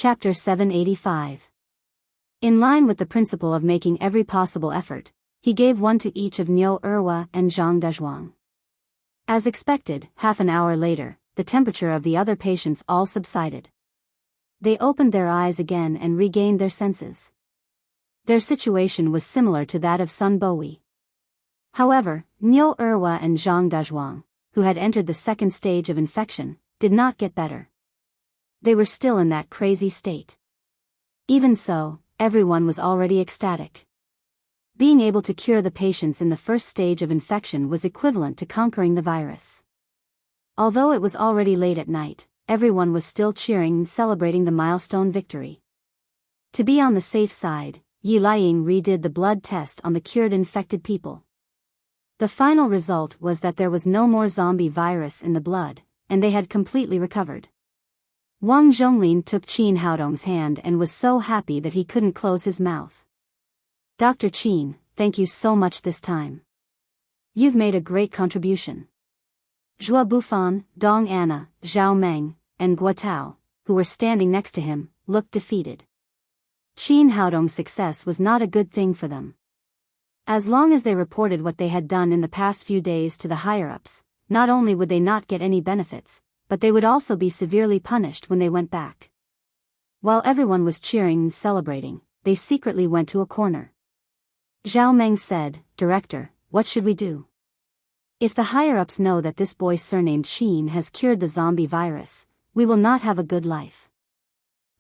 Chapter 785. In line with the principle of making every possible effort, he gave one to each of Niu Erhua and Zhang Dezhuang. As expected, half an hour later, the temperature of the other patients all subsided. They opened their eyes again and regained their senses. Their situation was similar to that of Sun Bowie. However, Niu Erhua and Zhang Dezhuang, who had entered the second stage of infection, did not get better. They were still in that crazy state. Even so, everyone was already ecstatic. Being able to cure the patients in the first stage of infection was equivalent to conquering the virus. Although it was already late at night, everyone was still cheering and celebrating the milestone victory. To be on the safe side, Yi Liying redid the blood test on the cured infected people. The final result was that there was no more zombie virus in the blood, and they had completely recovered. Wang Zhonglin took Qin Haodong's hand and was so happy that he couldn't close his mouth. Dr. Qin, thank you so much this time. You've made a great contribution. Zhua Bufan, Dong Anna, Zhao Meng, and Guo Tao, who were standing next to him, looked defeated. Qin Haodong's success was not a good thing for them. As long as they reported what they had done in the past few days to the higher-ups, not only would they not get any benefits, but they would also be severely punished when they went back. While everyone was cheering and celebrating, they secretly went to a corner. Zhao Meng said, "Director, what should we do? If the higher-ups know that this boy surnamed Qin has cured the zombie virus, we will not have a good life."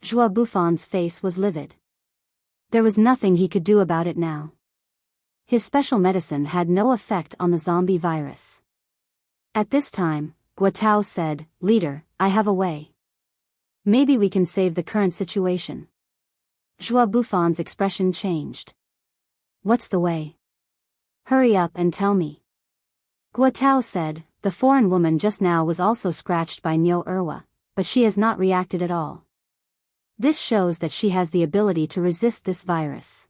Zhua Bufan's face was livid. There was nothing he could do about it now. His special medicine had no effect on the zombie virus. At this time, Guo Tao said, "Leader, I have a way. Maybe we can save the current situation." Zhua Bufan's expression changed. "What's the way? Hurry up and tell me." Guo Tao said, "The foreign woman just now was also scratched by Niu Erhua, but she has not reacted at all. This shows that she has the ability to resist this virus.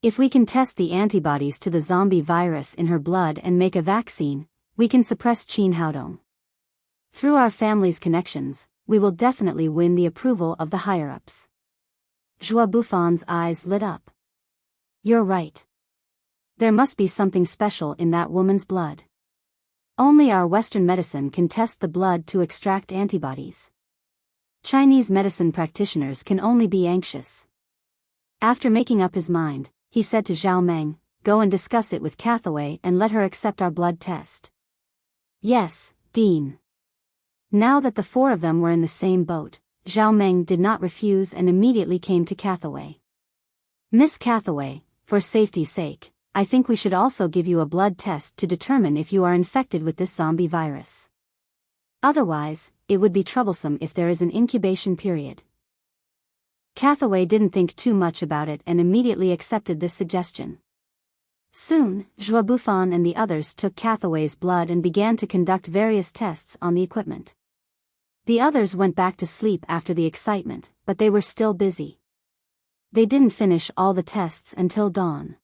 If we can test the antibodies to the zombie virus in her blood and make a vaccine, we can suppress Qin Haodong. Through our family's connections, we will definitely win the approval of the higher-ups." Zhua Bufan's eyes lit up. "You're right. There must be something special in that woman's blood. Only our Western medicine can test the blood to extract antibodies. Chinese medicine practitioners can only be anxious." After making up his mind, he said to Zhao Meng, "Go and discuss it with Cathaway and let her accept our blood test." "Yes, Dean." Now that the four of them were in the same boat, Zhao Meng did not refuse and immediately came to Cathaway. "Miss Cathaway, for safety's sake, I think we should also give you a blood test to determine if you are infected with this zombie virus. Otherwise, it would be troublesome if there is an incubation period." Cathaway didn't think too much about it and immediately accepted this suggestion. Soon, Zhua Bufan and the others took Cathaway's blood and began to conduct various tests on the equipment. The others went back to sleep after the excitement, but they were still busy. They didn't finish all the tests until dawn.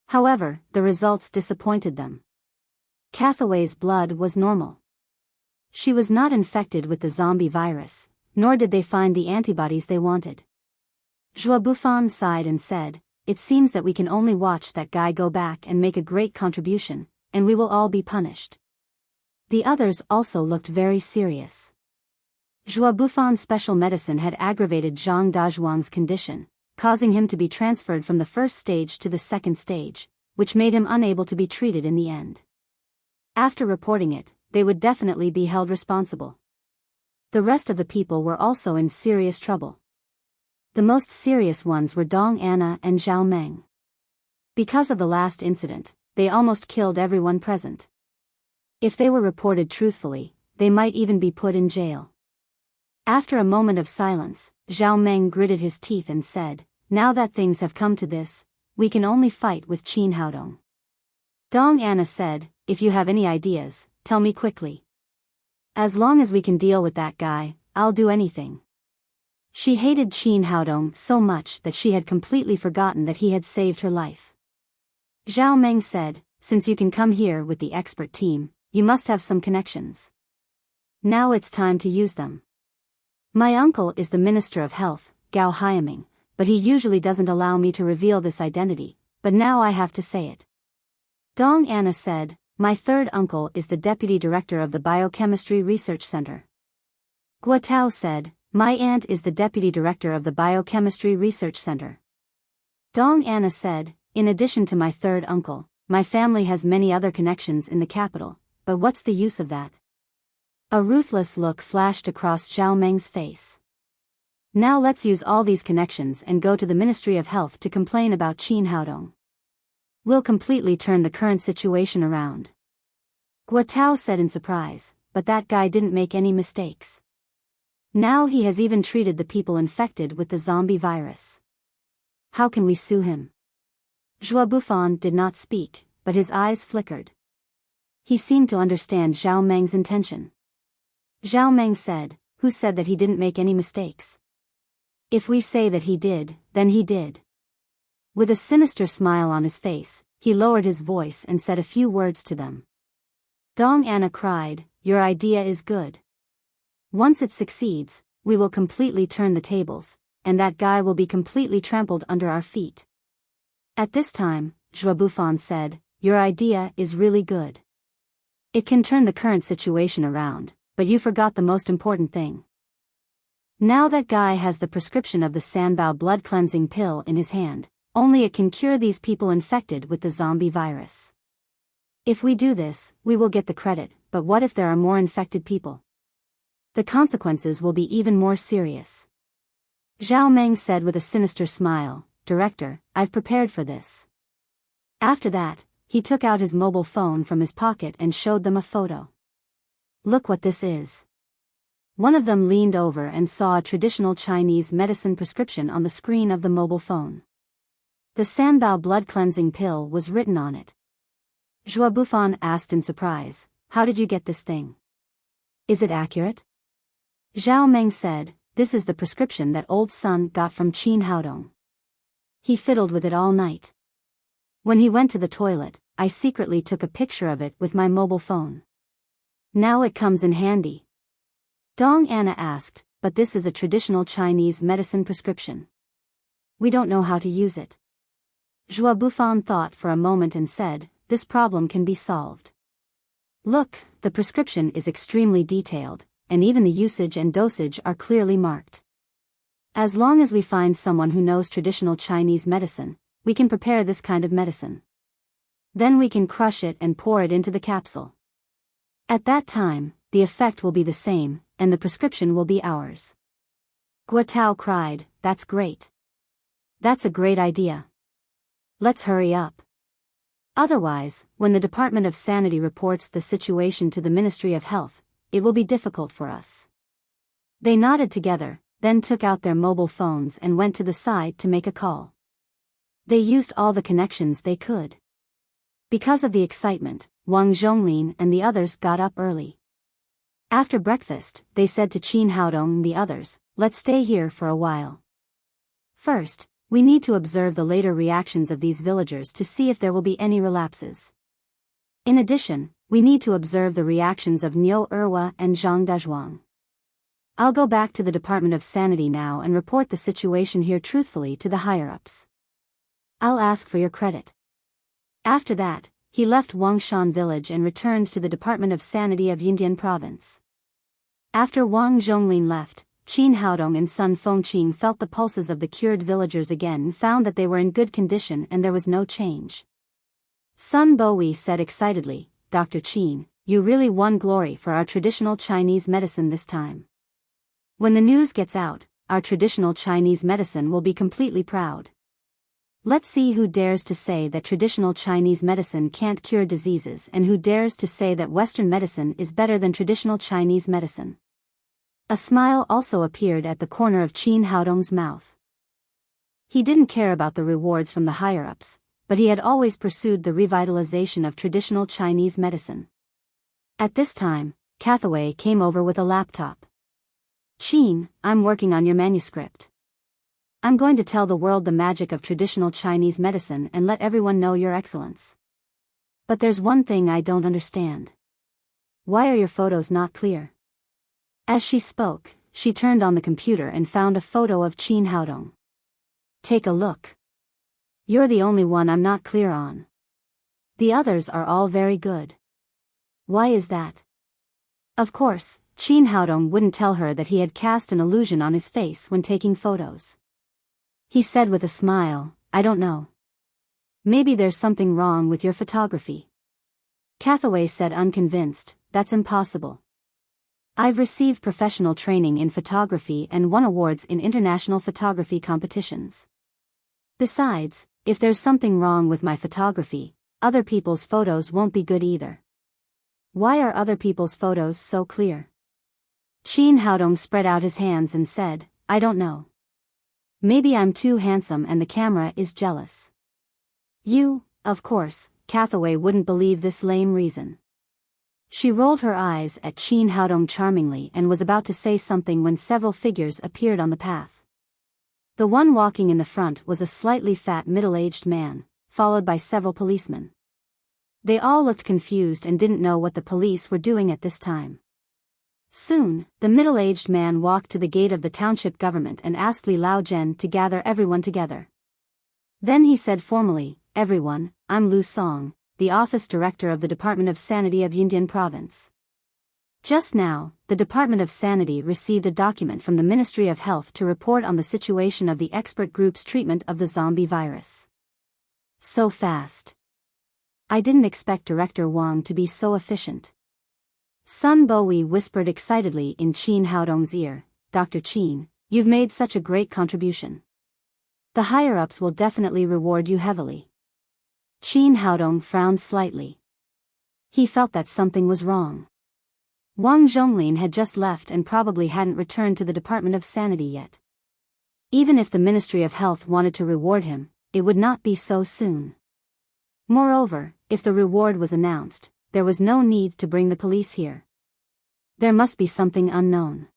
However, the results disappointed them. Cathaway's blood was normal. She was not infected with the zombie virus, nor did they find the antibodies they wanted. Zhua Bufan sighed and said, "It seems that we can only watch that guy go back and make a great contribution, and we will all be punished." The others also looked very serious. Zhua Bufan's special medicine had aggravated Zhang Dezhuang's condition, causing him to be transferred from the first stage to the second stage, which made him unable to be treated in the end. After reporting it, they would definitely be held responsible. The rest of the people were also in serious trouble. The most serious ones were Dong Anna and Zhao Meng. Because of the last incident, they almost killed everyone present. If they were reported truthfully, they might even be put in jail. After a moment of silence, Zhao Meng gritted his teeth and said, "Now that things have come to this, we can only fight with Qin Haodong." Dong Anna said, "If you have any ideas, tell me quickly. As long as we can deal with that guy, I'll do anything." She hated Qin Haodong so much that she had completely forgotten that he had saved her life. Zhao Meng said, "Since you can come here with the expert team, you must have some connections. Now it's time to use them." My uncle is the Minister of Health, Gao Hyaming, but he usually doesn't allow me to reveal this identity, but now I have to say it. Dong Anna said, my third uncle is the Deputy Director of the Biochemistry Research Center. Guo said, my aunt is the Deputy Director of the Biochemistry Research Center. Dong Anna said, in addition to my third uncle, my family has many other connections in the capital, but what's the use of that? A ruthless look flashed across Zhao Meng's face. Now let's use all these connections and go to the Ministry of Health to complain about Qin Haodong. We'll completely turn the current situation around. Guo said in surprise, but that guy didn't make any mistakes. Now he has even treated the people infected with the zombie virus. How can we sue him? Zhuo Bufan did not speak, but his eyes flickered. He seemed to understand Zhao Meng's intention. Zhao Meng said, who said that he didn't make any mistakes? If we say that he did, then he did. With a sinister smile on his face, he lowered his voice and said a few words to them. Dong Anna cried, your idea is good. Once it succeeds, we will completely turn the tables, and that guy will be completely trampled under our feet. At this time, Zhuo Bufan said, your idea is really good. It can turn the current situation around, but you forgot the most important thing. Now that guy has the prescription of the Sanbao blood cleansing pill in his hand, only it can cure these people infected with the zombie virus. If we do this, we will get the credit, but what if there are more infected people? The consequences will be even more serious. Zhao Meng said with a sinister smile, Director, I've prepared for this. After that, he took out his mobile phone from his pocket and showed them a photo. Look what this is. One of them leaned over and saw a traditional Chinese medicine prescription on the screen of the mobile phone. The Sanbao blood cleansing pill was written on it. Zhuo Bufan asked in surprise, how did you get this thing? Is it accurate? Zhao Meng said, this is the prescription that old son got from Qin Haodong. He fiddled with it all night. When he went to the toilet, I secretly took a picture of it with my mobile phone. Now it comes in handy. Dong Anna asked, but this is a traditional Chinese medicine prescription. We don't know how to use it. Zhuo Bufan thought for a moment and said, this problem can be solved. Look, the prescription is extremely detailed, and even the usage and dosage are clearly marked. As long as we find someone who knows traditional Chinese medicine, we can prepare this kind of medicine. Then we can crush it and pour it into the capsule. At that time, the effect will be the same, and the prescription will be ours. Guo cried, that's great. That's a great idea. Let's hurry up. Otherwise, when the Department of Sanity reports the situation to the Ministry of Health, it will be difficult for us. They nodded together, then took out their mobile phones and went to the side to make a call. They used all the connections they could. Because of the excitement, Wang Zhonglin and the others got up early. After breakfast, they said to Qin Haodong and the others, let's stay here for a while. First, we need to observe the later reactions of these villagers to see if there will be any relapses. In addition, we need to observe the reactions of Niu Erhua and Zhang Dazhuang. I'll go back to the Department of Sanity now and report the situation here truthfully to the higher-ups. I'll ask for your credit. After that, he left Wangshan village and returned to the Department of Sanity of Yindian province. After Wang Zhonglin left, Qin Haodong and Sun Fengqing felt the pulses of the cured villagers again and found that they were in good condition and there was no change. Sun Bowie said excitedly, Dr. Qin, you really won glory for our traditional Chinese medicine this time. When the news gets out, our traditional Chinese medicine will be completely proud. Let's see who dares to say that traditional Chinese medicine can't cure diseases and who dares to say that Western medicine is better than traditional Chinese medicine. A smile also appeared at the corner of Qin Haodong's mouth. He didn't care about the rewards from the higher-ups, but he had always pursued the revitalization of traditional Chinese medicine. At this time, Cathaway came over with a laptop. Qin, I'm working on your manuscript. I'm going to tell the world the magic of traditional Chinese medicine and let everyone know your excellence. But there's one thing I don't understand. Why are your photos not clear? As she spoke, she turned on the computer and found a photo of Qin Haodong. Take a look. You're the only one I'm not clear on. The others are all very good. Why is that? Of course, Qin Haodong wouldn't tell her that he had cast an illusion on his face when taking photos. He said with a smile, I don't know. Maybe there's something wrong with your photography. Cathaway said unconvinced, that's impossible. I've received professional training in photography and won awards in international photography competitions. Besides, if there's something wrong with my photography, other people's photos won't be good either. Why are other people's photos so clear? Qin Haodong spread out his hands and said, I don't know. Maybe I'm too handsome and the camera is jealous. You, of course, Cathaway wouldn't believe this lame reason. She rolled her eyes at Qin Haodong charmingly and was about to say something when several figures appeared on the path. The one walking in the front was a slightly fat middle-aged man, followed by several policemen. They all looked confused and didn't know what the police were doing at this time. Soon, the middle-aged man walked to the gate of the township government and asked Li Laozhen to gather everyone together. Then he said formally, Everyone, I'm Lu Song, the office director of the Department of Sanity of Yundian Province. Just now, the Department of Sanity received a document from the Ministry of Health to report on the situation of the expert group's treatment of the zombie virus. So fast. I didn't expect Director Wang to be so efficient. Sun Bowie whispered excitedly in Qin Haodong's ear, Dr. Qin, you've made such a great contribution. The higher-ups will definitely reward you heavily. Qin Haodong frowned slightly. He felt that something was wrong. Wang Zhonglin had just left and probably hadn't returned to the Department of Sanity yet. Even if the Ministry of Health wanted to reward him, it would not be so soon. Moreover, if the reward was announced, there was no need to bring the police here. There must be something unknown.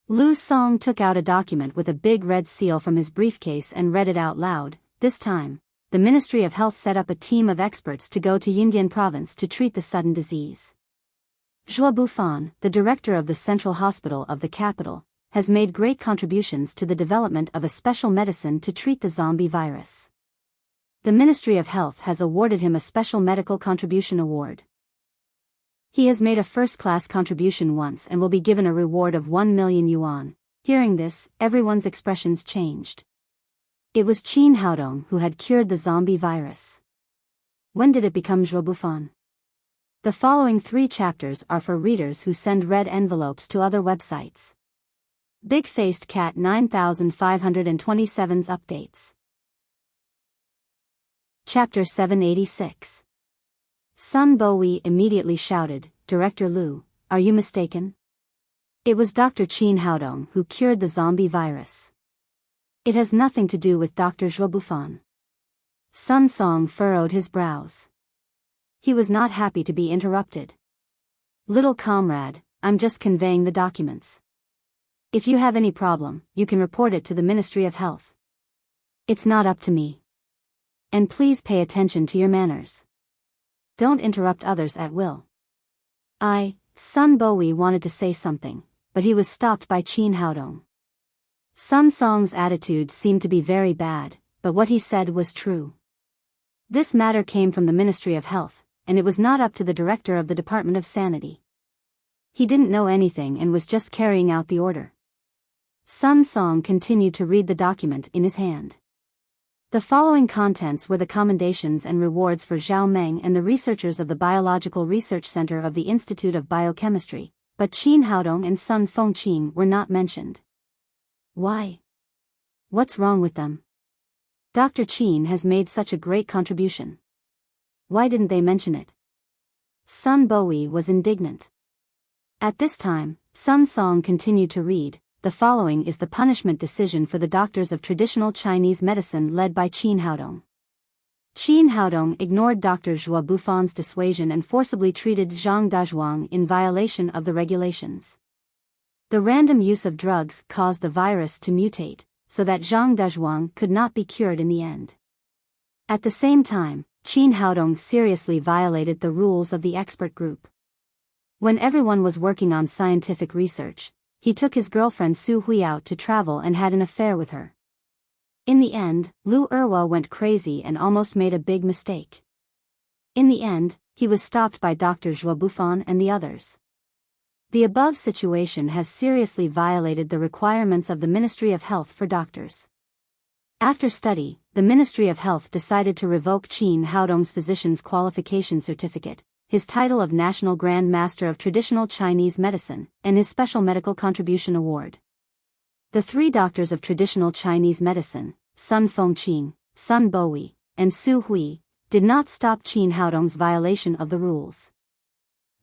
Lu Song took out a document with a big red seal from his briefcase and read it out loud. This time, the Ministry of Health set up a team of experts to go to Yundian Province to treat the sudden disease. Zhuo Bufan, the director of the Central Hospital of the capital, has made great contributions to the development of a special medicine to treat the zombie virus. The Ministry of Health has awarded him a Special Medical Contribution Award. He has made a first-class contribution once and will be given a reward of 1 million yuan. Hearing this, everyone's expressions changed. It was Qin Haodong who had cured the zombie virus. When did it become Zhuo Bufan? The following 3 chapters are for readers who send red envelopes to other websites. Big-Faced Cat 9527's updates. Chapter 786. Sun Bowie immediately shouted, Director Lu, are you mistaken? It was Dr. Qin Haodong who cured the zombie virus. It has nothing to do with Dr. Zhuo Bufan. Sun Song furrowed his brows. He was not happy to be interrupted. Little comrade, I'm just conveying the documents. If you have any problem, you can report it to the Ministry of Health. It's not up to me. And please pay attention to your manners. Don't interrupt others at will. Sun Bowie wanted to say something, but he was stopped by Qin Haodong. Sun Song's attitude seemed to be very bad, but what he said was true. This matter came from the Ministry of Health, and it was not up to the director of the Department of Sanity. He didn't know anything and was just carrying out the order. Sun Song continued to read the document in his hand. The following contents were the commendations and rewards for Zhao Meng and the researchers of the Biological Research Center of the Institute of Biochemistry, but Qin Haodong and Sun Fengqing were not mentioned. Why? What's wrong with them? Dr. Qin has made such a great contribution. Why didn't they mention it? Sun Bowie was indignant. At this time, Sun Song continued to read. The following is the punishment decision for the doctors of traditional Chinese medicine led by Qin Haodong. Qin Haodong ignored Dr. Zhuo Bufan's dissuasion and forcibly treated Zhang Dazhuang in violation of the regulations. The random use of drugs caused the virus to mutate, so that Zhang Dazhuang could not be cured in the end. At the same time, Qin Haodong seriously violated the rules of the expert group. When everyone was working on scientific research, he took his girlfriend Su Hui out to travel and had an affair with her. In the end, Lu Erwa went crazy and almost made a big mistake. In the end, he was stopped by Dr. Zhuo Bufan and the others. The above situation has seriously violated the requirements of the Ministry of Health for doctors. After study, the Ministry of Health decided to revoke Qin Haodong's physician's qualification certificate, his title of National Grand Master of Traditional Chinese Medicine, and his Special Medical Contribution Award. The 3 doctors of traditional Chinese medicine, Sun Fengqing, Sun Boyi, and Su Hui, did not stop Qin Haodong's violation of the rules.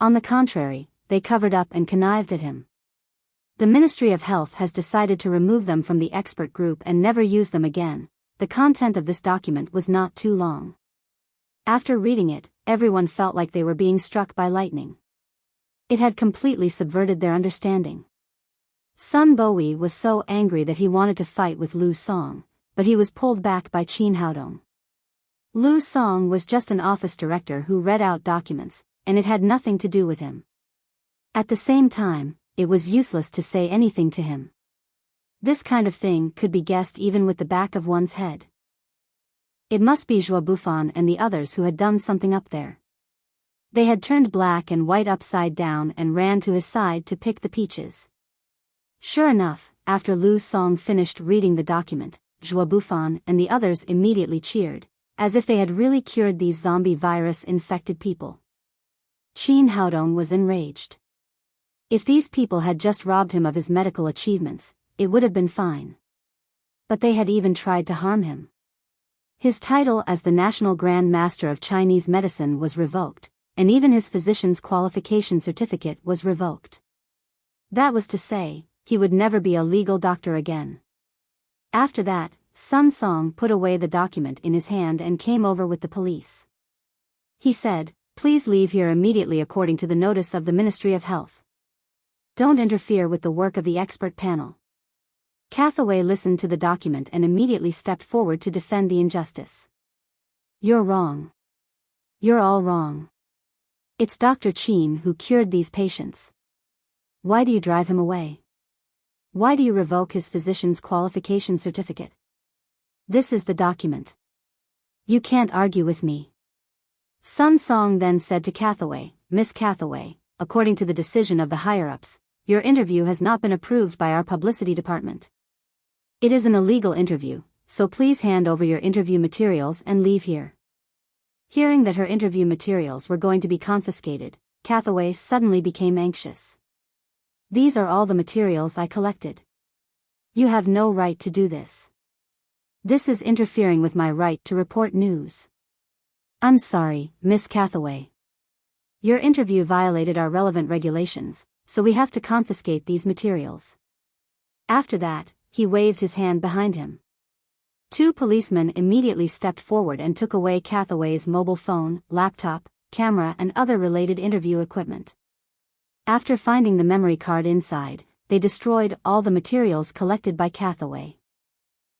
On the contrary, they covered up and connived at him. The Ministry of Health has decided to remove them from the expert group and never use them again. The content of this document was not too long. After reading it, everyone felt like they were being struck by lightning. It had completely subverted their understanding. Sun Boyi was so angry that he wanted to fight with Lu Song, but he was pulled back by Qin Haodong. Lu Song was just an office director who read out documents, and it had nothing to do with him. At the same time, it was useless to say anything to him. This kind of thing could be guessed even with the back of one's head. It must be Zhuo Bufan and the others who had done something up there. They had turned black and white upside down and ran to his side to pick the peaches. Sure enough, after Lu Song finished reading the document, Zhuo Bufan and the others immediately cheered, as if they had really cured these zombie virus-infected people. Qin Haodong was enraged. If these people had just robbed him of his medical achievements, it would have been fine. But they had even tried to harm him. His title as the National Grand Master of Chinese Medicine was revoked, and even his physician's qualification certificate was revoked. That was to say, he would never be a legal doctor again. After that, Sun Song put away the document in his hand and came over with the police. He said, "Please leave here immediately according to the notice of the Ministry of Health. Don't interfere with the work of the expert panel." Cathaway listened to the document and immediately stepped forward to defend the injustice. "You're wrong. You're all wrong. It's Dr. Qin who cured these patients. Why do you drive him away? Why do you revoke his physician's qualification certificate? This is the document. You can't argue with me." Sun Song then said to Cathaway, "Miss Cathaway, according to the decision of the higher-ups, your interview has not been approved by our publicity department. It is an illegal interview, so please hand over your interview materials and leave here." Hearing that her interview materials were going to be confiscated, Cathaway suddenly became anxious. "These are all the materials I collected. You have no right to do this. This is interfering with my right to report news." "I'm sorry, Miss Cathaway. Your interview violated our relevant regulations, so we have to confiscate these materials." After that, he waved his hand behind him. 2 policemen immediately stepped forward and took away Cathaway's mobile phone, laptop, camera and other related interview equipment. After finding the memory card inside, they destroyed all the materials collected by Cathaway.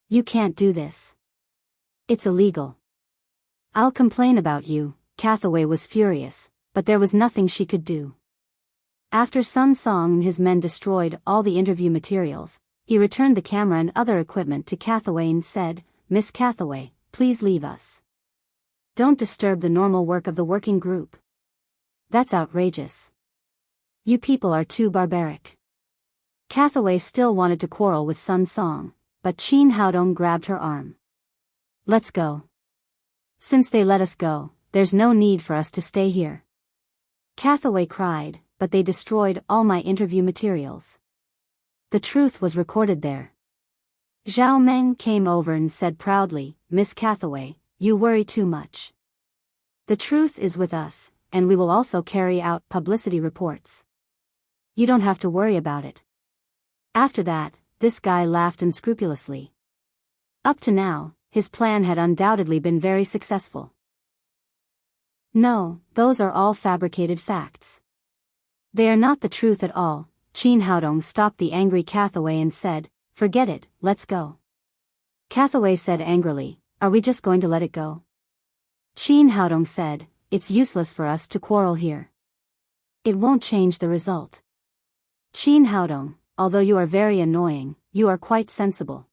"You can't do this. It's illegal. I'll complain about you." Cathaway was furious, but there was nothing she could do. After Sun Song and his men destroyed all the interview materials, he returned the camera and other equipment to Cathaway and said, "Miss Cathaway, please leave us. Don't disturb the normal work of the working group. That's outrageous. You people are too barbaric." Cathaway still wanted to quarrel with Sun Song, but Qin Haodong grabbed her arm. "Let's go. Since they let us go, there's no need for us to stay here." Cathaway cried, "But they destroyed all my interview materials." The truth was recorded there. Zhao Meng came over and said proudly, "Miss Cathaway, you worry too much. The truth is with us, and we will also carry out publicity reports. You don't have to worry about it." After that, this guy laughed unscrupulously. Up to now, his plan had undoubtedly been very successful. "No, those are all fabricated facts. They are not the truth at all." Qin Haodong stopped the angry Cathaway and said, "Forget it, let's go." Cathaway said angrily, "Are we just going to let it go?" Qin Haodong said, "It's useless for us to quarrel here. It won't change the result." Qin Haodong, although you are very annoying, you are quite sensible.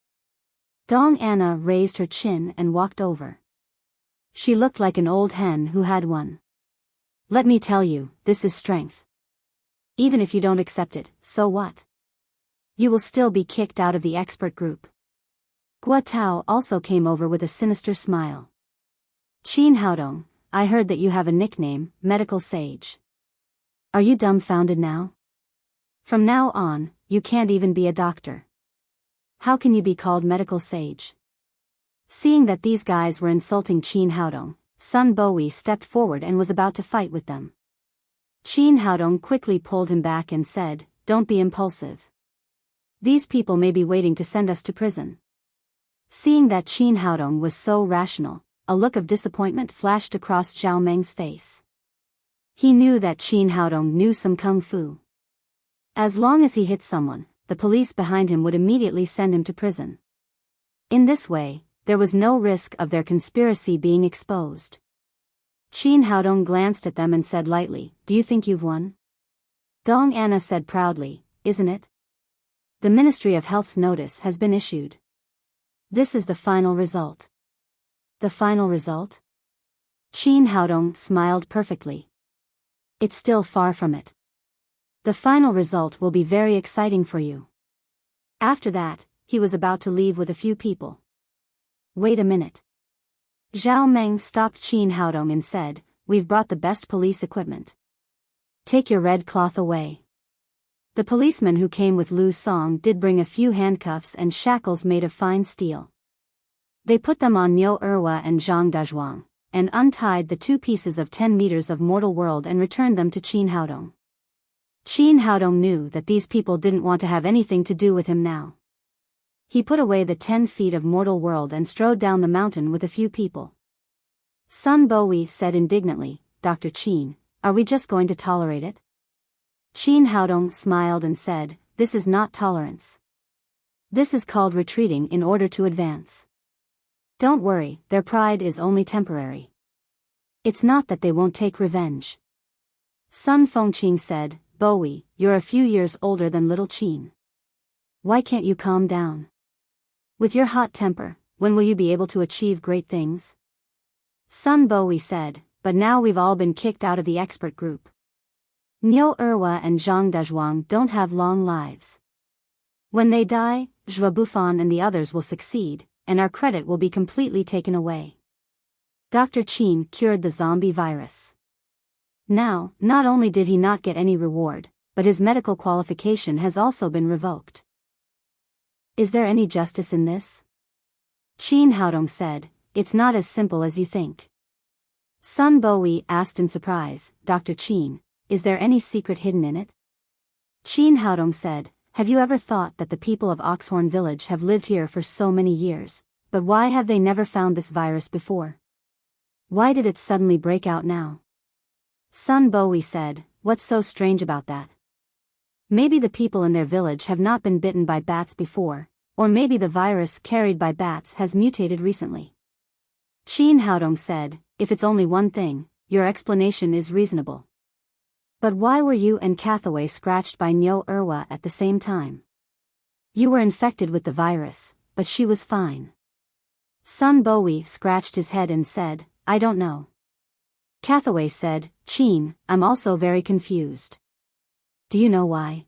Dong Anna raised her chin and walked over. She looked like an old hen who had one. Let me tell you, this is strength. Even if you don't accept it, so what? You will still be kicked out of the expert group. Gua Tao also came over with a sinister smile. Qin Haodong, I heard that you have a nickname, Medical Sage. Are you dumbfounded now? From now on, you can't even be a doctor. How can you be called Medical Sage? Seeing that these guys were insulting Qin Haodong, Sun Bowie stepped forward and was about to fight with them. Qin Haodong quickly pulled him back and said, "Don't be impulsive. These people may be waiting to send us to prison." Seeing that Qin Haodong was so rational, a look of disappointment flashed across Zhao Meng's face. He knew that Qin Haodong knew some kung fu. As long as he hit someone, the police behind him would immediately send him to prison. In this way, there was no risk of their conspiracy being exposed. Qin Haodong glanced at them and said lightly, "Do you think you've won?" Dong Anna said proudly, "Isn't it? The Ministry of Health's notice has been issued. This is the final result." The final result? Qin Haodong smiled perfectly. It's still far from it. The final result will be very exciting for you. After that, he was about to leave with a few people. Wait a minute. Zhao Meng stopped Qin Haodong and said, "We've brought the best police equipment. Take your red cloth away." The policeman who came with Lu Song did bring a few handcuffs and shackles made of fine steel. They put them on Niu Erhua and Zhang Dazhuang, and untied the 2 pieces of 10 meters of mortal world and returned them to Qin Haodong. Qin Haodong knew that these people didn't want to have anything to do with him now. He put away the 10 feet of mortal world and strode down the mountain with a few people. Sun Bowie said indignantly, "Dr. Qin, are we just going to tolerate it?" Qin Haodong smiled and said, "This is not tolerance. This is called retreating in order to advance. Don't worry, their pride is only temporary. It's not that they won't take revenge." Sun Fengqing said, "Bowie, you're a few years older than little Qin. Why can't you calm down? With your hot temper, when will you be able to achieve great things?" Sun Bowie said, "But now we've all been kicked out of the expert group. Niu Erhua and Zhang Dazhuang don't have long lives. When they die, Zhua Bufan and the others will succeed, and our credit will be completely taken away. Dr. Qin cured the zombie virus. Now, not only did he not get any reward, but his medical qualification has also been revoked. Is there any justice in this?" Qin Haodong said, "It's not as simple as you think." Sun Bowie asked in surprise, "Dr. Qin, is there any secret hidden in it?" Qin Haodong said, "Have you ever thought that the people of Oxhorn Village have lived here for so many years, but why have they never found this virus before? Why did it suddenly break out now?" Sun Bowie said, "What's so strange about that? Maybe the people in their village have not been bitten by bats before, or maybe the virus carried by bats has mutated recently." Qin Haodong said, "If it's only one thing, your explanation is reasonable. But why were you and Cathaway scratched by Niu Erhua at the same time? You were infected with the virus, but she was fine." Sun Bowie scratched his head and said, "I don't know." Cathaway said, "Qin, I'm also very confused. Do you know why?"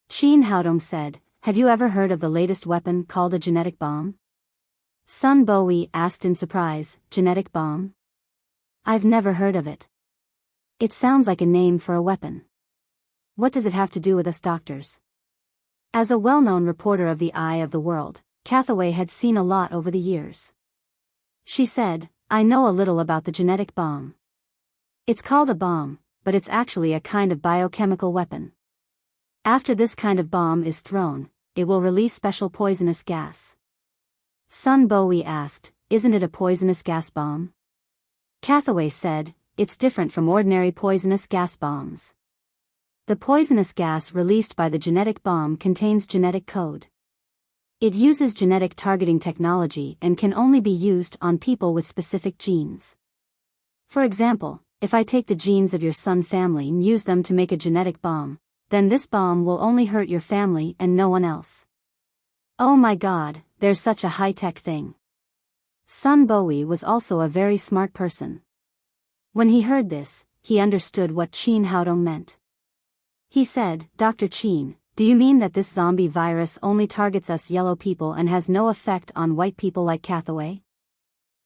Qin Haodong said, "Have you ever heard of the latest weapon called a genetic bomb?" Sun Bowie asked in surprise, "Genetic bomb? I've never heard of it. It sounds like a name for a weapon. What does it have to do with us doctors?" As a well-known reporter of the Eye of the World, Cathaway had seen a lot over the years. She said, "I know a little about the genetic bomb. It's called a bomb, but it's actually a kind of biochemical weapon. After this kind of bomb is thrown, it will release special poisonous gas." Sun Bowie asked, "Isn't it a poisonous gas bomb?" Cathaway said, "It's different from ordinary poisonous gas bombs. The poisonous gas released by the genetic bomb contains genetic code. It uses genetic targeting technology and can only be used on people with specific genes. For example, if I take the genes of your Sun family and use them to make a genetic bomb, then this bomb will only hurt your family and no one else. Oh my god, there's such a high-tech thing. Sun Bowie was also a very smart person. When he heard this, he understood what Qin Haodong meant. He said, Dr. Qin, do you mean that this zombie virus only targets us yellow people and has no effect on white people like Cathaway?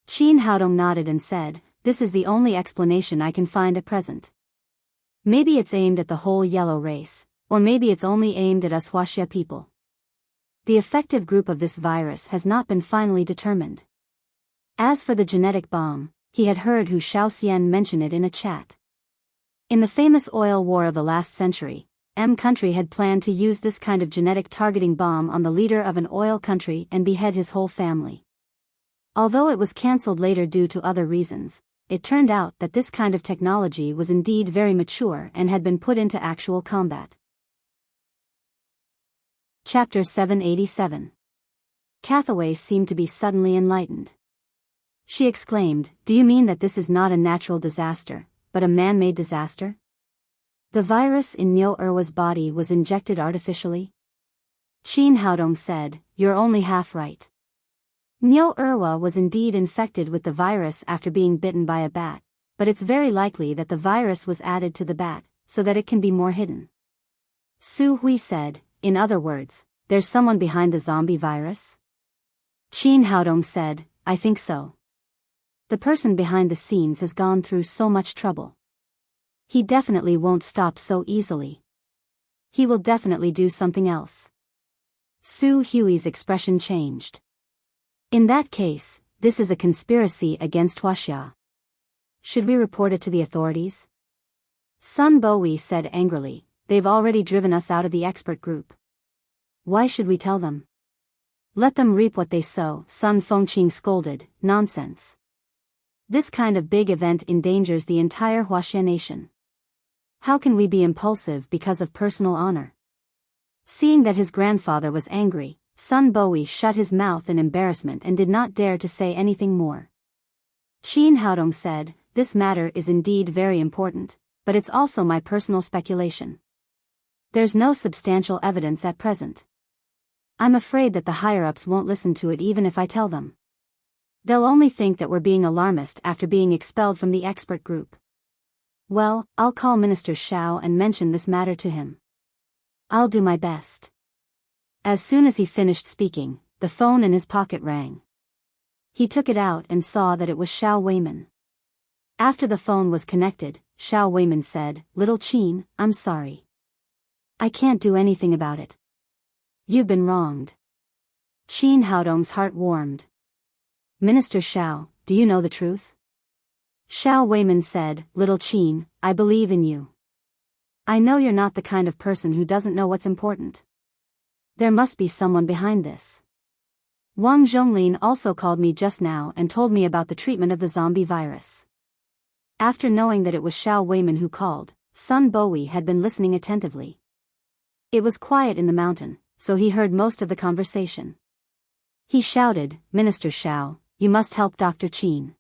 Qin Haodong nodded and said, this is the only explanation I can find at present. Maybe it's aimed at the whole yellow race, or maybe it's only aimed at us Huaxia people. The effective group of this virus has not been finally determined. As for the genetic bomb, he had heard Hu Shaoxian mention it in a chat. In the famous oil war of the last century, country had planned to use this kind of genetic targeting bomb on the leader of an oil country and behead his whole family. Although it was cancelled later due to other reasons, it turned out that this kind of technology was indeed very mature and had been put into actual combat. Chapter 787. Cathaway seemed to be suddenly enlightened. She exclaimed, do you mean that this is not a natural disaster, but a man-made disaster? The virus in Nyo Erwa's body was injected artificially? Qin Haodong said, you're only half right. Nyo Erwa was indeed infected with the virus after being bitten by a bat, but it's very likely that the virus was added to the bat, so that it can be more hidden. Su Hui said, in other words, there's someone behind the zombie virus? Qin Haodong said, I think so. The person behind the scenes has gone through so much trouble. He definitely won't stop so easily. He will definitely do something else. Su Hui's expression changed. In that case, this is a conspiracy against Huaxia. Should we report it to the authorities? Sun Bowie said angrily, they've already driven us out of the expert group. Why should we tell them? Let them reap what they sow, Sun Fengqing scolded, nonsense. This kind of big event endangers the entire Huaxia nation. How can we be impulsive because of personal honor? Seeing that his grandfather was angry, Sun Bowie shut his mouth in embarrassment and did not dare to say anything more. Qin Haodong said, this matter is indeed very important, but it's also my personal speculation. There's no substantial evidence at present. I'm afraid that the higher-ups won't listen to it even if I tell them. They'll only think that we're being alarmist after being expelled from the expert group. Well, I'll call Minister Xiao and mention this matter to him. I'll do my best. As soon as he finished speaking, the phone in his pocket rang. He took it out and saw that it was Xiao Weiman. After the phone was connected, Xiao Weiman said, Little Qin, I'm sorry. I can't do anything about it. You've been wronged. Qin Haodong's heart warmed. Minister Xiao, do you know the truth? Xiao Weiman said, Little Qin, I believe in you. I know you're not the kind of person who doesn't know what's important. There must be someone behind this. Wang Zhonglin also called me just now and told me about the treatment of the zombie virus. After knowing that it was Xiao Weiman who called, Sun Bowie had been listening attentively. It was quiet in the mountain, so he heard most of the conversation. He shouted, Minister Xiao, you must help Dr. Qin.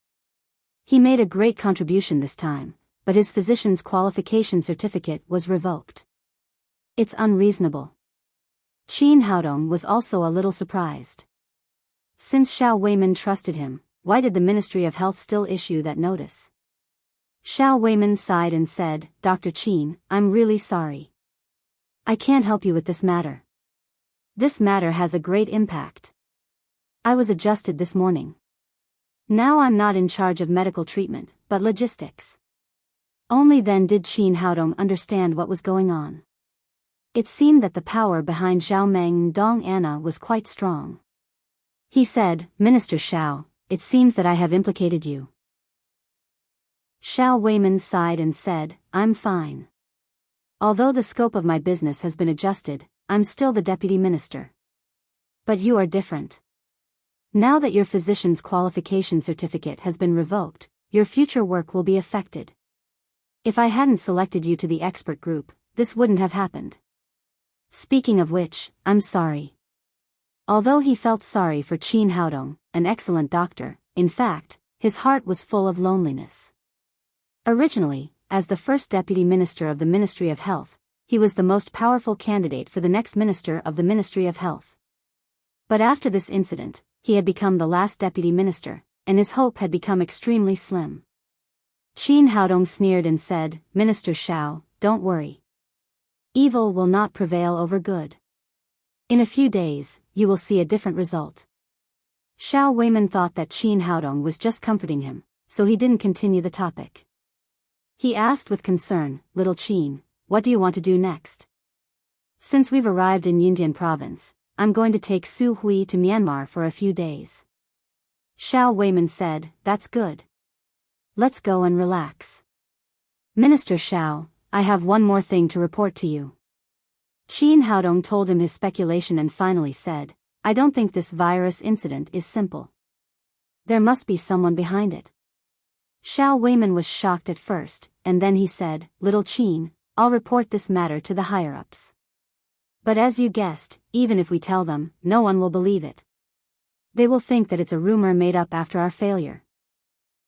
He made a great contribution this time, but his physician's qualification certificate was revoked. It's unreasonable. Qin Haodong was also a little surprised. Since Xiao Weiman trusted him, why did the Ministry of Health still issue that notice? Xiao Weiman sighed and said, Dr. Qin, I'm really sorry. I can't help you with this matter. This matter has a great impact. I was adjusted this morning. Now I'm not in charge of medical treatment, but logistics. Only then did Qin Haodong understand what was going on. It seemed that the power behind Zhao Meng and Dong Anna was quite strong. He said, Minister Xiao, it seems that I have implicated you. Xiao Weiman sighed and said, I'm fine. Although the scope of my business has been adjusted, I'm still the deputy minister. But you are different. Now that your physician's qualification certificate has been revoked, your future work will be affected. If I hadn't selected you to the expert group, this wouldn't have happened. Speaking of which, I'm sorry. Although he felt sorry for Qin Haodong, an excellent doctor, in fact, his heart was full of loneliness. Originally, as the first deputy minister of the Ministry of Health, he was the most powerful candidate for the next minister of the Ministry of Health. But after this incident, he had become the last deputy minister, and his hope had become extremely slim. Qin Haodong sneered and said, "Minister Xiao, don't worry. Evil will not prevail over good. In a few days, you will see a different result." Xiao Weiman thought that Qin Haodong was just comforting him, so he didn't continue the topic. He asked with concern, "Little Qin, what do you want to do next?" "Since we've arrived in Yundian province, I'm going to take Su Hui to Myanmar for a few days." Xiao Weiman said, "That's good. Let's go and relax." "Minister Xiao, I have one more thing to report to you." Qin Haodong told him his speculation and finally said, "I don't think this virus incident is simple. There must be someone behind it." Xiao Weiman was shocked at first, and then he said, "Little Qin, I'll report this matter to the higher-ups. But as you guessed, even if we tell them, no one will believe it. They will think that it's a rumor made up after our failure."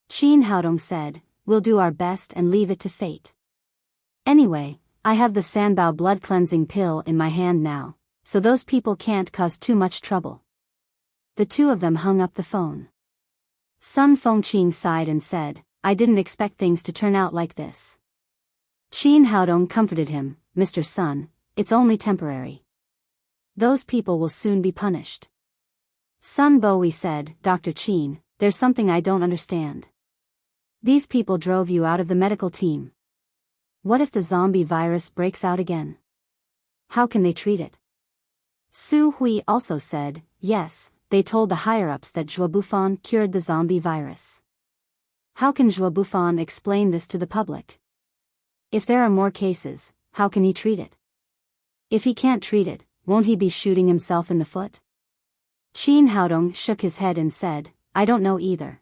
Qin Haodong said, "We'll do our best and leave it to fate. Anyway, I have the Sanbao blood-cleansing pill in my hand now, so those people can't cause too much trouble." The two of them hung up the phone. Sun Fengqing sighed and said, "I didn't expect things to turn out like this." Qin Haodong comforted him, "Mr. Sun, it's only temporary. Those people will soon be punished." Sun Bowie said, "Dr. Qin, there's something I don't understand. These people drove you out of the medical team. What if the zombie virus breaks out again? How can they treat it?" Su Hui also said, "Yes, they told the higher-ups that Zhuo Bufan cured the zombie virus. How can Zhuo Bufan explain this to the public? If there are more cases, how can he treat it? If he can't treat it, won't he be shooting himself in the foot?" Qin Haodong shook his head and said, "I don't know either.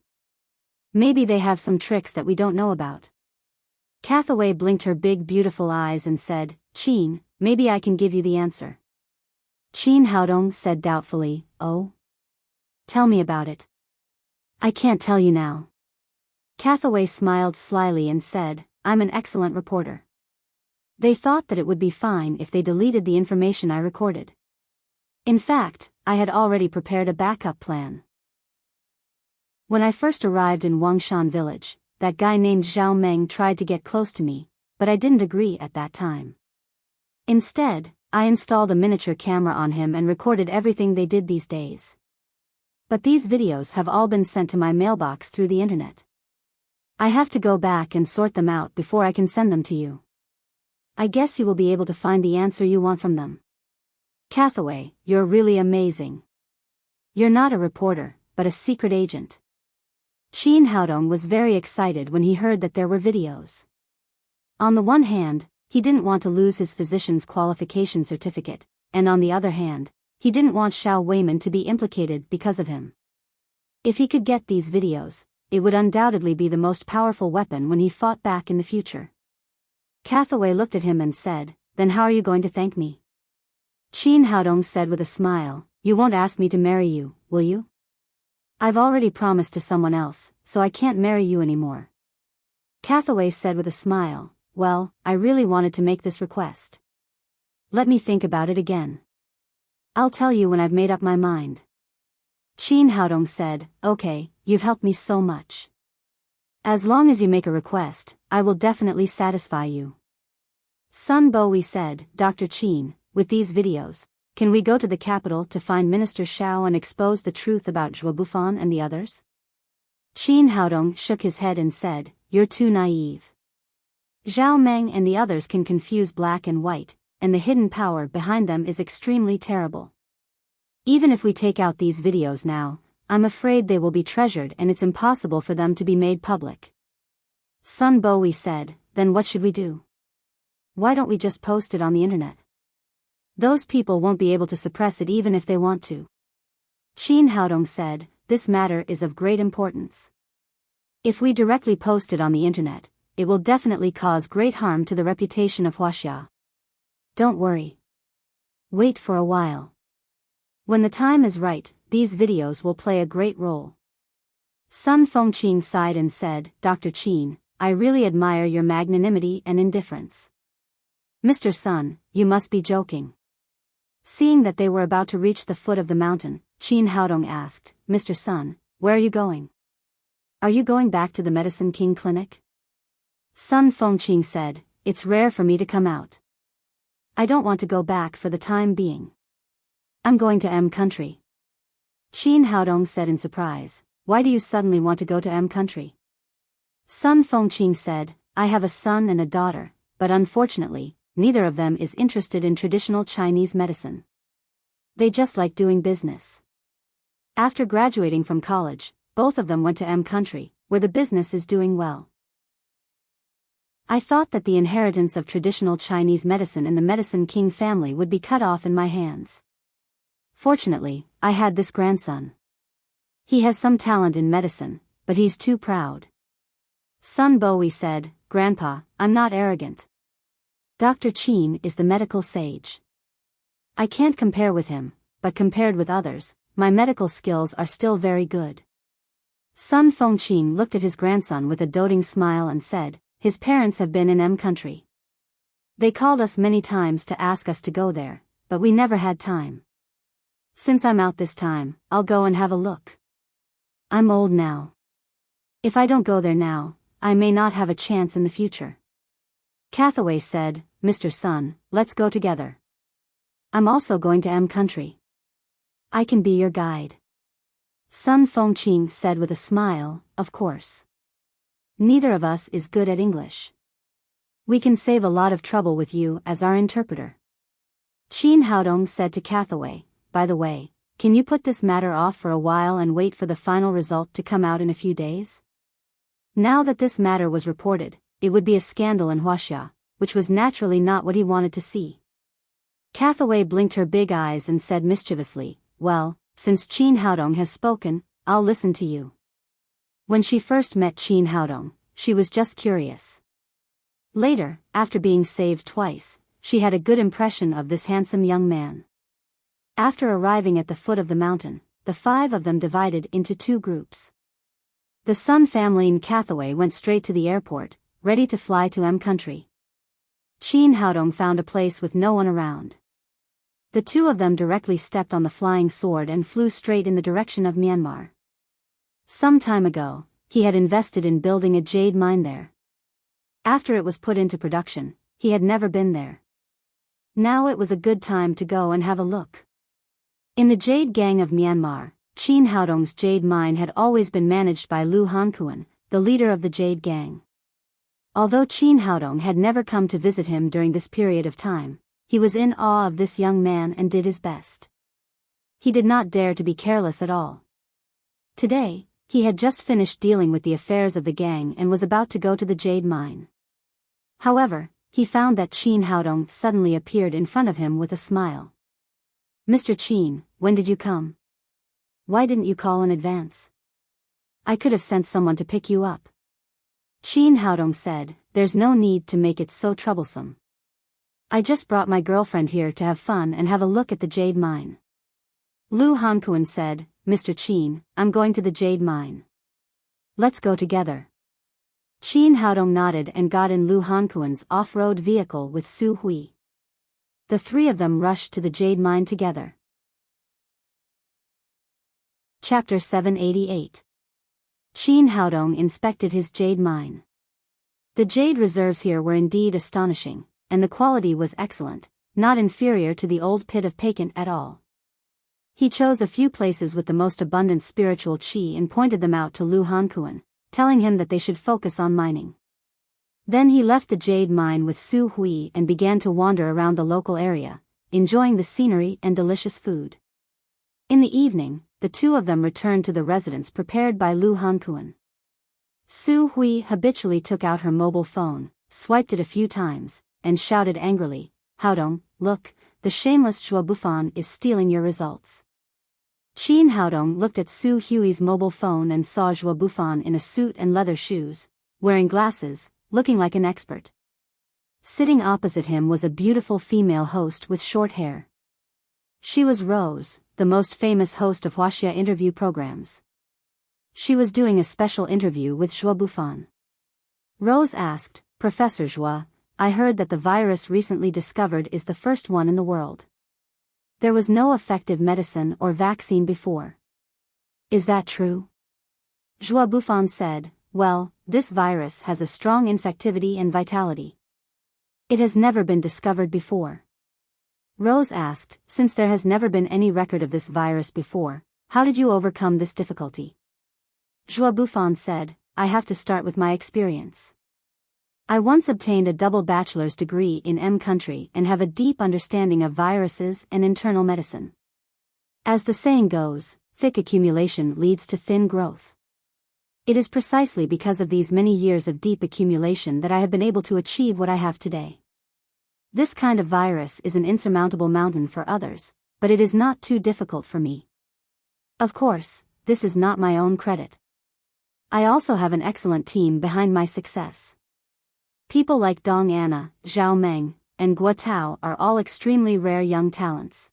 Maybe they have some tricks that we don't know about." Cathaway blinked her big beautiful eyes and said, "Qin, maybe I can give you the answer." Qin Haodong said doubtfully, "Oh? Tell me about it." "I can't tell you now." Cathaway smiled slyly and said, "I'm an excellent reporter. They thought that it would be fine if they deleted the information I recorded. In fact, I had already prepared a backup plan. When I first arrived in Wangshan village, that guy named Zhao Meng tried to get close to me, but I didn't agree at that time. Instead, I installed a miniature camera on him and recorded everything they did these days. But these videos have all been sent to my mailbox through the internet. I have to go back and sort them out before I can send them to you. I guess you will be able to find the answer you want from them." "Cathaway, you're really amazing. You're not a reporter, but a secret agent." Qin Haodong was very excited when he heard that there were videos. On the one hand, he didn't want to lose his physician's qualification certificate, and on the other hand, he didn't want Xiao Weiman to be implicated because of him. If he could get these videos, it would undoubtedly be the most powerful weapon when he fought back in the future. Cathaway looked at him and said, "Then how are you going to thank me?" Qin Haodong said with a smile, "You won't ask me to marry you, will you? I've already promised to someone else, so I can't marry you anymore." Cathaway said with a smile, "Well, I really wanted to make this request. Let me think about it again. I'll tell you when I've made up my mind." Qin Haodong said, "Okay, you've helped me so much. As long as you make a request, I will definitely satisfy you." Sun Bowie said, "Dr. Qin, with these videos, can we go to the capital to find Minister Xiao and expose the truth about Zhuo Bufan and the others?" Qin Haodong shook his head and said, "You're too naive. Zhao Meng and the others can confuse black and white, and the hidden power behind them is extremely terrible. Even if we take out these videos now, I'm afraid they will be treasured and it's impossible for them to be made public." Sun Bowie said, "Then what should we do? Why don't we just post it on the internet? Those people won't be able to suppress it even if they want to." Qin Haodong said, "This matter is of great importance. If we directly post it on the internet, it will definitely cause great harm to the reputation of Huaxia. Don't worry. Wait for a while. When the time is right, these videos will play a great role." Sun Fengqing sighed and said, "Dr. Qin, I really admire your magnanimity and indifference. Mr. Sun, you must be joking. Seeing that they were about to reach the foot of the mountain, Qin Haodong asked, Mr. Sun, where are you going? Are you going back to the Medicine King Clinic? Sun Fengqing said, it's rare for me to come out. I don't want to go back for the time being. I'm going to M country. Qin Haodong said in surprise, why do you suddenly want to go to M country? Sun Fengqing said, I have a son and a daughter, but unfortunately, neither of them is interested in traditional Chinese medicine. They just like doing business. After graduating from college, both of them went to M country, where the business is doing well. I thought that the inheritance of traditional Chinese medicine in the Medicine King family would be cut off in my hands. Fortunately, I had this grandson. He has some talent in medicine, but he's too proud. Sun Bowie said, Grandpa, I'm not arrogant. Dr. Qin is the medical sage. I can't compare with him, but compared with others, my medical skills are still very good. Sun Fengqing looked at his grandson with a doting smile and said, his parents have been in M country. They called us many times to ask us to go there, but we never had time. Since I'm out this time, I'll go and have a look. I'm old now. If I don't go there now, I may not have a chance in the future. Cathaway said, Mr. Sun, let's go together. I'm also going to M country. I can be your guide. Sun Fengqing said with a smile, of course. Neither of us is good at English. We can save a lot of trouble with you as our interpreter. Qin Haodong said to Cathaway, by the way, can you put this matter off for a while and wait for the final result to come out in a few days? Now that this matter was reported, it would be a scandal in Huaxia, which was naturally not what he wanted to see. Cathaway blinked her big eyes and said mischievously, well, since Qin Haodong has spoken, I'll listen to you. When she first met Qin Haodong, she was just curious. Later, after being saved twice, she had a good impression of this handsome young man. After arriving at the foot of the mountain, the five of them divided into two groups. The Sun family and Cathaway went straight to the airport, ready to fly to M country. Qin Haodong found a place with no one around. The two of them directly stepped on the flying sword and flew straight in the direction of Myanmar. Some time ago, he had invested in building a jade mine there. After it was put into production, he had never been there. Now it was a good time to go and have a look. In the Jade Gang of Myanmar, Qin Haodong's jade mine had always been managed by Lu Hankuan, the leader of the Jade Gang. Although Qin Haodong had never come to visit him during this period of time, he was in awe of this young man and did his best. He did not dare to be careless at all. Today, he had just finished dealing with the affairs of the gang and was about to go to the jade mine. However, he found that Qin Haodong suddenly appeared in front of him with a smile. Mr. Qin, when did you come? Why didn't you call in advance? I could have sent someone to pick you up. Qin Haodong said, there's no need to make it so troublesome. I just brought my girlfriend here to have fun and have a look at the jade mine. Lu Hankuan said, Mr. Qin, I'm going to the jade mine. Let's go together. Qin Haodong nodded and got in Lu Hankuan's off-road vehicle with Su Hui. The three of them rushed to the jade mine together. Chapter 788. Qin Haodong inspected his jade mine. The jade reserves here were indeed astonishing, and the quality was excellent, not inferior to the old pit of Pekin at all. He chose a few places with the most abundant spiritual qi and pointed them out to Lu Hankuan, telling him that they should focus on mining. Then he left the jade mine with Su Hui and began to wander around the local area, enjoying the scenery and delicious food. In the evening, the two of them returned to the residence prepared by Lu Hankuan. Su Hui habitually took out her mobile phone, swiped it a few times, and shouted angrily, Haodong, look, the shameless Zhuo Bufan is stealing your results. Qin Haodong looked at Su Hui's mobile phone and saw Zhuo Bufan in a suit and leather shoes, wearing glasses, looking like an expert. Sitting opposite him was a beautiful female host with short hair. She was Rose, the most famous host of Huaxia interview programs. She was doing a special interview with Zhuo Bufan. Rose asked, Professor Zhuo, I heard that the virus recently discovered is the first one in the world. There was no effective medicine or vaccine before. Is that true? Joie Bouffon said, well, this virus has a strong infectivity and vitality. It has never been discovered before. Rose asked, since there has never been any record of this virus before, how did you overcome this difficulty? Joie Bouffon said, I have to start with my experience. I once obtained a double bachelor's degree in M country and have a deep understanding of viruses and internal medicine. As the saying goes, thick accumulation leads to thin growth. It is precisely because of these many years of deep accumulation that I have been able to achieve what I have today. This kind of virus is an insurmountable mountain for others, but it is not too difficult for me. Of course, this is not my own credit. I also have an excellent team behind my success. People like Dong Anna, Zhao Meng, and Guo Tao are all extremely rare young talents.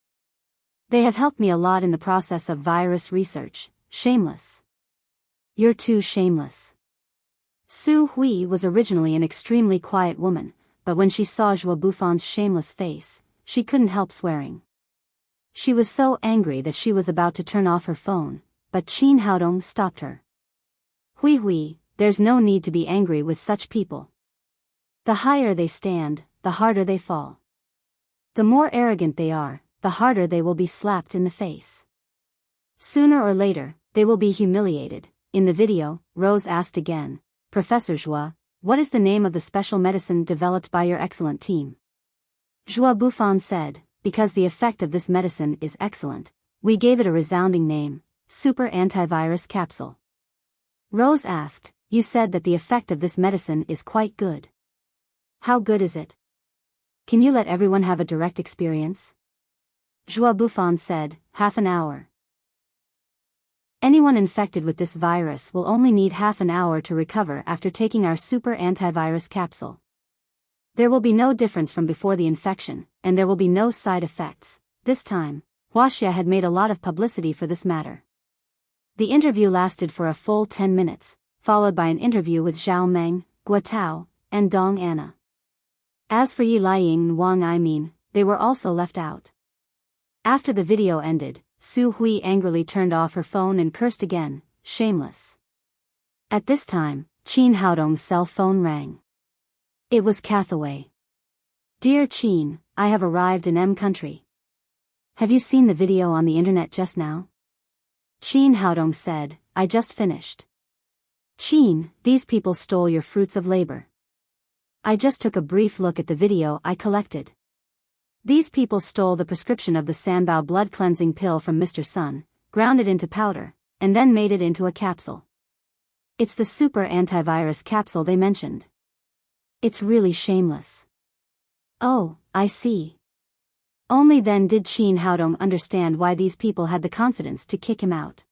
They have helped me a lot in the process of virus research. Shameless. You're too shameless. Su Hui was originally an extremely quiet woman, but when she saw Joie Bouffon's shameless face, she couldn't help swearing. She was so angry that she was about to turn off her phone, but Qin Haodong stopped her. Hui, there's no need to be angry with such people. The higher they stand, the harder they fall. The more arrogant they are, the harder they will be slapped in the face. Sooner or later, they will be humiliated. In the video, Rose asked again, Professor Joie, what is the name of the special medicine developed by your excellent team? Joie Bouffon said, because the effect of this medicine is excellent, we gave it a resounding name, Super Antivirus Capsule. Rose asked, you said that the effect of this medicine is quite good. How good is it? Can you let everyone have a direct experience? Joie Bouffon said, half an hour. Anyone infected with this virus will only need half an hour to recover after taking our super antivirus capsule. There will be no difference from before the infection, and there will be no side effects. This time, Huaxia had made a lot of publicity for this matter. The interview lasted for a full 10 minutes, followed by an interview with Zhao Meng, Guo Tao, and Dong Anna. As for Yi Liang and Wang they were also left out. After the video ended, Su Hui angrily turned off her phone and cursed again, shameless. At this time, Qin Haodong's cell phone rang. It was Cathaway. Dear Qin, I have arrived in M country. Have you seen the video on the internet just now? Qin Haodong said, I just finished. Qin, these people stole your fruits of labor. I just took a brief look at the video I collected. These people stole the prescription of the Sanbao blood cleansing pill from Mr. Sun, ground it into powder, and then made it into a capsule. It's the super antivirus capsule they mentioned. It's really shameless. Oh, I see. Only then did Qin Haodong understand why these people had the confidence to kick him out.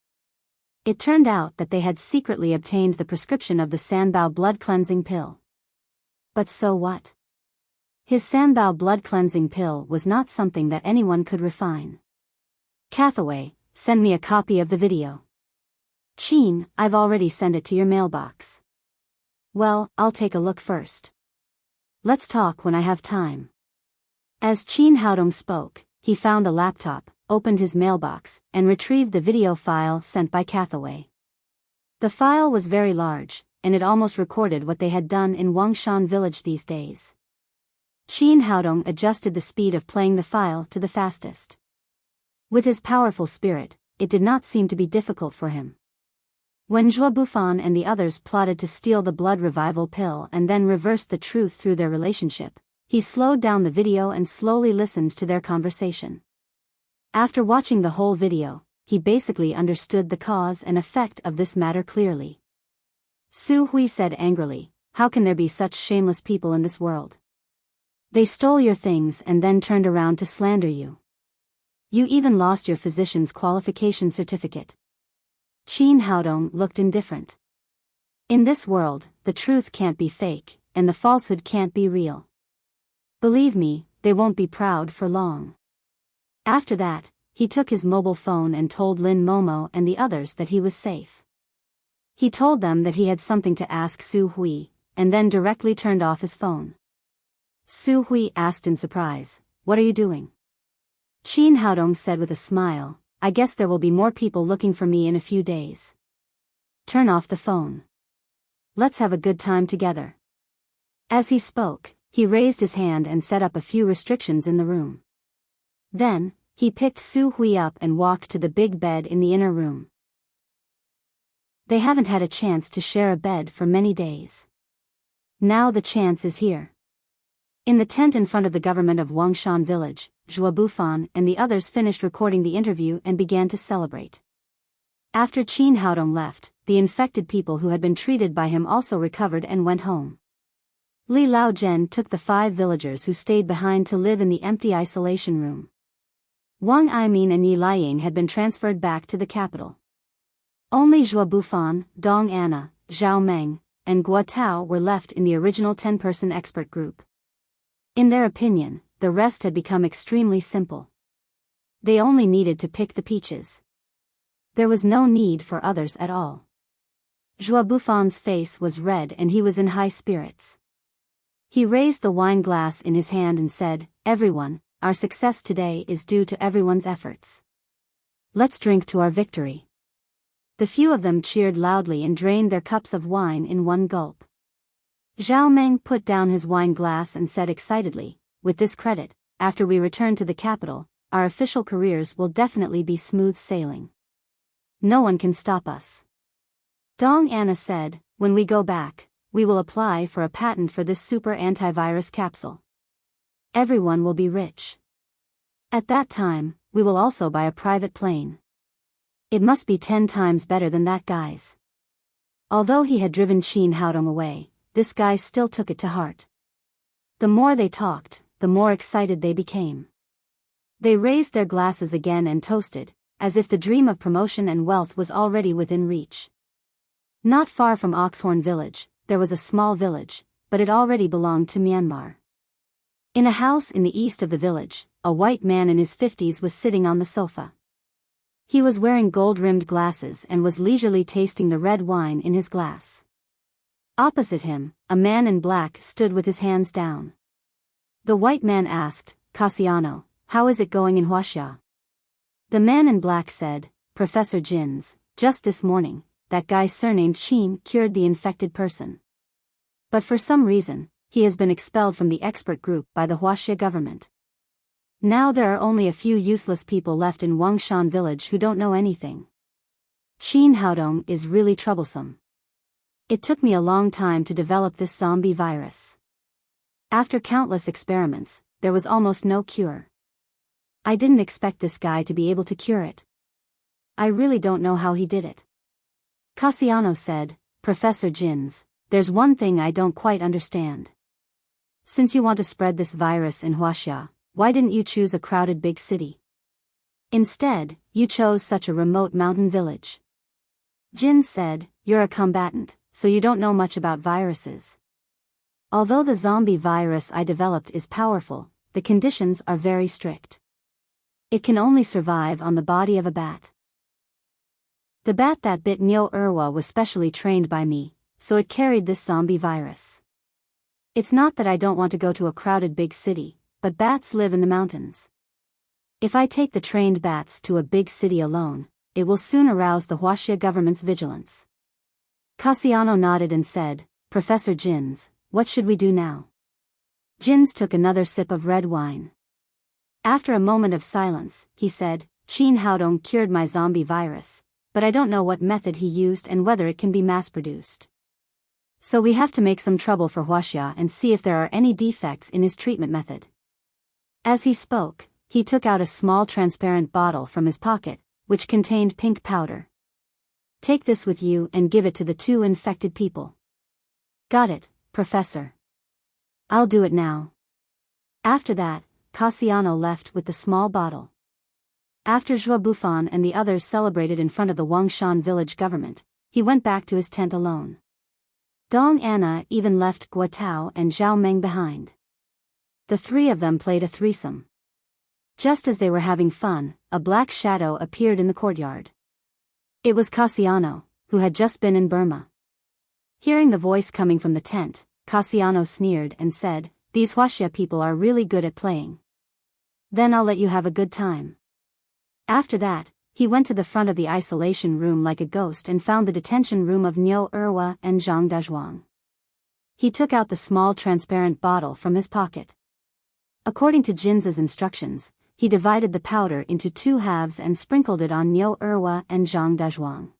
It turned out that they had secretly obtained the prescription of the Sanbao blood cleansing pill. But so what? His Sanbao blood cleansing pill was not something that anyone could refine. Cathaway, send me a copy of the video. Qin, I've already sent it to your mailbox. Well, I'll take a look first. Let's talk when I have time. As Qin Haodong spoke, he found a laptop, opened his mailbox, and retrieved the video file sent by Cathaway. The file was very large, and it almost recorded what they had done in Wangshan village these days. Qin Haodong adjusted the speed of playing the file to the fastest. With his powerful spirit, it did not seem to be difficult for him. When Joie Bouffon and the others plotted to steal the blood revival pill and then reverse the truth through their relationship, he slowed down the video and slowly listened to their conversation. After watching the whole video, he basically understood the cause and effect of this matter clearly. Su Hui said angrily, how can there be such shameless people in this world? They stole your things and then turned around to slander you. You even lost your physician's qualification certificate. Qin Haodong looked indifferent. In this world, the truth can't be fake, and the falsehood can't be real. Believe me, they won't be proud for long. After that, he took his mobile phone and told Lin Momo and the others that he was safe. He told them that he had something to ask Su Hui, and then directly turned off his phone. Su Hui asked in surprise, "What are you doing?" Qin Haodong said with a smile, "I guess there will be more people looking for me in a few days. Turn off the phone. Let's have a good time together." As he spoke, he raised his hand and set up a few restrictions in the room. Then, he picked Su Hui up and walked to the big bed in the inner room. They haven't had a chance to share a bed for many days. Now the chance is here. In the tent in front of the government of Wangshan village, Zhuo Bufan and the others finished recording the interview and began to celebrate. After Qin Haodong left, the infected people who had been treated by him also recovered and went home. Li Laozhen took the 5 villagers who stayed behind to live in the empty isolation room. Wang Aimin and Yi Liang had been transferred back to the capital. Only Zhuo Bufan, Dong Anna, Zhao Meng, and Guo Tao were left in the original 10-person expert group. In their opinion, the rest had become extremely simple. They only needed to pick the peaches. There was no need for others at all. Zhuo Bufan's face was red and he was in high spirits. He raised the wine glass in his hand and said, "Everyone, our success today is due to everyone's efforts. Let's drink to our victory." The few of them cheered loudly and drained their cups of wine in one gulp. Zhao Meng put down his wine glass and said excitedly, "With this credit, after we return to the capital, our official careers will definitely be smooth sailing. No one can stop us." Dong Anna said, "When we go back, we will apply for a patent for this super antivirus capsule. Everyone will be rich. At that time, we will also buy a private plane. It must be 10 times better than that guy's." Although he had driven Qin Haodong away, this guy still took it to heart. The more they talked, the more excited they became. They raised their glasses again and toasted, as if the dream of promotion and wealth was already within reach. Not far from Oxhorn village, there was a small village, but it already belonged to Myanmar. In a house in the east of the village, a white man in his 50s was sitting on the sofa. He was wearing gold-rimmed glasses and was leisurely tasting the red wine in his glass. Opposite him, a man in black stood with his hands down. The white man asked, "Cassiano, how is it going in Huaxia?" The man in black said, "Professor Jins, just this morning, that guy surnamed Qin cured the infected person. But for some reason, he has been expelled from the expert group by the Huaxia government. Now there are only a few useless people left in Wangshan village who don't know anything. Qin Haodong is really troublesome. It took me a long time to develop this zombie virus. After countless experiments, there was almost no cure. I didn't expect this guy to be able to cure it. I really don't know how he did it." Cassiano said, "Professor Jins, there's one thing I don't quite understand. Since you want to spread this virus in Huaxia, why didn't you choose a crowded big city? Instead, you chose such a remote mountain village." Jins said, "You're a combatant, so you don't know much about viruses. Although the zombie virus I developed is powerful, the conditions are very strict. It can only survive on the body of a bat. The bat that bit Nyo Erwa was specially trained by me, so it carried this zombie virus. It's not that I don't want to go to a crowded big city, but bats live in the mountains. If I take the trained bats to a big city alone, it will soon arouse the Huaxia government's vigilance." Cassiano nodded and said, "Professor Jins, what should we do now?" Jins took another sip of red wine. After a moment of silence, he said, "Qin Haodong cured my zombie virus, but I don't know what method he used and whether it can be mass-produced. So we have to make some trouble for Huaxia and see if there are any defects in his treatment method." As he spoke, he took out a small transparent bottle from his pocket, which contained pink powder. "Take this with you and give it to the 2 infected people." "Got it, Professor. I'll do it now." After that, Cassiano left with the small bottle. After Zhuo Bufan and the others celebrated in front of the Wangshan village government, he went back to his tent alone. Dong Anna even left Guo Tao and Zhao Meng behind. The 3 of them played a threesome. Just as they were having fun, a black shadow appeared in the courtyard. It was Cassiano, who had just been in Burma. Hearing the voice coming from the tent, Cassiano sneered and said, these Huaxia people are really good at playing. Then I'll let you have a good time. After that, he went to the front of the isolation room like a ghost and found the detention room of Niu Erhua and Zhang Dazhuang. He took out the small transparent bottle from his pocket. According to Jinza's instructions, he divided the powder into 2 halves and sprinkled it on Niu Erhua and Zhang Dazhuang.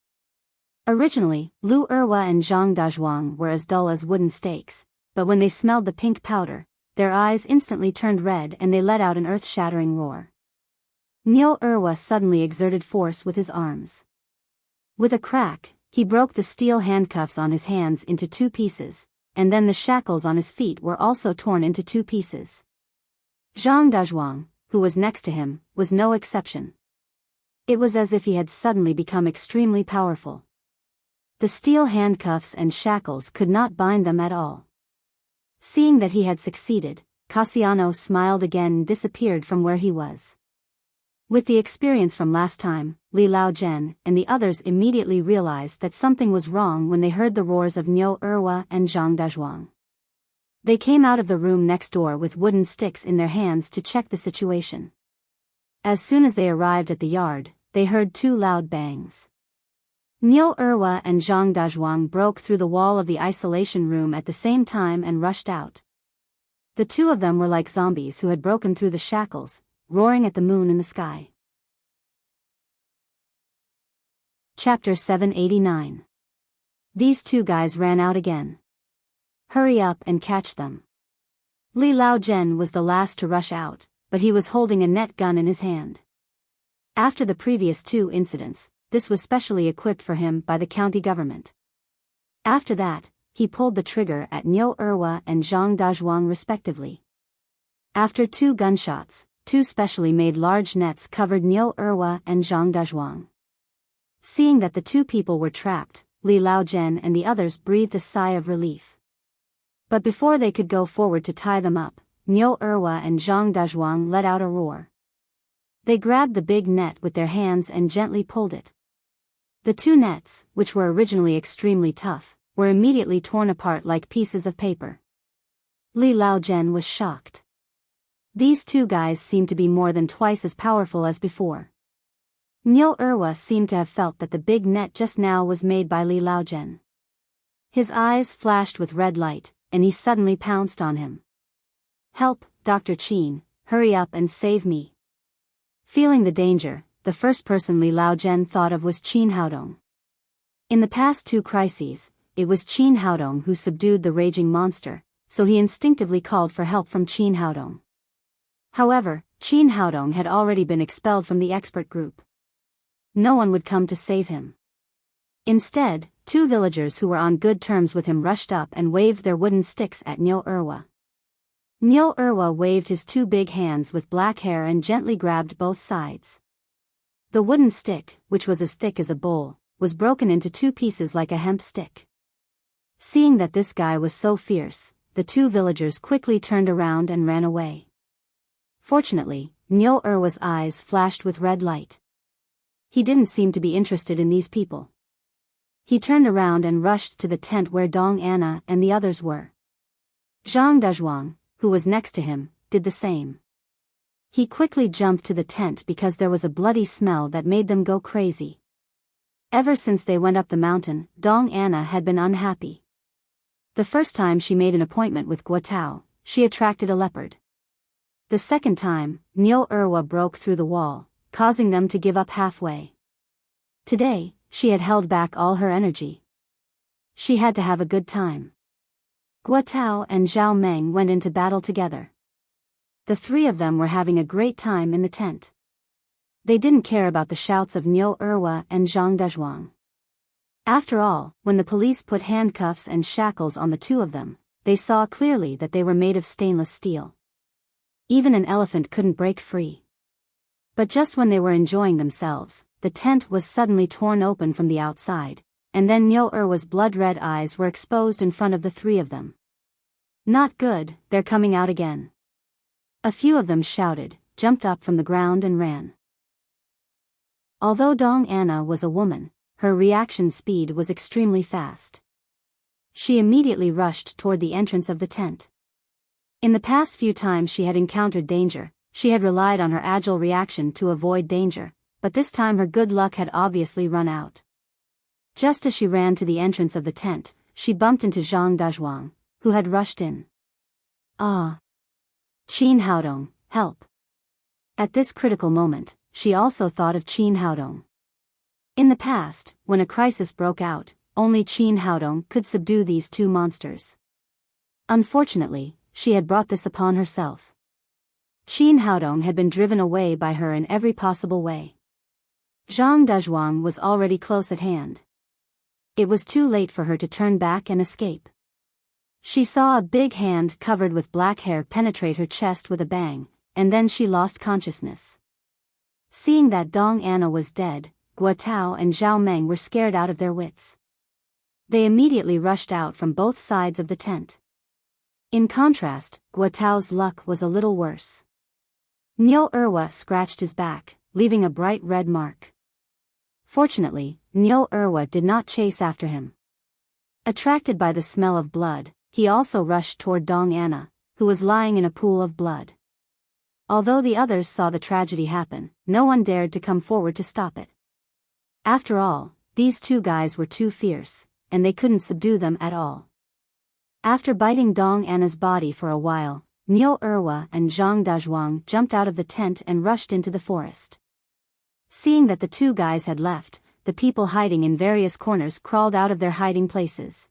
Originally, Lu Erhua and Zhang Dazhuang were as dull as wooden stakes, but when they smelled the pink powder, their eyes instantly turned red and they let out an earth-shattering roar. Niu Erhua suddenly exerted force with his arms. With a crack, he broke the steel handcuffs on his hands into 2 pieces, and then the shackles on his feet were also torn into 2 pieces. Zhang Dazhuang, who was next to him, was no exception. It was as if he had suddenly become extremely powerful. The steel handcuffs and shackles could not bind them at all. Seeing that he had succeeded, Cassiano smiled again and disappeared from where he was. With the experience from last time, Li Laozhen and the others immediately realized that something was wrong when they heard the roars of Niu Erhua and Zhang Dazhuang. They came out of the room next door with wooden sticks in their hands to check the situation. As soon as they arrived at the yard, they heard 2 loud bangs. Niu Erhua and Zhang Dazhuang broke through the wall of the isolation room at the same time and rushed out. The 2 of them were like zombies who had broken through the shackles, roaring at the moon in the sky. Chapter 789. These 2 guys ran out again. Hurry up and catch them. Li Laozhen was the last to rush out, but he was holding a net gun in his hand. After the previous 2 incidents, this was specially equipped for him by the county government. After that, he pulled the trigger at Niu Erhua and Zhang Dazhuang respectively. After 2 gunshots, 2 specially made large nets covered Niu Erhua and Zhang Dazhuang. Seeing that the 2 people were trapped, Li Laozhen and the others breathed a sigh of relief. But before they could go forward to tie them up, Niu Erhua and Zhang Dazhuang let out a roar. They grabbed the big net with their hands and gently pulled it. The 2 nets, which were originally extremely tough, were immediately torn apart like pieces of paper. Li Laozhen was shocked. These 2 guys seemed to be more than twice as powerful as before. Niu Erhua seemed to have felt that the big net just now was made by Li Laozhen. His eyes flashed with red light, and he suddenly pounced on him. "Help, Dr. Qin, hurry up and save me." Feeling the danger, the first person Li Laozhen thought of was Qin Haodong. In the past 2 crises, it was Qin Haodong who subdued the raging monster, so he instinctively called for help from Qin Haodong. However, Qin Haodong had already been expelled from the expert group. No one would come to save him. Instead, 2 villagers who were on good terms with him rushed up and waved their wooden sticks at Niu Erhua. Niu Erhua waved his 2 big hands with black hair and gently grabbed both sides. The wooden stick, which was as thick as a bowl, was broken into 2 pieces like a hemp stick. Seeing that this guy was so fierce, the 2 villagers quickly turned around and ran away. Fortunately, Niu Erhua's eyes flashed with red light. He didn't seem to be interested in these people. He turned around and rushed to the tent where Dong Anna and the others were. Zhang Dazhuang, who was next to him, did the same. He quickly jumped to the tent because there was a bloody smell that made them go crazy. Ever since they went up the mountain, Dong Anna had been unhappy. The first time she made an appointment with Guotao, she attracted a leopard. The second time, Niu Erhua broke through the wall, causing them to give up halfway. Today, she had held back all her energy. She had to have a good time. Guotao and Zhao Meng went into battle together. The 3 of them were having a great time in the tent. They didn't care about the shouts of Niu Erhua and Zhang Dazhuang. After all, when the police put handcuffs and shackles on the 2 of them, they saw clearly that they were made of stainless steel. Even an elephant couldn't break free. But just when they were enjoying themselves, the tent was suddenly torn open from the outside, and then Niu Erhua's blood-red eyes were exposed in front of the 3 of them. "Not good, they're coming out again." A few of them shouted, jumped up from the ground and ran. Although Dong Anna was a woman, her reaction speed was extremely fast. She immediately rushed toward the entrance of the tent. In the past few times she had encountered danger, she had relied on her agile reaction to avoid danger, but this time her good luck had obviously run out. Just as she ran to the entrance of the tent, she bumped into Zhang Dazhuang, who had rushed in. Ah! Qin Haodong, help! At this critical moment, she also thought of Qin Haodong. In the past, when a crisis broke out, only Qin Haodong could subdue these two monsters. Unfortunately, she had brought this upon herself. Qin Haodong had been driven away by her in every possible way. Zhang Dazhuang was already close at hand. It was too late for her to turn back and escape. She saw a big hand covered with black hair penetrate her chest with a bang, and then she lost consciousness. Seeing that Dong Anna was dead, Guo Tao and Zhao Meng were scared out of their wits. They immediately rushed out from both sides of the tent. In contrast, Guo Tao's luck was a little worse. Niu Erwa scratched his back, leaving a bright red mark. Fortunately, Niu Erwa did not chase after him. Attracted by the smell of blood, he also rushed toward Dong Anna, who was lying in a pool of blood. Although the others saw the tragedy happen, no one dared to come forward to stop it. After all, these two guys were too fierce, and they couldn't subdue them at all. After biting Dong Anna's body for a while, Niu Erwa and Zhang Dazhuang jumped out of the tent and rushed into the forest. Seeing that the two guys had left, the people hiding in various corners crawled out of their hiding places.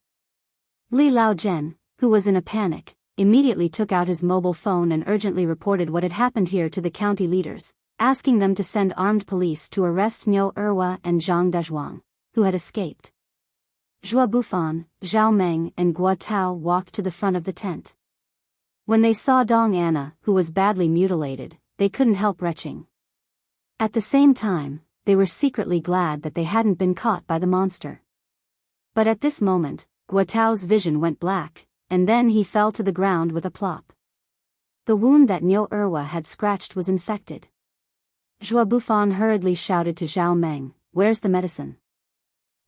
Li Laozhen, who was in a panic, immediately took out his mobile phone and urgently reported what had happened here to the county leaders, asking them to send armed police to arrest Niu Erwa and Zhang Dazhuang, who had escaped. Zhuo Bufan, Zhao Meng and Guo Tao walked to the front of the tent. When they saw Dong Anna, who was badly mutilated, they couldn't help retching. At the same time, they were secretly glad that they hadn't been caught by the monster. But at this moment, Guo Tao's vision went black, and then he fell to the ground with a plop. The wound that Niu Erwa had scratched was infected. Zhuo Bufan hurriedly shouted to Zhao Meng, "Where's the medicine?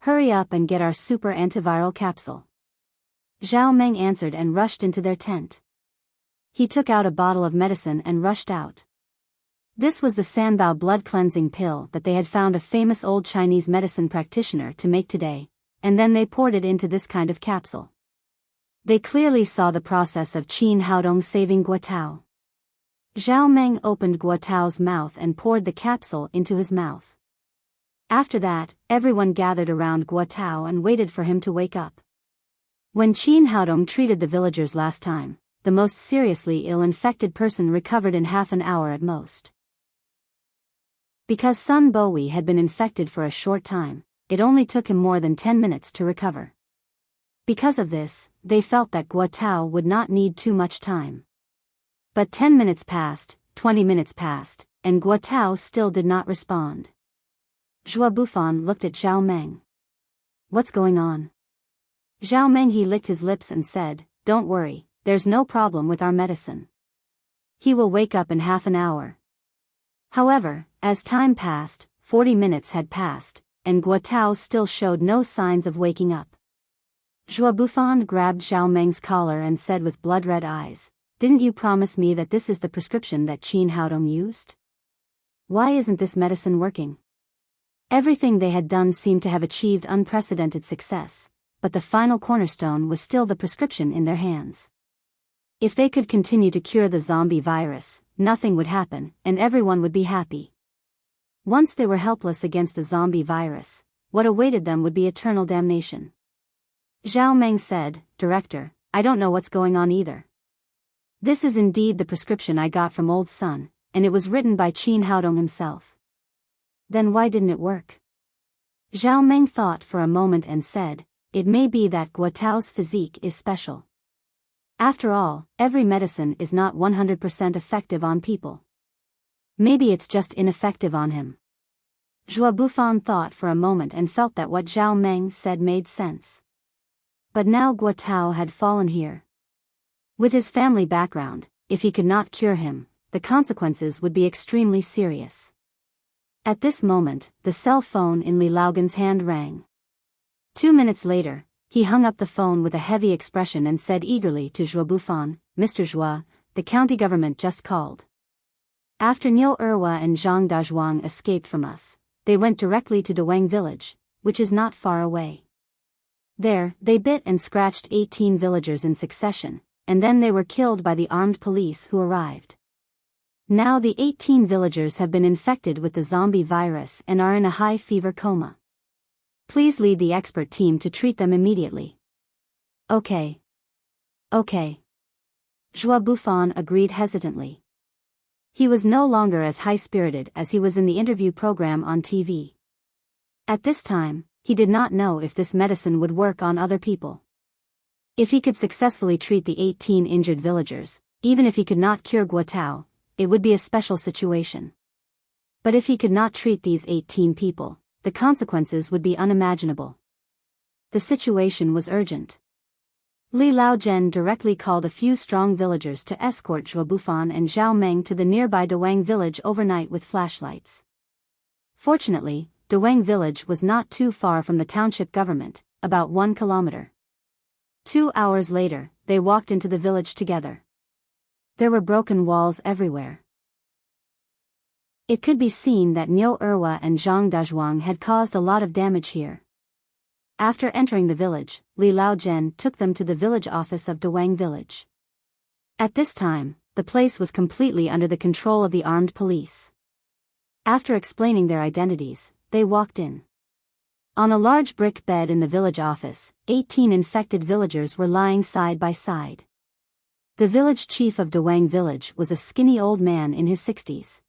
Hurry up and get our super antiviral capsule." Zhao Meng answered and rushed into their tent. He took out a bottle of medicine and rushed out. This was the Sanbao blood cleansing pill that they had found a famous old Chinese medicine practitioner to make today, and then they poured it into this kind of capsule. They clearly saw the process of Qin Haodong saving Guo Tao. Zhao Meng opened Guo Tao's mouth and poured the capsule into his mouth. After that, everyone gathered around Guo Tao and waited for him to wake up. When Qin Haodong treated the villagers last time, the most seriously ill infected person recovered in half an hour at most. Because Sun Bowie had been infected for a short time, it only took him more than 10 minutes to recover. Because of this, they felt that Guo Tao would not need too much time. But 10 minutes passed, 20 minutes passed, and Guo Tao still did not respond. Zhuo Bufan looked at Zhao Meng. "What's going on?" Zhao Meng licked his lips and said, "Don't worry, there's no problem with our medicine. He will wake up in half an hour." However, as time passed, 40 minutes had passed, and Guo Tao still showed no signs of waking up. Zhuo Bufan grabbed Zhao Meng's collar and said with blood-red eyes, "Didn't you promise me that this is the prescription that Qin Haodong used? Why isn't this medicine working?" Everything they had done seemed to have achieved unprecedented success, but the final cornerstone was still the prescription in their hands. If they could continue to cure the zombie virus, nothing would happen, and everyone would be happy. Once they were helpless against the zombie virus, what awaited them would be eternal damnation. Zhao Meng said, "Director, I don't know what's going on either. This is indeed the prescription I got from Old Sun, and it was written by Qin Haodong himself. Then why didn't it work?" Zhao Meng thought for a moment and said, "It may be that Guo Tao's physique is special. After all, every medicine is not 100% effective on people. Maybe it's just ineffective on him." Zhuo Bufan thought for a moment and felt that what Zhao Meng said made sense. But now Guo Tao had fallen here. With his family background, if he could not cure him, the consequences would be extremely serious. At this moment, the cell phone in Li Laogan's hand rang. 2 minutes later, he hung up the phone with a heavy expression and said eagerly to Zhuo Bufan, "Mr. Zhuo, the county government just called. After Niu Erwa and Zhang Dazhuang escaped from us, they went directly to Dawang village, which is not far away. There, they bit and scratched 18 villagers in succession, and then they were killed by the armed police who arrived. Now the 18 villagers have been infected with the zombie virus and are in a high fever coma. Please lead the expert team to treat them immediately. Okay. Okay. Zhua Bufan agreed hesitantly. He was no longer as high-spirited as he was in the interview program on TV. At this time, he did not know if this medicine would work on other people. If he could successfully treat the 18 injured villagers, even if he could not cure Guotao, it would be a special situation. But if he could not treat these 18 people, the consequences would be unimaginable. The situation was urgent. Li Laozhen directly called a few strong villagers to escort Zhuo Bufan and Zhao Meng to the nearby Dawang village overnight with flashlights. Fortunately, Dawang village was not too far from the township government, about 1 kilometer. 2 hours later, they walked into the village together. There were broken walls everywhere. It could be seen that Niu Erwa and Zhang Dazhuang had caused a lot of damage here. After entering the village, Li Laozhen took them to the village office of Dawang village. At this time, the place was completely under the control of the armed police. After explaining their identities, they walked in. On a large brick bed in the village office, 18 infected villagers were lying side by side. The village chief of Dawang village was a skinny old man in his 60s.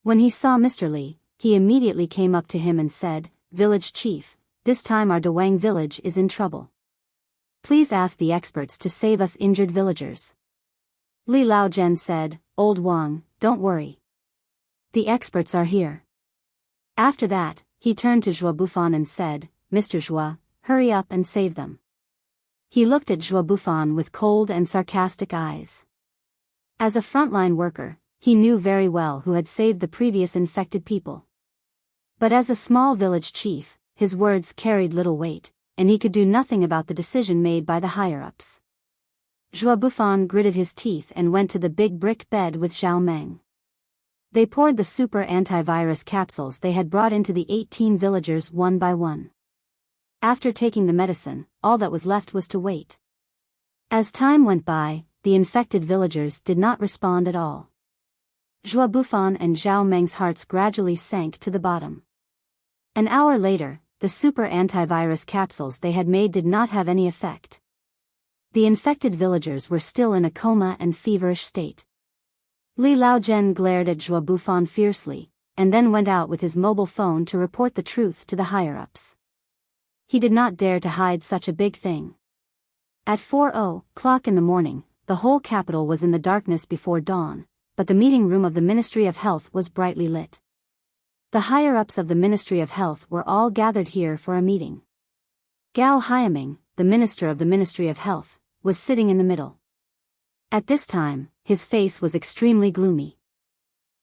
When he saw Mr. Li, he immediately came up to him and said, "Village chief, this time our Dawang village is in trouble. Please ask the experts to save us injured villagers." Li Laozhen said, "Old Wang, don't worry. The experts are here." After that, he turned to Zhuo Bufan and said, "Mr. Zhuo, hurry up and save them." He looked at Zhuo Bufan with cold and sarcastic eyes. As a frontline worker, he knew very well who had saved the previous infected people. But as a small village chief, his words carried little weight, and he could do nothing about the decision made by the higher-ups. Zhuo Bufan gritted his teeth and went to the big brick bed with Zhao Meng. They poured the super antivirus capsules they had brought into the 18 villagers one by one. After taking the medicine, all that was left was to wait. As time went by, the infected villagers did not respond at all. Zhuo Bufan and Zhao Meng's hearts gradually sank to the bottom. An hour later, the super antivirus capsules they had made did not have any effect. The infected villagers were still in a coma and feverish state. Li Laozhen glared at Zhuo Bufan fiercely, and then went out with his mobile phone to report the truth to the higher-ups. He did not dare to hide such a big thing. At 4:00 in the morning, the whole capital was in the darkness before dawn, but the meeting room of the Ministry of Health was brightly lit. The higher-ups of the Ministry of Health were all gathered here for a meeting. Gao Haiming, the minister of the Ministry of Health, was sitting in the middle. At this time, his face was extremely gloomy.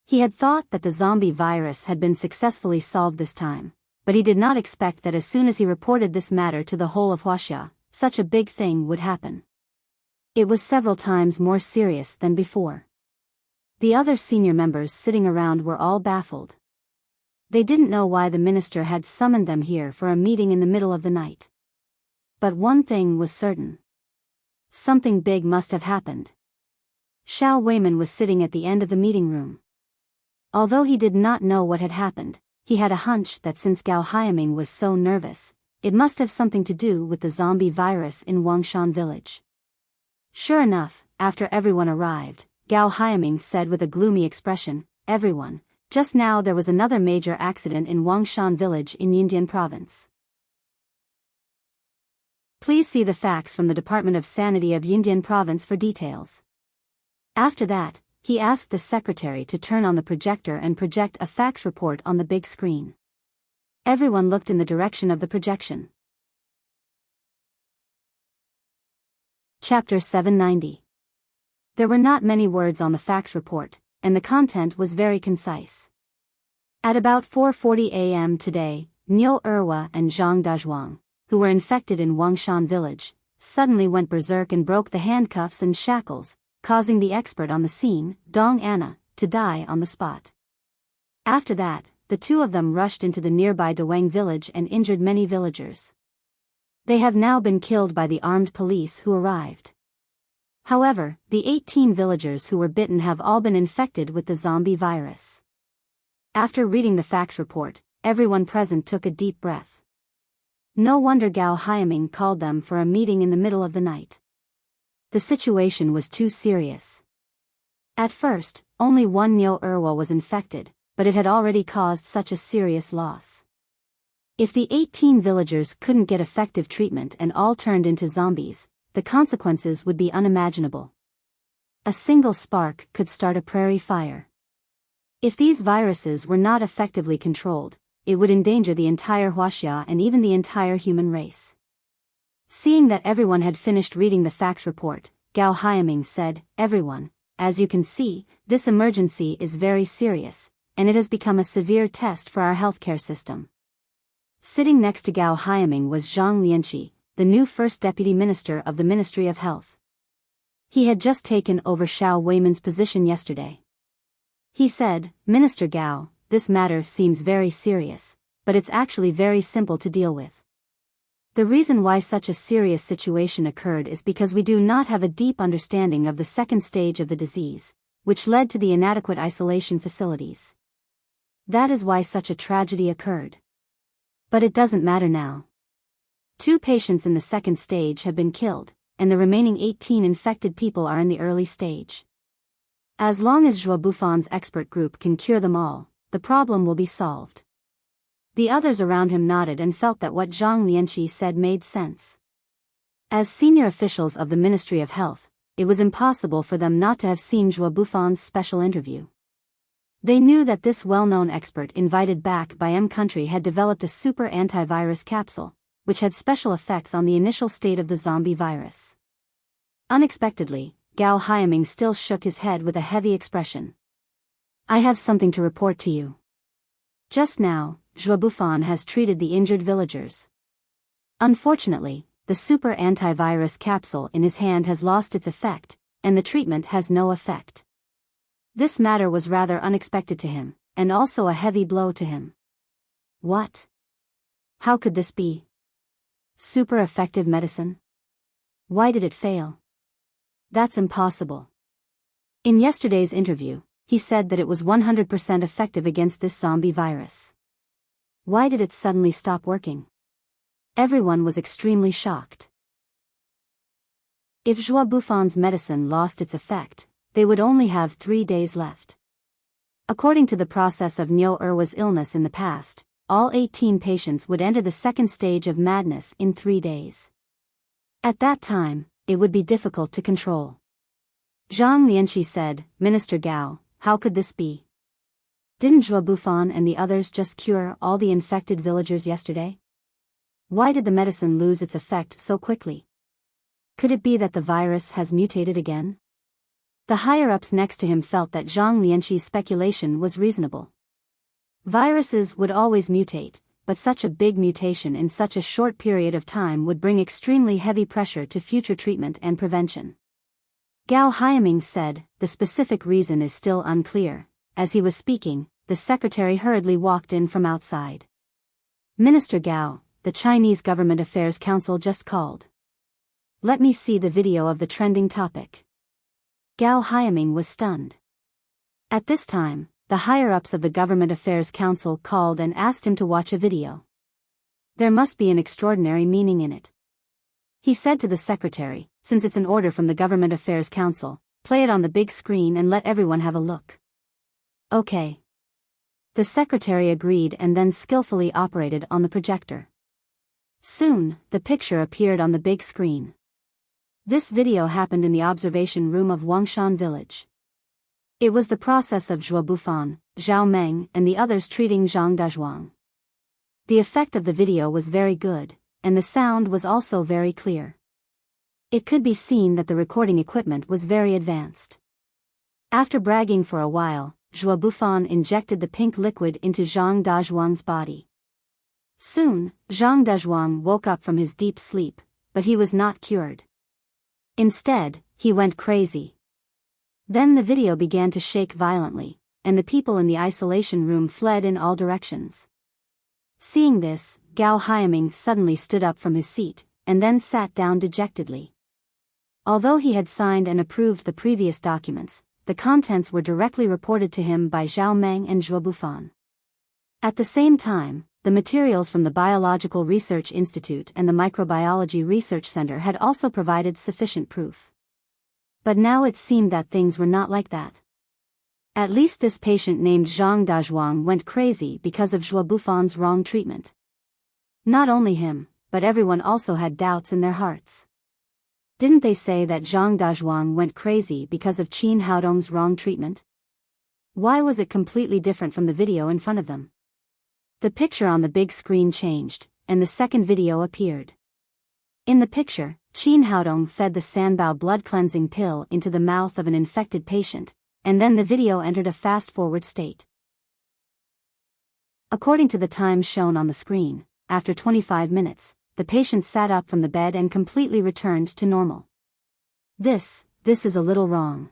He had thought that the zombie virus had been successfully solved this time, but he did not expect that as soon as he reported this matter to the whole of Huaxia, such a big thing would happen. It was several times more serious than before. The other senior members sitting around were all baffled. They didn't know why the minister had summoned them here for a meeting in the middle of the night. But one thing was certain. Something big must have happened. Xiao Weiman was sitting at the end of the meeting room. Although he did not know what had happened, he had a hunch that since Gao Haiming was so nervous, it must have something to do with the zombie virus in Wangshan village. Sure enough, after everyone arrived, Gao Haiming said with a gloomy expression, "Everyone, just now there was another major accident in Wangshan village in Yundian province. Please see the facts from the Department of Sanity of Yundian province for details." After that, he asked the secretary to turn on the projector and project a fax report on the big screen. Everyone looked in the direction of the projection. Chapter 790. There were not many words on the fax report, and the content was very concise. At about 4:40 a.m. today, Niu Erwa and Zhang Dazhuang, who were infected in Wangshan village, suddenly went berserk and broke the handcuffs and shackles, causing the expert on the scene, Dong Anna, to die on the spot. After that, the two of them rushed into the nearby Dawang village and injured many villagers. They have now been killed by the armed police who arrived. However, the 18 villagers who were bitten have all been infected with the zombie virus. After reading the facts report, everyone present took a deep breath. No wonder Gao Hyaming called them for a meeting in the middle of the night. The situation was too serious. At first, only one Nyo Erwa was infected, but it had already caused such a serious loss. If the 18 villagers couldn't get effective treatment and all turned into zombies, the consequences would be unimaginable. A single spark could start a prairie fire. If these viruses were not effectively controlled, it would endanger the entire Huaxia and even the entire human race. Seeing that everyone had finished reading the facts report, Gao Hyaming said, "Everyone, as you can see, this emergency is very serious, and it has become a severe test for our healthcare system." Sitting next to Gao Hyaming was Zhang Lianqi, the new first deputy minister of the Ministry of Health. He had just taken over Xiao Weiman's position yesterday. He said, "Minister Gao, this matter seems very serious, but it's actually very simple to deal with. The reason why such a serious situation occurred is because we do not have a deep understanding of the second stage of the disease, which led to the inadequate isolation facilities. That is why such a tragedy occurred. But it doesn't matter now. 2 patients in the second stage have been killed, and the remaining 18 infected people are in the early stage. As long as Zhuo Bufan's expert group can cure them all, the problem will be solved." The others around him nodded and felt that what Zhang Lianqi said made sense. As senior officials of the Ministry of Health, it was impossible for them not to have seen Zhuo Bufan's special interview. They knew that this well-known expert invited back by M country had developed a super antivirus capsule, which had special effects on the initial state of the zombie virus. Unexpectedly, Gao Hyaming still shook his head with a heavy expression. "I have something to report to you. Just now, Zhuo Bufan has treated the injured villagers. Unfortunately, the super antivirus capsule in his hand has lost its effect, and the treatment has no effect. This matter was rather unexpected to him, and also a heavy blow to him." "What? How could this be? Super effective medicine? Why did it fail? That's impossible. In yesterday's interview, he said that it was 100% effective against this zombie virus. Why did it suddenly stop working?" Everyone was extremely shocked. If Zhuo Bufan's medicine lost its effect, they would only have 3 days left. According to the process of Nyo Erwa's illness in the past, all 18 patients would enter the second stage of madness in 3 days. At that time, it would be difficult to control. Zhang Lianqi said, "Minister Gao, how could this be? Didn't Zhuo Bufan and the others just cure all the infected villagers yesterday? Why did the medicine lose its effect so quickly? Could it be that the virus has mutated again?" The higher-ups next to him felt that Zhang Lianqi's speculation was reasonable. Viruses would always mutate, but such a big mutation in such a short period of time would bring extremely heavy pressure to future treatment and prevention. Gao Hyaming said, "The specific reason is still unclear." As he was speaking, the secretary hurriedly walked in from outside. "Minister Gao, the Chinese Government Affairs Council just called. Let me see the video of the trending topic." Gao Hyaming was stunned. At this time, the higher-ups of the Government Affairs Council called and asked him to watch a video. There must be an extraordinary meaning in it. He said to the secretary, "Since it's an order from the Government Affairs Council, play it on the big screen and let everyone have a look." "Okay." The secretary agreed and then skillfully operated on the projector. Soon, the picture appeared on the big screen. This video happened in the observation room of Wangshan village. It was the process of Zhuo Bufan, Zhao Meng and the others treating Zhang Dazhuang. The effect of the video was very good, and the sound was also very clear. It could be seen that the recording equipment was very advanced. After bragging for a while, Zhuo Bufan injected the pink liquid into Zhang Dazhuang's body. Soon, Zhang Dazhuang woke up from his deep sleep, but he was not cured. Instead, he went crazy. Then the video began to shake violently, and the people in the isolation room fled in all directions. Seeing this, Gao Hyaming suddenly stood up from his seat, and then sat down dejectedly. Although he had signed and approved the previous documents, the contents were directly reported to him by Zhao Meng and Zhuo Bufan. At the same time, the materials from the Biological Research Institute and the Microbiology Research Center had also provided sufficient proof. But now it seemed that things were not like that. At least this patient named Zhang Dazhuang went crazy because of Zhuo Bufan's wrong treatment. Not only him, but everyone also had doubts in their hearts. Didn't they say that Zhang Dazhuang went crazy because of Qin Haodong's wrong treatment? Why was it completely different from the video in front of them? The picture on the big screen changed, and the second video appeared. In the picture, Qin Haodong fed the Sanbao blood-cleansing pill into the mouth of an infected patient, and then the video entered a fast-forward state. According to the time shown on the screen, after 25 minutes, the patient sat up from the bed and completely returned to normal. This is a little wrong.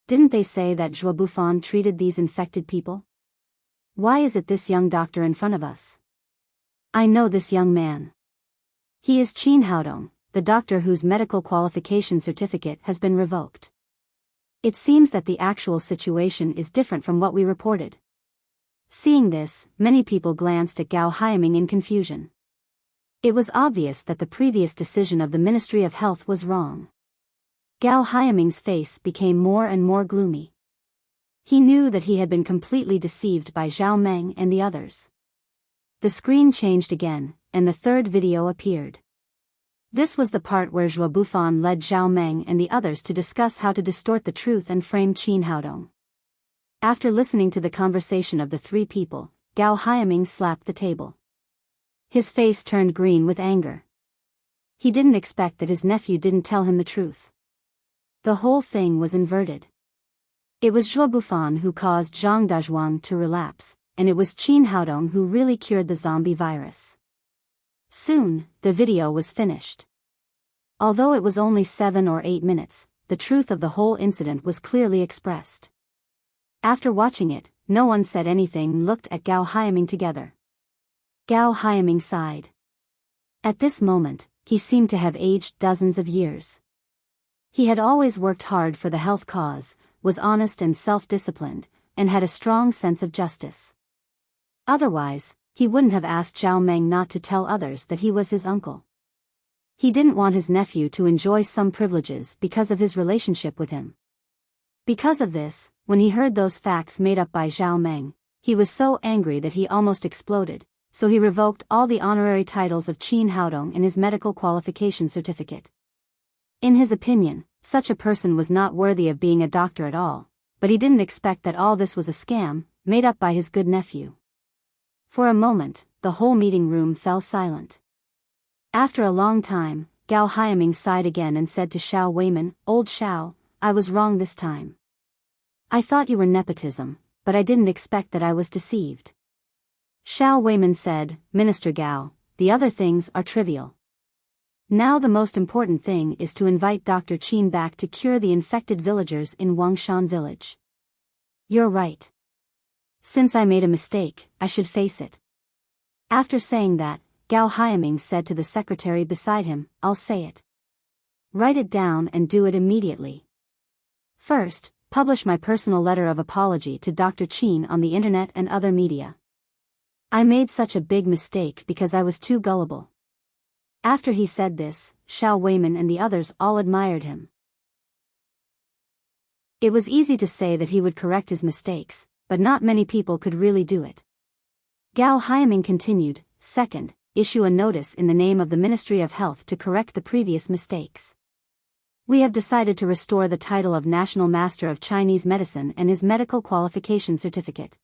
Didn't they say that Zhuo Bufan treated these infected people? Why is it this young doctor in front of us? I know this young man. He is Qin Haodong, the doctor whose medical qualification certificate has been revoked. It seems that the actual situation is different from what we reported. Seeing this, many people glanced at Gao Hyaming in confusion. It was obvious that the previous decision of the Ministry of Health was wrong. Gao Hyaming's face became more and more gloomy. He knew that he had been completely deceived by Zhao Meng and the others. The screen changed again, and the third video appeared. This was the part where Zhuo Bufan led Zhao Meng and the others to discuss how to distort the truth and frame Qin Haodong. After listening to the conversation of the three people, Gao Hyaming slapped the table. His face turned green with anger. He didn't expect that his nephew didn't tell him the truth. The whole thing was inverted. It was Zhuo Bufan who caused Zhang Dazhuang to relapse, and it was Qin Haodong who really cured the zombie virus. Soon, the video was finished. Although it was only 7 or 8 minutes, the truth of the whole incident was clearly expressed. After watching it, no one said anything and looked at Gao Hyaming together. Gao Hyaming sighed. At this moment, he seemed to have aged dozens of years. He had always worked hard for the health cause, was honest and self-disciplined, and had a strong sense of justice. Otherwise, he wouldn't have asked Zhao Meng not to tell others that he was his uncle. He didn't want his nephew to enjoy some privileges because of his relationship with him. Because of this, when he heard those facts made up by Zhao Meng, he was so angry that he almost exploded, so he revoked all the honorary titles of Qin Haodong and his medical qualification certificate. In his opinion, such a person was not worthy of being a doctor at all, but he didn't expect that all this was a scam, made up by his good nephew. For a moment, the whole meeting room fell silent. After a long time, Gao Hyaming sighed again and said to Xiao Weiman, "Old Xiao, I was wrong this time. I thought you were nepotism, but I didn't expect that I was deceived." Xiao Weiman said, "Minister Gao, the other things are trivial. Now the most important thing is to invite Dr. Qin back to cure the infected villagers in Wangshan village." "You're right. Since I made a mistake, I should face it." After saying that, Gao Hyaming said to the secretary beside him, "I'll say it. Write it down and do it immediately. First, publish my personal letter of apology to Dr. Qin on the internet and other media. I made such a big mistake because I was too gullible." After he said this, Xiao Weiman and the others all admired him. It was easy to say that he would correct his mistakes, but not many people could really do it. Gao Hyaming continued, "Second, issue a notice in the name of the Ministry of Health to correct the previous mistakes. We have decided to restore the title of National Master of Chinese Medicine and his medical qualification certificate.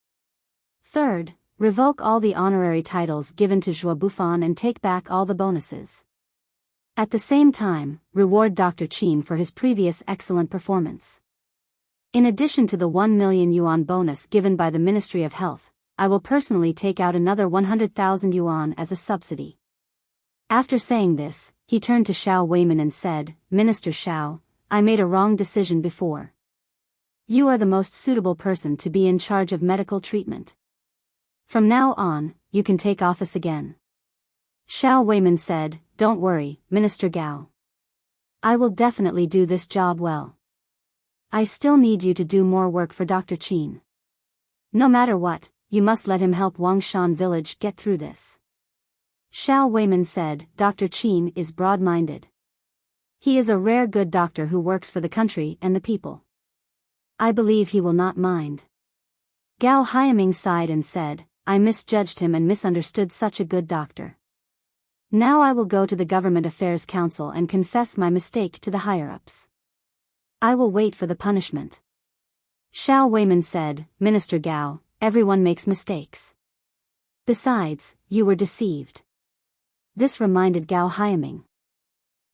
Third, revoke all the honorary titles given to Zhuo Bufan and take back all the bonuses. At the same time, reward Dr. Qin for his previous excellent performance. In addition to the 1 million yuan bonus given by the Ministry of Health, I will personally take out another 100,000 yuan as a subsidy." After saying this, he turned to Xiao Weiman and said, "Minister Xiao, I made a wrong decision before. You are the most suitable person to be in charge of medical treatment. From now on, you can take office again. Xiao Weiman said, Don't worry, Minister Gao. I will definitely do this job well. I still need you to do more work for Dr. Qin. No matter what, you must let him help Wangshan village get through this. Xiao Weiman said, Dr. Qin is broad-minded. He is a rare good doctor who works for the country and the people. I believe he will not mind. Gao Haiming sighed and said, I misjudged him and misunderstood such a good doctor. Now I will go to the Government Affairs Council and confess my mistake to the higher-ups. I will wait for the punishment. Xiao Weiman said, Minister Gao, everyone makes mistakes. Besides, you were deceived. This reminded Gao Haiming.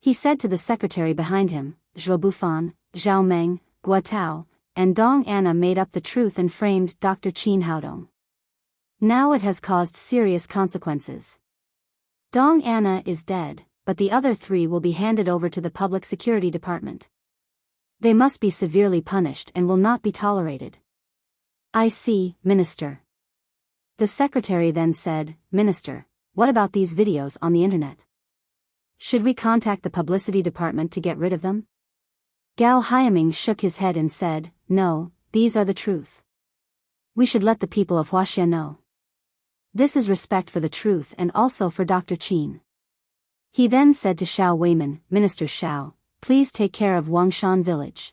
He said to the secretary behind him, Zhuo Bufan, Zhao Meng, Guo Tao, and Dong Anna made up the truth and framed Dr. Qin Haodong. Now it has caused serious consequences. Dong Anna is dead, but the other three will be handed over to the Public Security Department. They must be severely punished and will not be tolerated. I see, Minister. The secretary then said, Minister, what about these videos on the internet? Should we contact the publicity department to get rid of them? Gao Haiming shook his head and said, No, these are the truth. We should let the people of Huaxia know. This is respect for the truth and also for Dr. Qin. He then said to Xiao Weiman, Minister Xiao, please take care of Wangshan village.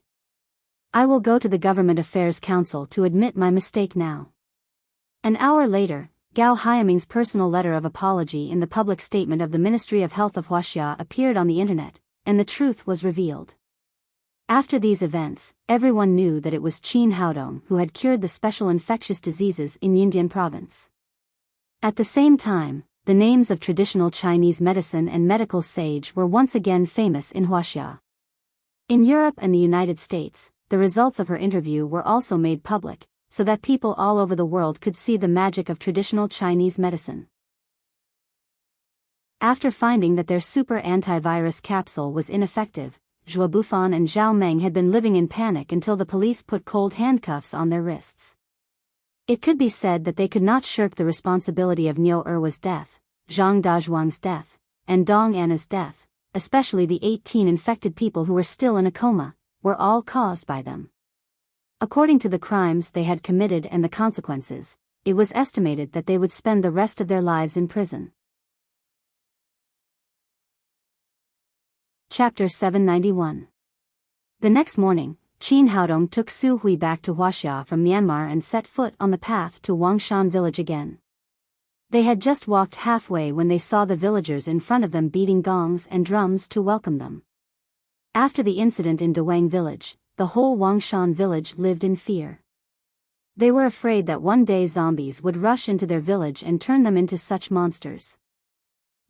I will go to the Government Affairs Council to admit my mistake now. An hour later, Gao Haiming's personal letter of apology in the public statement of the Ministry of Health of Huaxia appeared on the internet, and the truth was revealed. After these events, everyone knew that it was Qin Haodong who had cured the special infectious diseases in Yundian province. At the same time, the names of traditional Chinese medicine and medical sage were once again famous in Huaxia. In Europe and the United States, the results of her interview were also made public, so that people all over the world could see the magic of traditional Chinese medicine. After finding that their super antivirus capsule was ineffective, Zhuo Bufan and Zhao Meng had been living in panic until the police put cold handcuffs on their wrists. It could be said that they could not shirk the responsibility of Niu Erwa's death, Zhang Dazhuang's death, and Dong Anna's death, especially the 18 infected people who were still in a coma, were all caused by them. According to the crimes they had committed and the consequences, it was estimated that they would spend the rest of their lives in prison. Chapter 791. The next morning, Qin Haodong took Su Hui back to Huaxia from Myanmar and set foot on the path to Wangshan village again. They had just walked halfway when they saw the villagers in front of them beating gongs and drums to welcome them. After the incident in Dawang village, the whole Wangshan village lived in fear. They were afraid that one day zombies would rush into their village and turn them into such monsters.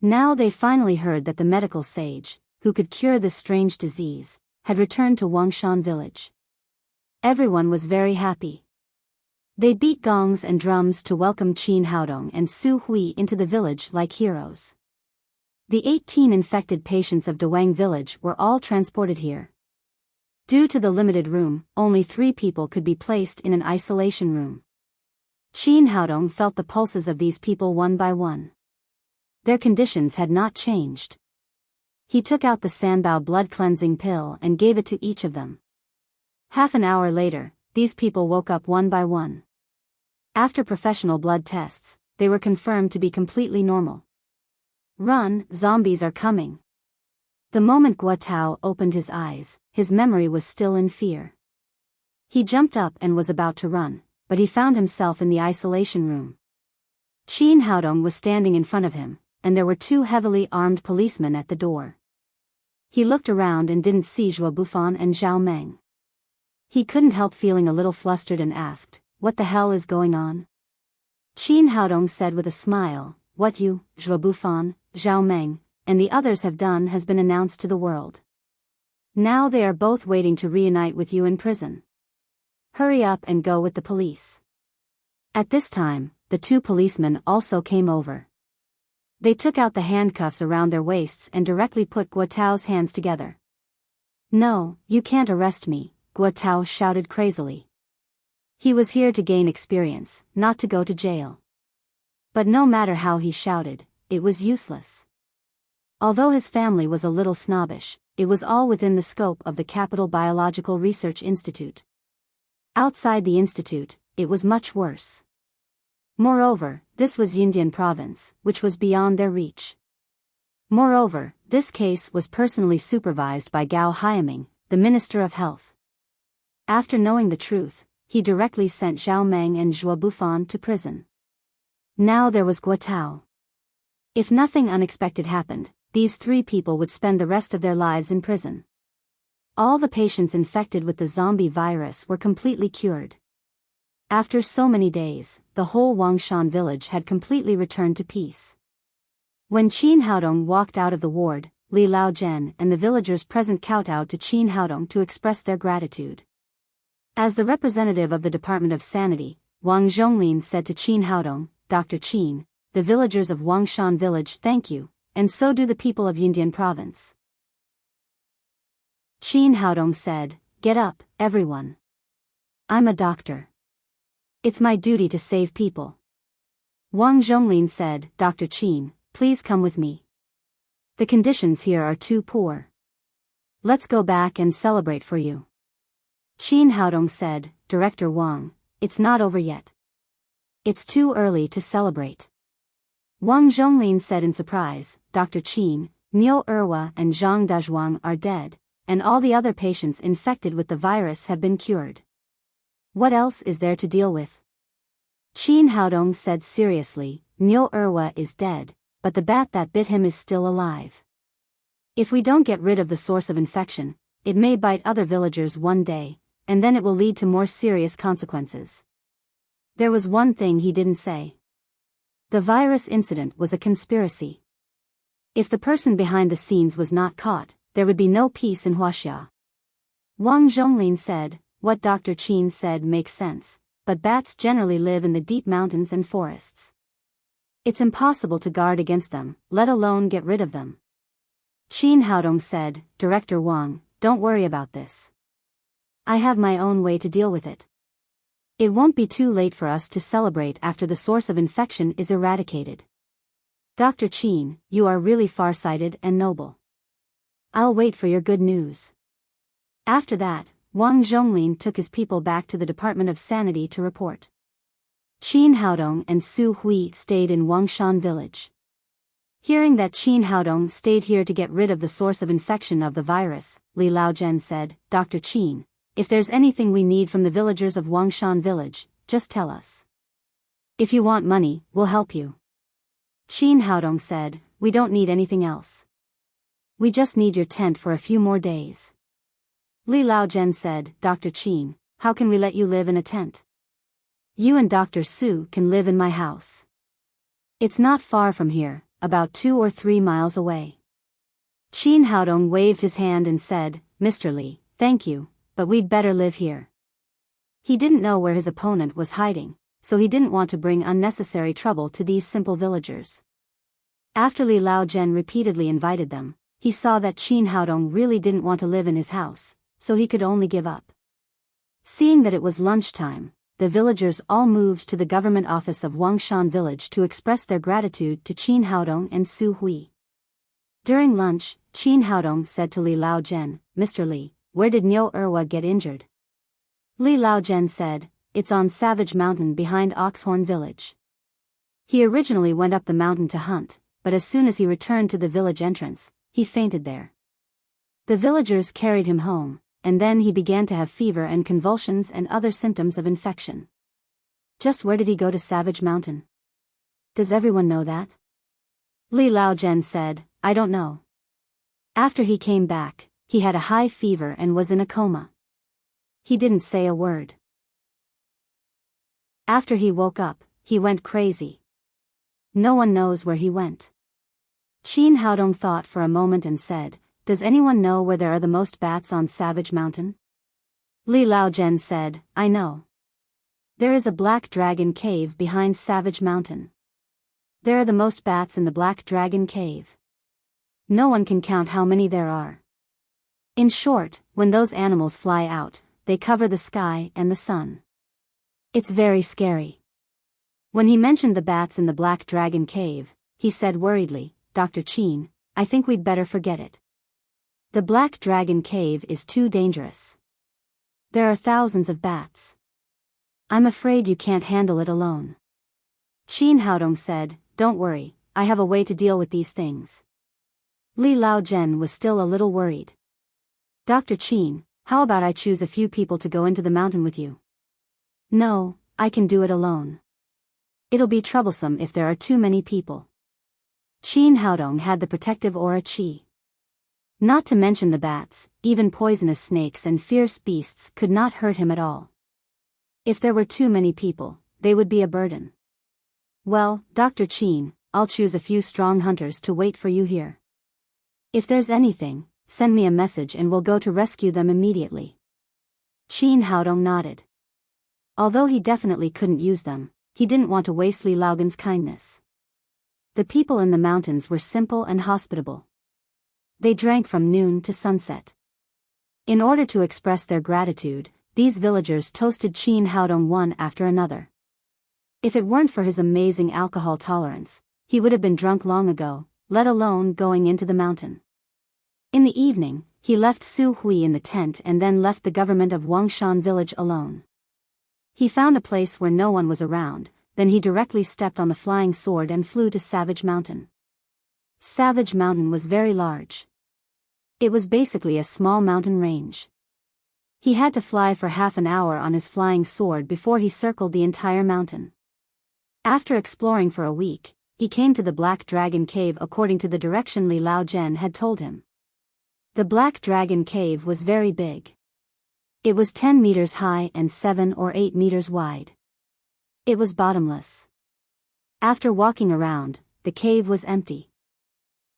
Now they finally heard that the medical sage, who could cure this strange disease, had returned to Wangshan village. Everyone was very happy. They beat gongs and drums to welcome Qin Haodong and Su Hui into the village like heroes. The 18 infected patients of Dawang village were all transported here. Due to the limited room, only 3 people could be placed in an isolation room. Qin Haodong felt the pulses of these people one by one. Their conditions had not changed. He took out the Sanbao blood-cleansing pill and gave it to each of them. Half an hour later, these people woke up one by one. After professional blood tests, they were confirmed to be completely normal. Run, zombies are coming. The moment Guo Tao opened his eyes, his memory was still in fear. He jumped up and was about to run, but he found himself in the isolation room. Qin Haodong was standing in front of him, and there were 2 heavily armed policemen at the door. He looked around and didn't see Zhuo Bufan and Zhao Meng. He couldn't help feeling a little flustered and asked, What the hell is going on? Qin Haodong said with a smile, What you, Zhuo Bufan, Zhao Meng, and the others have done has been announced to the world. Now they are both waiting to reunite with you in prison. Hurry up and go with the police. At this time, the 2 policemen also came over. They took out the handcuffs around their waists and directly put Guo Tao's hands together. No, you can't arrest me, Guo Tao shouted crazily. He was here to gain experience, not to go to jail. But no matter how he shouted, it was useless. Although his family was a little snobbish, it was all within the scope of the Capital Biological Research Institute. Outside the institute, it was much worse. Moreover, this was Yundian province, which was beyond their reach. Moreover, this case was personally supervised by Gao Haiming, the Minister of Health. After knowing the truth, he directly sent Zhao Meng and Zhuo Bufan to prison. Now there was Guo Tao. If nothing unexpected happened, these three people would spend the rest of their lives in prison. All the patients infected with the zombie virus were completely cured. After so many days, the whole Wangshan village had completely returned to peace. When Qin Haodong walked out of the ward, Li Laozhen and the villagers present kowtowed to Qin Haodong to express their gratitude. As the representative of the Department of Sanity, Wang Zhonglin said to Qin Haodong, Dr. Qin, the villagers of Wangshan village thank you, and so do the people of Yundian province. Qin Haodong said, get up, everyone. I'm a doctor. It's my duty to save people. Wang Zhonglin said, Dr. Qin, please come with me. The conditions here are too poor. Let's go back and celebrate for you. Qin Haodong said, Director Wang, it's not over yet. It's too early to celebrate. Wang Zhonglin said in surprise, Dr. Qin, Niu Erwa and Zhang Dazhuang are dead, and all the other patients infected with the virus have been cured. What else is there to deal with? Qin Haodong said seriously, Niu Erwa is dead, but the bat that bit him is still alive. If we don't get rid of the source of infection, it may bite other villagers one day, and then it will lead to more serious consequences. There was one thing he didn't say. The virus incident was a conspiracy. If the person behind the scenes was not caught, there would be no peace in Huaxia. Wang Zhonglin said, what Dr. Qin said makes sense, but bats generally live in the deep mountains and forests. It's impossible to guard against them, let alone get rid of them. Qin Haodong said, Director Wang, don't worry about this. I have my own way to deal with it. It won't be too late for us to celebrate after the source of infection is eradicated. Dr. Qin, you are really far-sighted and noble. I'll wait for your good news. After that, Wang Zhonglin took his people back to the Department of Sanity to report. Qin Haodong and Su Hui stayed in Wangshan village. Hearing that Qin Haodong stayed here to get rid of the source of infection of the virus, Li Laozhen said, Dr. Qin, if there's anything we need from the villagers of Wangshan village, just tell us. If you want money, we'll help you. Qin Haodong said, we don't need anything else. We just need your tent for a few more days. Li Laozhen said, Dr. Qin, how can we let you live in a tent? You and Dr. Su can live in my house. It's not far from here, about 2 or 3 miles away. Qin Haodong waved his hand and said, Mr. Li, thank you, but we'd better live here. He didn't know where his opponent was hiding, so he didn't want to bring unnecessary trouble to these simple villagers. After Li Laozhen repeatedly invited them, he saw that Qin Haodong really didn't want to live in his house, so he could only give up. Seeing that it was lunchtime, the villagers all moved to the government office of Wangshan village to express their gratitude to Qin Haodong and Su Hui. During lunch, Qin Haodong said to Li Laozhen, Mr. Li, where did Niu Erwa get injured? Li Laozhen said, it's on Savage Mountain behind Oxhorn village. He originally went up the mountain to hunt, but as soon as he returned to the village entrance, he fainted there. The villagers carried him home, and then he began to have fever and convulsions and other symptoms of infection. Just where did he go to Savage Mountain? Does everyone know that? Li Laozhen said, I don't know. After he came back, he had a high fever and was in a coma. He didn't say a word. After he woke up, he went crazy. No one knows where he went. Qin Haodong thought for a moment and said, does anyone know where there are the most bats on Savage Mountain? Li Laozhen said, I know. There is a black dragon cave behind Savage Mountain. There are the most bats in the black dragon cave. No one can count how many there are. In short, when those animals fly out, they cover the sky and the sun. It's very scary. When he mentioned the bats in the Black Dragon Cave, he said worriedly, Dr. Chin, I think we'd better forget it. The Black Dragon Cave is too dangerous. There are thousands of bats. I'm afraid you can't handle it alone. Qin Haodong said, Don't worry, I have a way to deal with these things. Li Laozhen was still a little worried. Dr. Qin, how about I choose a few people to go into the mountain with you? No, I can do it alone. It'll be troublesome if there are too many people. Qin Haodong had the protective aura qi. Not to mention the bats, even poisonous snakes and fierce beasts could not hurt him at all. If there were too many people, they would be a burden. Well, Dr. Qin, I'll choose a few strong hunters to wait for you here. If there's anything, send me a message and we'll go to rescue them immediately. Qin Haodong nodded. Although he definitely couldn't use them, he didn't want to waste Li Laogan's kindness. The people in the mountains were simple and hospitable. They drank from noon to sunset. In order to express their gratitude, these villagers toasted Qin Haodong one after another. If it weren't for his amazing alcohol tolerance, he would have been drunk long ago, let alone going into the mountain. In the evening, he left Su Hui in the tent and then left the government of Wangshan village alone. He found a place where no one was around, then he directly stepped on the flying sword and flew to Savage Mountain. Savage Mountain was very large. It was basically a small mountain range. He had to fly for half an hour on his flying sword before he circled the entire mountain. After exploring for a week, he came to the Black Dragon Cave according to the direction Li Laozhen had told him. The Black Dragon Cave was very big. It was 10 meters high and 7 or 8 meters wide. It was bottomless. After walking around, the cave was empty.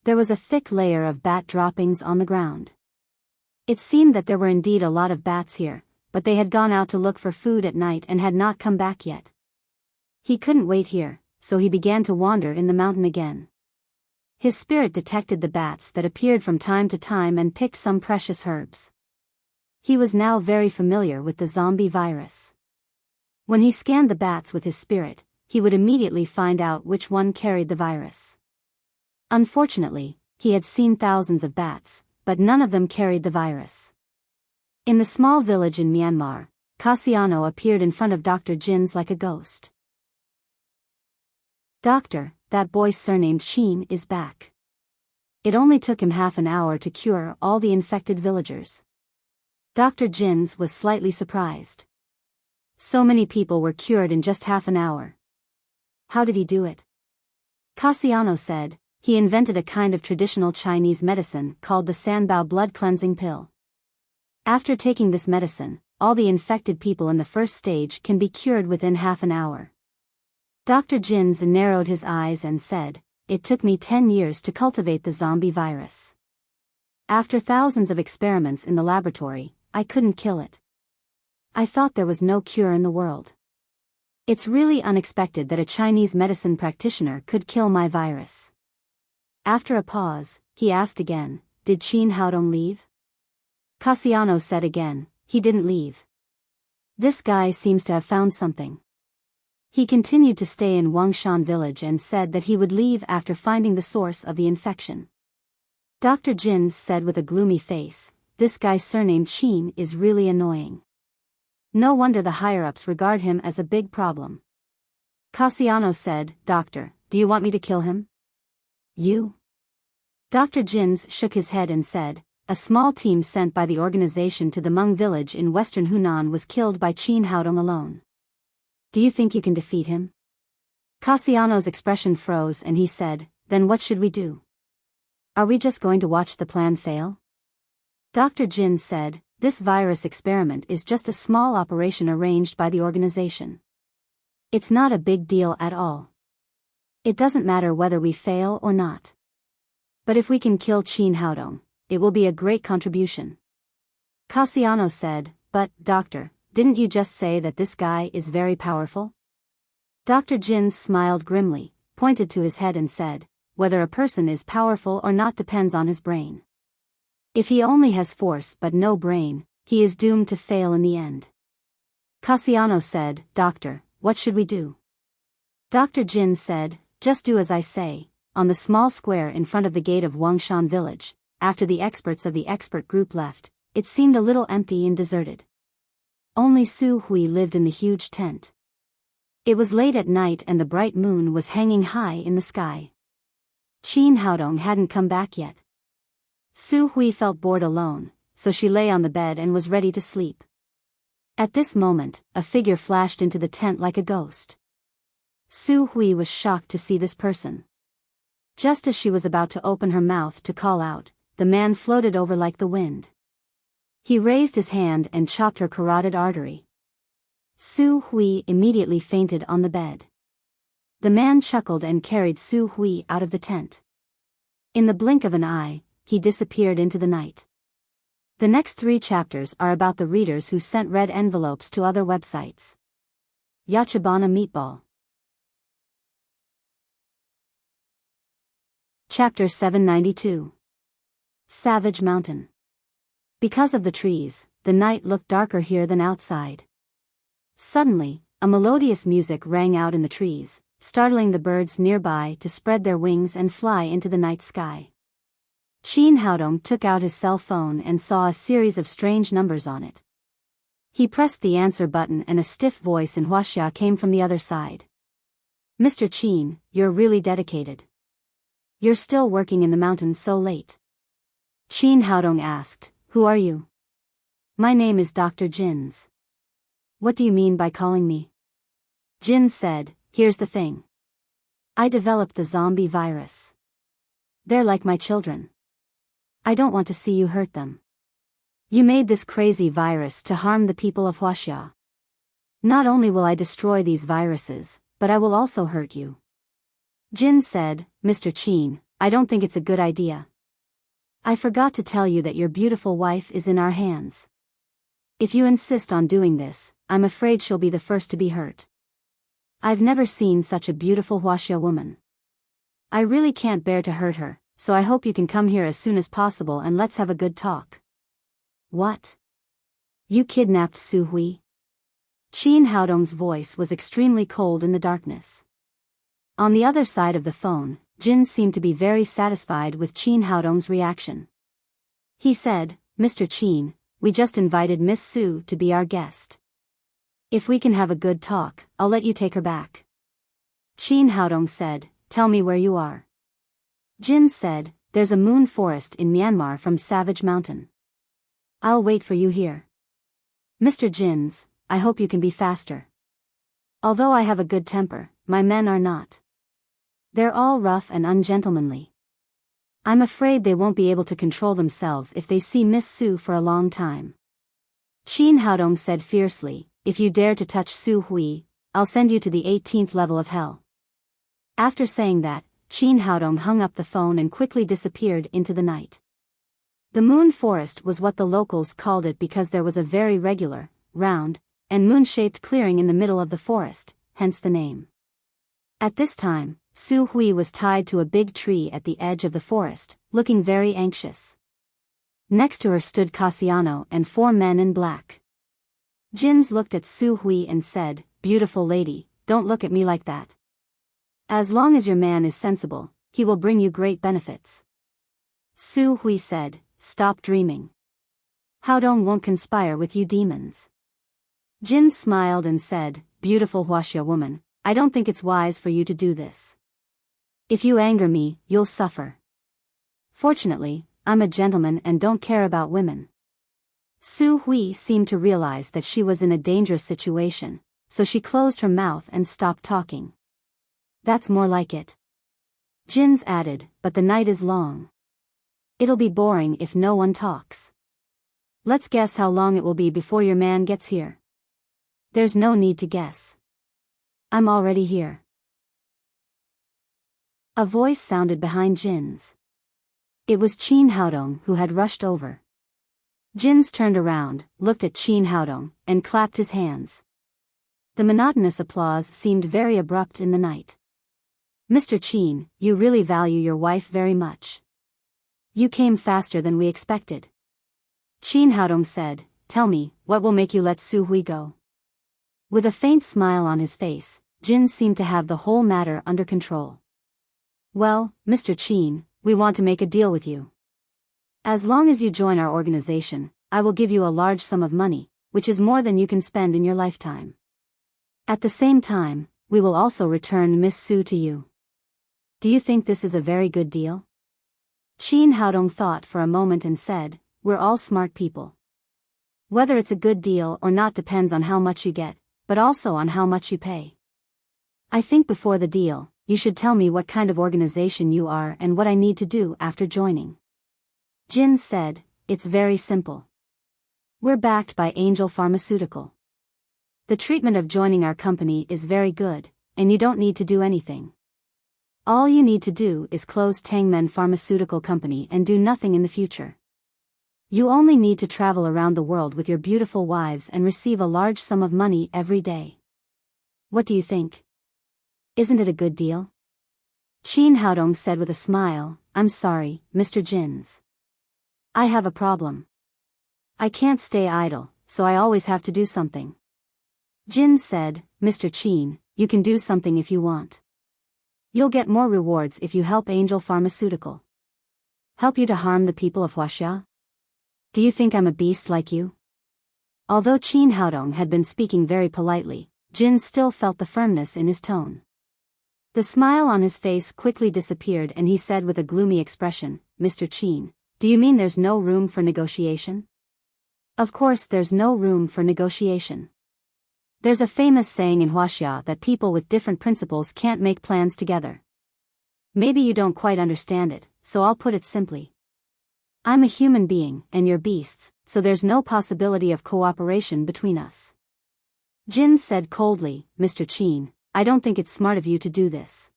There was a thick layer of bat droppings on the ground. It seemed that there were indeed a lot of bats here, but they had gone out to look for food at night and had not come back yet. He couldn't wait here, so he began to wander in the mountain again. His spirit detected the bats that appeared from time to time and picked some precious herbs. He was now very familiar with the zombie virus. When he scanned the bats with his spirit, he would immediately find out which one carried the virus. Unfortunately, he had seen thousands of bats, but none of them carried the virus. In the small village in Myanmar, Cassiano appeared in front of Dr. Jin's like a ghost. Doctor, that boy surnamed Sheen is back. It only took him half an hour to cure all the infected villagers. Dr. Jin's was slightly surprised. So many people were cured in just half an hour. How did he do it? Cassiano said, he invented a kind of traditional Chinese medicine called the Sanbao blood cleansing pill. After taking this medicine, all the infected people in the first stage can be cured within half an hour. Dr. Jins narrowed his eyes and said, it took me 10 years to cultivate the zombie virus. After thousands of experiments in the laboratory, I couldn't kill it. I thought there was no cure in the world. It's really unexpected that a Chinese medicine practitioner could kill my virus. After a pause, he asked again, did Qin Haodong leave? Cassiano said again, he didn't leave. This guy seems to have found something. He continued to stay in Wangshan village and said that he would leave after finding the source of the infection. Dr. Jins said with a gloomy face, this guy surnamed Qin is really annoying. No wonder the higher-ups regard him as a big problem. Cassiano said, Doctor, do you want me to kill him? You? Dr. Jins shook his head and said, a small team sent by the organization to the Hmong village in western Hunan was killed by Qin Haodong alone. Do you think you can defeat him? Cassiano's expression froze and he said, then what should we do? Are we just going to watch the plan fail? Dr. Jin said, this virus experiment is just a small operation arranged by the organization. It's not a big deal at all. It doesn't matter whether we fail or not. But if we can kill Qin Haodong, it will be a great contribution. Cassiano said, but, Doctor, didn't you just say that this guy is very powerful? Dr. Jins smiled grimly, pointed to his head and said, whether a person is powerful or not depends on his brain. If he only has force but no brain, he is doomed to fail in the end. Cassiano said, Doctor, what should we do? Dr. Jin said, just do as I say. On the small square in front of the gate of Wangshan village, after the experts of the expert group left, it seemed a little empty and deserted. Only Su Hui lived in the huge tent. It was late at night and the bright moon was hanging high in the sky. Qin Haodong hadn't come back yet. Su Hui felt bored alone, so she lay on the bed and was ready to sleep. At this moment, a figure flashed into the tent like a ghost. Su Hui was shocked to see this person. Just as she was about to open her mouth to call out, the man floated over like the wind. He raised his hand and chopped her carotid artery. Su Hui immediately fainted on the bed. The man chuckled and carried Su Hui out of the tent. In the blink of an eye, he disappeared into the night. The next 3 chapters are about the readers who sent red envelopes to other websites. Yachibana Meatball. Chapter 792. Savage Mountain. Because of the trees, the night looked darker here than outside. Suddenly, a melodious music rang out in the trees, startling the birds nearby to spread their wings and fly into the night sky. Qin Haodong took out his cell phone and saw a series of strange numbers on it. He pressed the answer button and a stiff voice in Huaxia came from the other side. Mr. Qin, you're really dedicated. You're still working in the mountains so late. Qin Haodong asked, who are you? My name is Dr. Jins. What do you mean by calling me? Jin said, here's the thing. I developed the zombie virus. They're like my children. I don't want to see you hurt them. You made this crazy virus to harm the people of Huaxia. Not only will I destroy these viruses, but I will also hurt you. Jin said, Mr. Qin, I don't think it's a good idea. I forgot to tell you that your beautiful wife is in our hands. If you insist on doing this, I'm afraid she'll be the first to be hurt. I've never seen such a beautiful Huaxia woman. I really can't bear to hurt her, so I hope you can come here as soon as possible and let's have a good talk. What? You kidnapped Su Hui? Qin Haodong's voice was extremely cold in the darkness. On the other side of the phone, Jin seemed to be very satisfied with Qin Haodong's reaction. He said, Mr. Qin, we just invited Miss Su to be our guest. If we can have a good talk, I'll let you take her back. Qin Haodong said, tell me where you are. Jin said, there's a moon forest in Myanmar from Savage Mountain. I'll wait for you here. Mr. Jins, I hope you can be faster. Although I have a good temper, my men are not. They're all rough and ungentlemanly. I'm afraid they won't be able to control themselves if they see Miss Su for a long time. Qin Haodong said fiercely, if you dare to touch Su Hui, I'll send you to the 18th level of hell. After saying that, Qin Haodong hung up the phone and quickly disappeared into the night. The moon forest was what the locals called it because there was a very regular, round, and moon-shaped clearing in the middle of the forest, hence the name. At this time, Su Hui was tied to a big tree at the edge of the forest, looking very anxious. Next to her stood Cassiano and 4 men in black. Jins looked at Su Hui and said, beautiful lady, don't look at me like that. As long as your man is sensible, he will bring you great benefits. Su Hui said, stop dreaming. Haodong won't conspire with you demons. Jin smiled and said, beautiful Huaxia woman, I don't think it's wise for you to do this. If you anger me, you'll suffer. Fortunately, I'm a gentleman and don't care about women. Su Hui seemed to realize that she was in a dangerous situation, so she closed her mouth and stopped talking. That's more like it. Jins added, but the night is long. It'll be boring if no one talks. Let's guess how long it will be before your man gets here. There's no need to guess. I'm already here. A voice sounded behind Jins. It was Qin Haodong who had rushed over. Jins turned around, looked at Qin Haodong, and clapped his hands. The monotonous applause seemed very abrupt in the night. Mr. Qin, you really value your wife very much. You came faster than we expected. Qin Haodong said, tell me, what will make you let Su Hui go? With a faint smile on his face, Jin seemed to have the whole matter under control. Well, Mr. Qin, we want to make a deal with you. As long as you join our organization, I will give you a large sum of money, which is more than you can spend in your lifetime. At the same time, we will also return Miss Su to you. Do you think this is a very good deal? Qin Haodong thought for a moment and said, we're all smart people. Whether it's a good deal or not depends on how much you get, but also on how much you pay. I think before the deal, you should tell me what kind of organization you are and what I need to do after joining. Jin said, it's very simple. We're backed by Angel Pharmaceutical. The treatment of joining our company is very good, and you don't need to do anything. All you need to do is close Tangmen Pharmaceutical Company and do nothing in the future. You only need to travel around the world with your beautiful wives and receive a large sum of money every day. What do you think? Isn't it a good deal? Qin Haodong said with a smile, I'm sorry, Mr. Jins. I have a problem. I can't stay idle, so I always have to do something. Jin said, Mr. Qin, you can do something if you want. You'll get more rewards if you help Angel Pharmaceutical. Help you to harm the people of Huaxia? Do you think I'm a beast like you? Although Qin Haodong had been speaking very politely, Jin still felt the firmness in his tone. The smile on his face quickly disappeared and he said with a gloomy expression, Mr. Qin, do you mean there's no room for negotiation? Of course there's no room for negotiation. There's a famous saying in Huaxia that people with different principles can't make plans together. Maybe you don't quite understand it, so I'll put it simply. I'm a human being, and you're beasts, so there's no possibility of cooperation between us. Jin said coldly, Mr. Qin, I don't think it's smart of you to do this.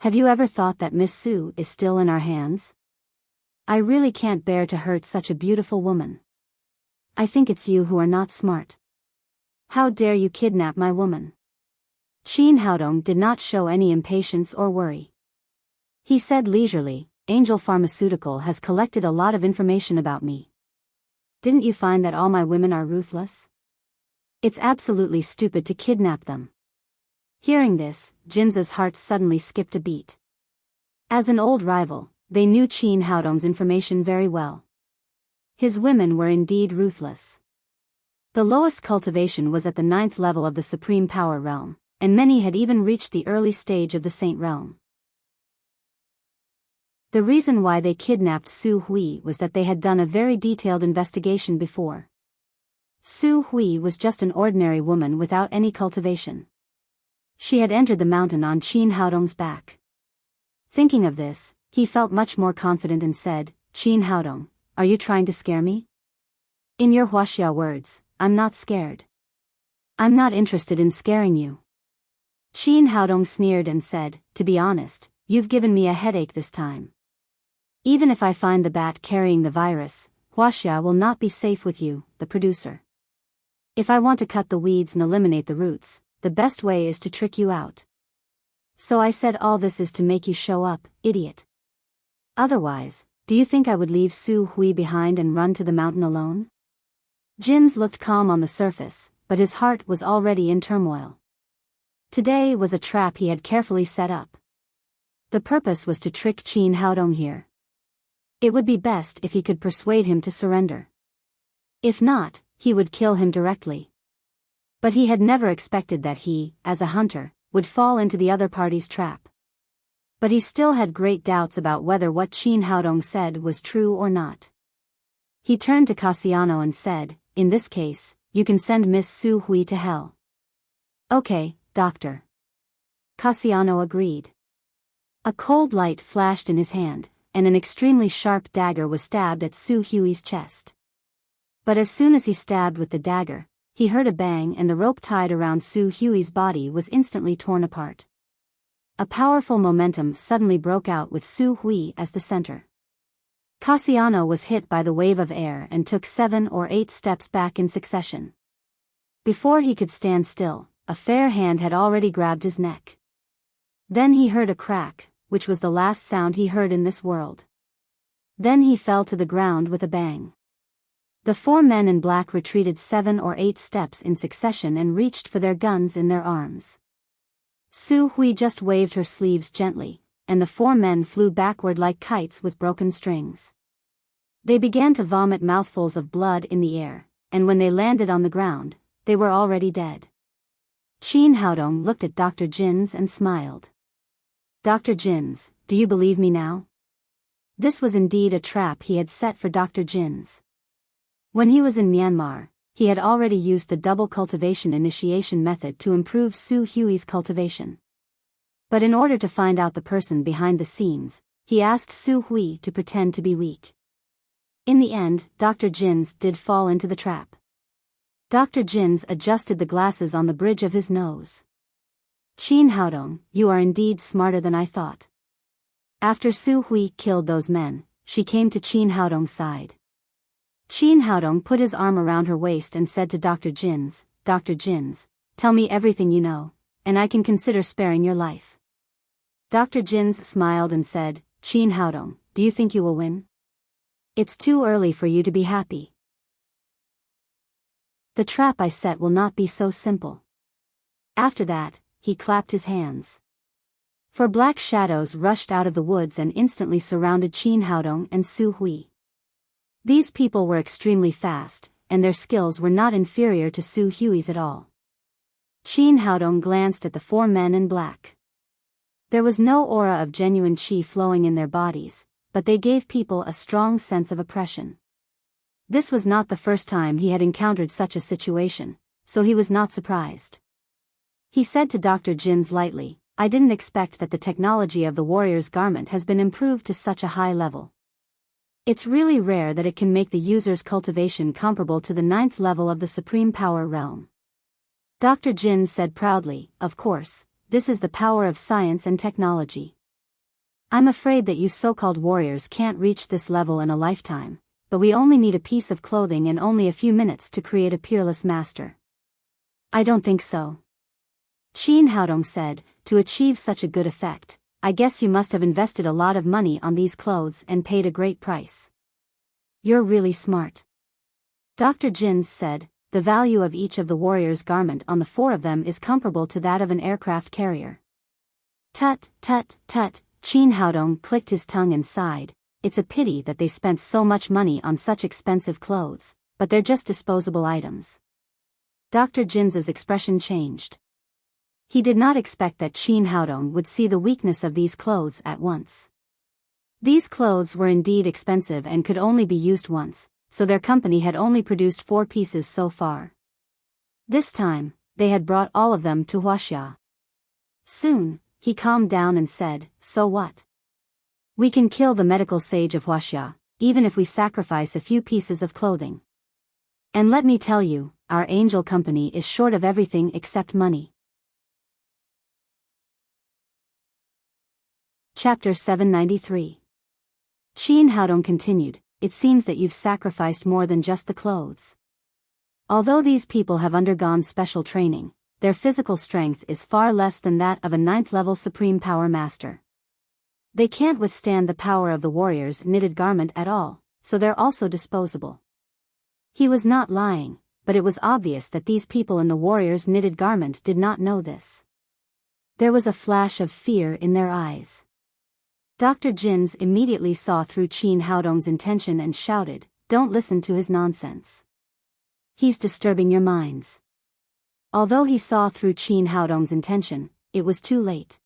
Have you ever thought that Miss Su is still in our hands? I really can't bear to hurt such a beautiful woman. I think it's you who are not smart. How dare you kidnap my woman? Qin Haodong did not show any impatience or worry. He said leisurely, Angel Pharmaceutical has collected a lot of information about me. Didn't you find that all my women are ruthless? It's absolutely stupid to kidnap them. Hearing this, Jin's heart suddenly skipped a beat. As an old rival, they knew Qin Haodong's information very well. His women were indeed ruthless. The lowest cultivation was at the 9th level of the Supreme Power Realm, and many had even reached the early stage of the Saint Realm. The reason why they kidnapped Su Hui was that they had done a very detailed investigation before. Su Hui was just an ordinary woman without any cultivation. She had entered the mountain on Qin Haodong's back. Thinking of this, he felt much more confident and said, Qin Haodong, are you trying to scare me? In your Huaxia words, I'm not scared. I'm not interested in scaring you. Qin Haodong sneered and said, to be honest, you've given me a headache this time. Even if I find the bat carrying the virus, Huaxia will not be safe with you, the producer. If I want to cut the weeds and eliminate the roots, the best way is to trick you out. So I said all this is to make you show up, idiot. Otherwise, do you think I would leave Su Hui behind and run to the mountain alone? Jins looked calm on the surface, but his heart was already in turmoil. Today was a trap he had carefully set up. The purpose was to trick Qin Haodong here. It would be best if he could persuade him to surrender. If not, he would kill him directly. But he had never expected that he, as a hunter, would fall into the other party's trap. But he still had great doubts about whether what Qin Haodong said was true or not. He turned to Cassiano and said, in this case, you can send Miss Su Hui to hell. Okay, doctor. Cassiano agreed. A cold light flashed in his hand, and an extremely sharp dagger was stabbed at Su Hui's chest. But as soon as he stabbed with the dagger, he heard a bang and the rope tied around Su Hui's body was instantly torn apart. A powerful momentum suddenly broke out with Su Hui as the center. Cassiano was hit by the wave of air and took 7 or 8 steps back in succession. Before he could stand still, a fair hand had already grabbed his neck. Then he heard a crack, which was the last sound he heard in this world. Then he fell to the ground with a bang. The 4 men in black retreated 7 or 8 steps in succession and reached for their guns in their arms. Su Hui just waved her sleeves gently, and the 4 men flew backward like kites with broken strings. They began to vomit mouthfuls of blood in the air, and when they landed on the ground, they were already dead. Qin Haodong looked at Dr. Jins and smiled. Dr. Jins, do you believe me now? This was indeed a trap he had set for Dr. Jins. When he was in Myanmar, he had already used the double cultivation initiation method to improve Su Hui's cultivation. But in order to find out the person behind the scenes, he asked Su Hui to pretend to be weak. In the end, Dr. Jins did fall into the trap. Dr. Jins adjusted the glasses on the bridge of his nose. Qin Haodong, you are indeed smarter than I thought. After Su Hui killed those men, she came to Qin Haodong's side. Qin Haodong put his arm around her waist and said to Dr. Jins, Dr. Jins, tell me everything you know, and I can consider sparing your life. Dr. Jins smiled and said, Qin Haodong, do you think you will win? It's too early for you to be happy. The trap I set will not be so simple. After that, he clapped his hands. 4 black shadows rushed out of the woods and instantly surrounded Qin Haodong and Su Hui. These people were extremely fast, and their skills were not inferior to Su Hui's at all. Qin Haodong glanced at the 4 men in black. There was no aura of genuine qi flowing in their bodies, but they gave people a strong sense of oppression. This was not the first time he had encountered such a situation, so he was not surprised. He said to Dr. Jins lightly, I didn't expect that the technology of the warrior's garment has been improved to such a high level. It's really rare that it can make the user's cultivation comparable to the 9th level of the Supreme Power realm. Dr. Jin said proudly, of course, this is the power of science and technology. I'm afraid that you so-called warriors can't reach this level in a lifetime, but we only need a piece of clothing and only a few minutes to create a peerless master. I don't think so. Qin Haodong said, to achieve such a good effect, I guess you must have invested a lot of money on these clothes and paid a great price. You're really smart. Dr. Jins said, the value of each of the warrior's garment on the 4 of them is comparable to that of an aircraft carrier. Tut, tut, tut, Qin Haodong clicked his tongue and sighed, it's a pity that they spent so much money on such expensive clothes, but they're just disposable items. Dr. Jins's expression changed. He did not expect that Qin Haodong would see the weakness of these clothes at once. These clothes were indeed expensive and could only be used once, so their company had only produced 4 pieces so far. This time, they had brought all of them to Huaxia. Soon, he calmed down and said, so what? We can kill the medical sage of Huaxia, even if we sacrifice a few pieces of clothing. And let me tell you, our angel company is short of everything except money. Chapter 793. Qin Haodong continued, it seems that you've sacrificed more than just the clothes. Although these people have undergone special training, their physical strength is far less than that of a 9th level Supreme Power Master. They can't withstand the power of the warrior's knitted garment at all, so they're also disposable. He was not lying, but it was obvious that these people in the warrior's knitted garment did not know this. There was a flash of fear in their eyes. Dr. Jins immediately saw through Qin Haodong's intention and shouted, don't listen to his nonsense. He's disturbing your minds. Although he saw through Qin Haodong's intention, it was too late.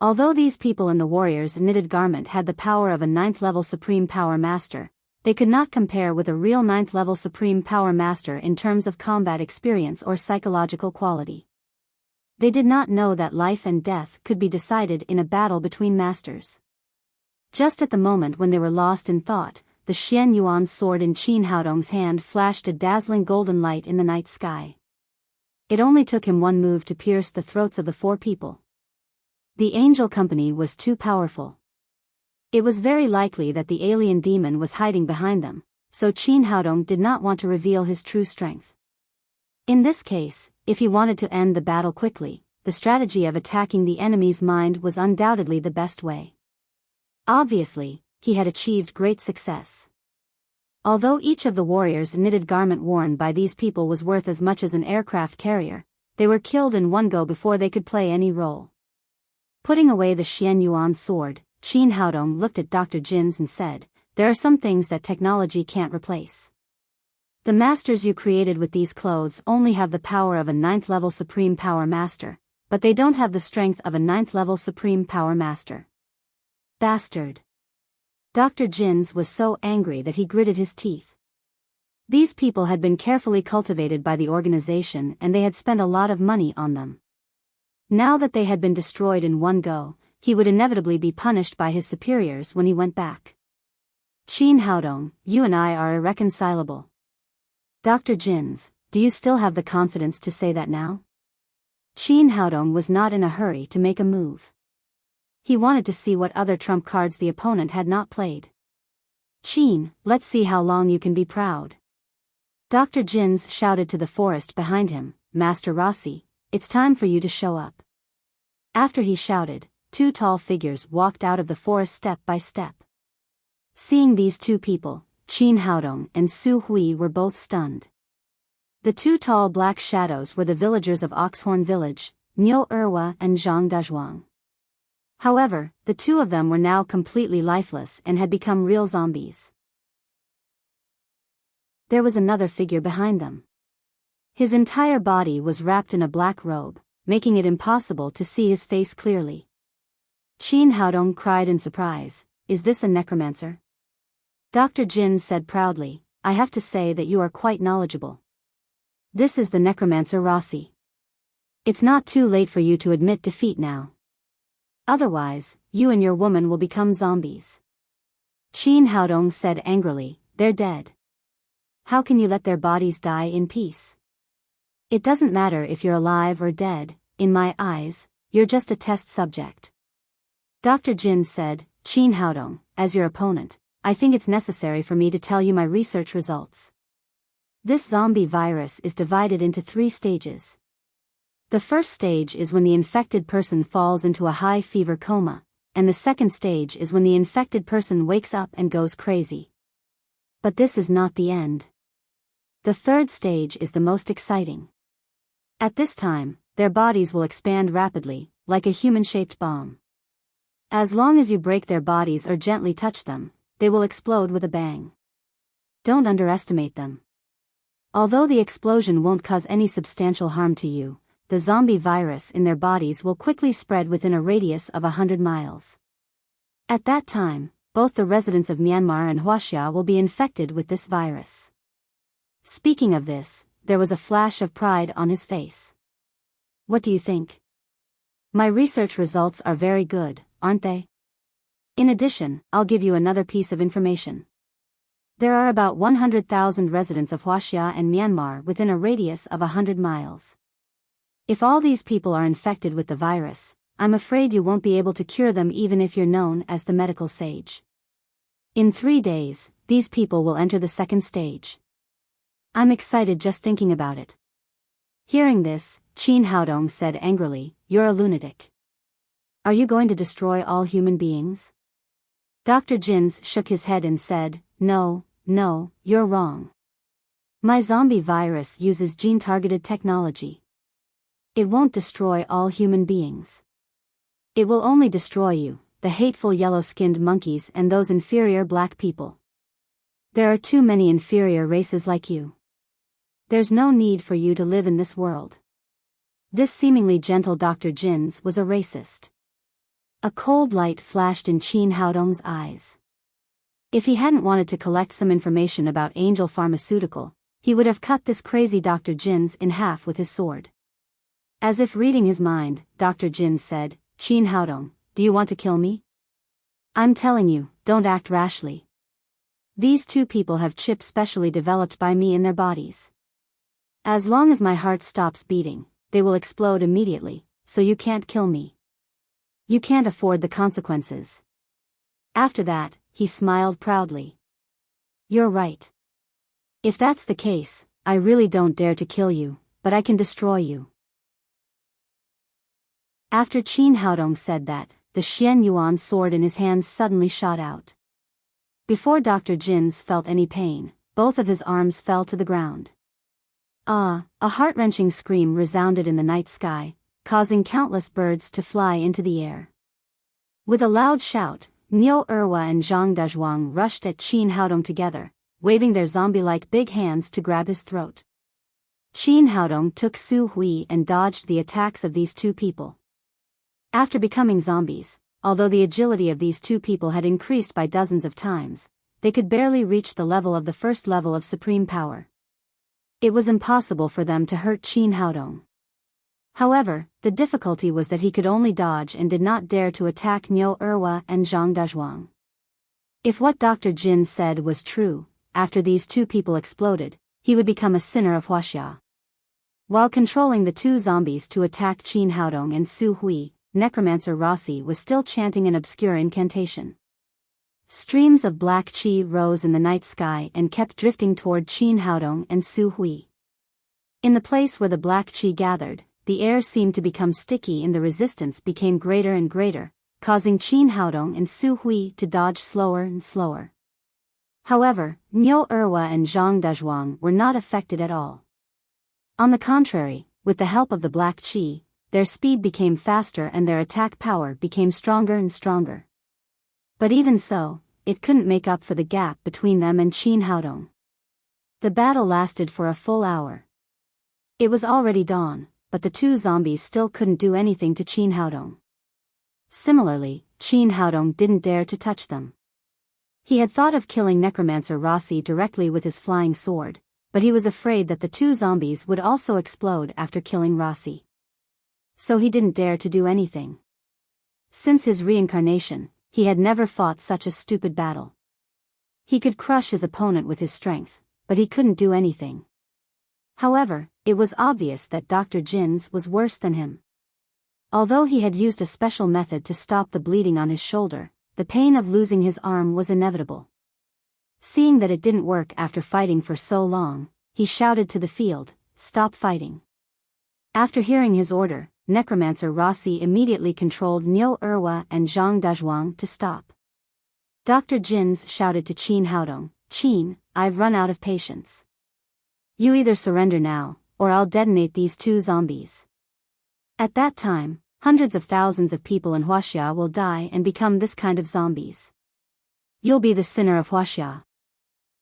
Although these people in the warrior's knitted garment had the power of a 9th level Supreme Power Master, they could not compare with a real 9th level Supreme Power Master in terms of combat experience or psychological quality. They did not know that life and death could be decided in a battle between masters. Just at the moment when they were lost in thought, the Xian Yuan sword in Qin Haodong's hand flashed a dazzling golden light in the night sky. It only took him 1 move to pierce the throats of the 4 people. The angel company was too powerful. It was very likely that the alien demon was hiding behind them, so Qin Haodong did not want to reveal his true strength. In this case, if he wanted to end the battle quickly, the strategy of attacking the enemy's mind was undoubtedly the best way. Obviously, he had achieved great success. Although each of the warriors' knitted garment worn by these people was worth as much as an aircraft carrier, they were killed in one go before they could play any role. Putting away the Xian Yuan sword, Qin Haodong looked at Dr. Jin's and said, "There are some things that technology can't replace. The masters you created with these clothes only have the power of a 9th-level Supreme Power Master, but they don't have the strength of a 9th-level Supreme Power Master." Bastard. Dr. Jin's was so angry that he gritted his teeth. These people had been carefully cultivated by the organization and they had spent a lot of money on them. Now that they had been destroyed in one go, he would inevitably be punished by his superiors when he went back. Qin Haodong, you and I are irreconcilable. Dr. Jin's, do you still have the confidence to say that now? Qin Haodong was not in a hurry to make a move. He wanted to see what other trump cards the opponent had not played. Qin, let's see how long you can be proud. Dr. Jin's shouted to the forest behind him, Master Rossi, it's time for you to show up. After he shouted, 2 tall figures walked out of the forest step by step. Seeing these 2 people, Qin Haodong and Su Hui were both stunned. The 2 tall black shadows were the villagers of Oxhorn Village, Niu Erwa and Zhang Dazhuang. However, the 2 of them were now completely lifeless and had become real zombies. There was another figure behind them. His entire body was wrapped in a black robe, making it impossible to see his face clearly. Qin Haodong cried in surprise, "Is this a necromancer?" Dr. Jin said proudly, "I have to say that you are quite knowledgeable. This is the necromancer Rossi. It's not too late for you to admit defeat now. Otherwise, you and your woman will become zombies." Qin Haodong said angrily, "They're dead. How can you let their bodies die in peace? It doesn't matter if you're alive or dead, in my eyes, you're just a test subject." Dr. Jin said, "Qin Haodong, as your opponent, I think it's necessary for me to tell you my research results. This zombie virus is divided into 3 stages. The first stage is when the infected person falls into a high fever coma, and the second stage is when the infected person wakes up and goes crazy. But this is not the end. The third stage is the most exciting. At this time, their bodies will expand rapidly, like a human-shaped bomb. As long as you break their bodies or gently touch them, they will explode with a bang. Don't underestimate them. Although the explosion won't cause any substantial harm to you, the zombie virus in their bodies will quickly spread within a radius of 100 miles. At that time, both the residents of Myanmar and Huaxia will be infected with this virus." Speaking of this, there was a flash of pride on his face. "What do you think? My research results are very good, aren't they? In addition, I'll give you another piece of information. There are about 100,000 residents of Huaxia and Myanmar within a radius of 100 miles. If all these people are infected with the virus, I'm afraid you won't be able to cure them even if you're known as the medical sage. In 3 days, these people will enter the second stage. I'm excited just thinking about it." Hearing this, Qin Haodong said angrily, "You're a lunatic. Are you going to destroy all human beings?" Dr. Jins shook his head and said, No, you're wrong. My zombie virus uses gene-targeted technology. It won't destroy all human beings. It will only destroy you, the hateful yellow-skinned monkeys and those inferior black people. There are too many inferior races like you. There's no need for you to live in this world." This seemingly gentle Dr. Jins was a racist. A cold light flashed in Qin Haodong's eyes. If he hadn't wanted to collect some information about Angel Pharmaceutical, he would have cut this crazy Dr. Jins in half with his sword. As if reading his mind, Dr. Jins said, "Qin Haodong, do you want to kill me? I'm telling you, don't act rashly. These 2 people have chips specially developed by me in their bodies. As long as my heart stops beating, they will explode immediately, so you can't kill me. You can't afford the consequences." After that, he smiled proudly. "You're right. If that's the case, I really don't dare to kill you, but I can destroy you." After Qin Haodong said that, the Xian Yuan sword in his hands suddenly shot out. Before Dr. Jins felt any pain, both of his arms fell to the ground. Ah! A heart-wrenching scream resounded in the night sky, causing countless birds to fly into the air. With a loud shout, Niu Erwa and Zhang Dezhuang rushed at Qin Haodong together, waving their zombie-like big hands to grab his throat. Qin Haodong took Su Hui and dodged the attacks of these two people. After becoming zombies, although the agility of these two people had increased by dozens of times, they could barely reach the level of the first level of supreme power. It was impossible for them to hurt Qin Haodong. However, the difficulty was that he could only dodge and did not dare to attack Niu Erwa and Zhang Dezhuang. If what Dr. Jin said was true, after these two people exploded, he would become a sinner of Huaxia. While controlling the two zombies to attack Qin Haodong and Su Hui, Necromancer Rossi was still chanting an obscure incantation. Streams of black qi rose in the night sky and kept drifting toward Qin Haodong and Su Hui. In the place where the black qi gathered, the air seemed to become sticky and the resistance became greater and greater, causing Qin Haodong and Su Hui to dodge slower and slower. However, Niu Erwa and Zhang Dezhuang were not affected at all. On the contrary, with the help of the black qi, their speed became faster and their attack power became stronger and stronger. But even so, it couldn't make up for the gap between them and Qin Haodong. The battle lasted for a full hour. It was already dawn, but the two zombies still couldn't do anything to Qin Haodong. Similarly, Qin Haodong didn't dare to touch them. He had thought of killing Necromancer Rossi directly with his flying sword, but he was afraid that the two zombies would also explode after killing Rossi. So he didn't dare to do anything. Since his reincarnation, he had never fought such a stupid battle. He could crush his opponent with his strength, but he couldn't do anything. However, it was obvious that Dr. Jin's was worse than him. Although he had used a special method to stop the bleeding on his shoulder, the pain of losing his arm was inevitable. Seeing that it didn't work after fighting for so long, he shouted to the field, "Stop fighting." After hearing his order, Necromancer Rossi immediately controlled Niu Erwa and Zhang Dezhuang to stop. Dr. Jins shouted to Qin Haodong, "Qin, I've run out of patience. You either surrender now, or I'll detonate these two zombies." At that time, hundreds of thousands of people in Huaxia will die and become this kind of zombies. You'll be the sinner of Huaxia.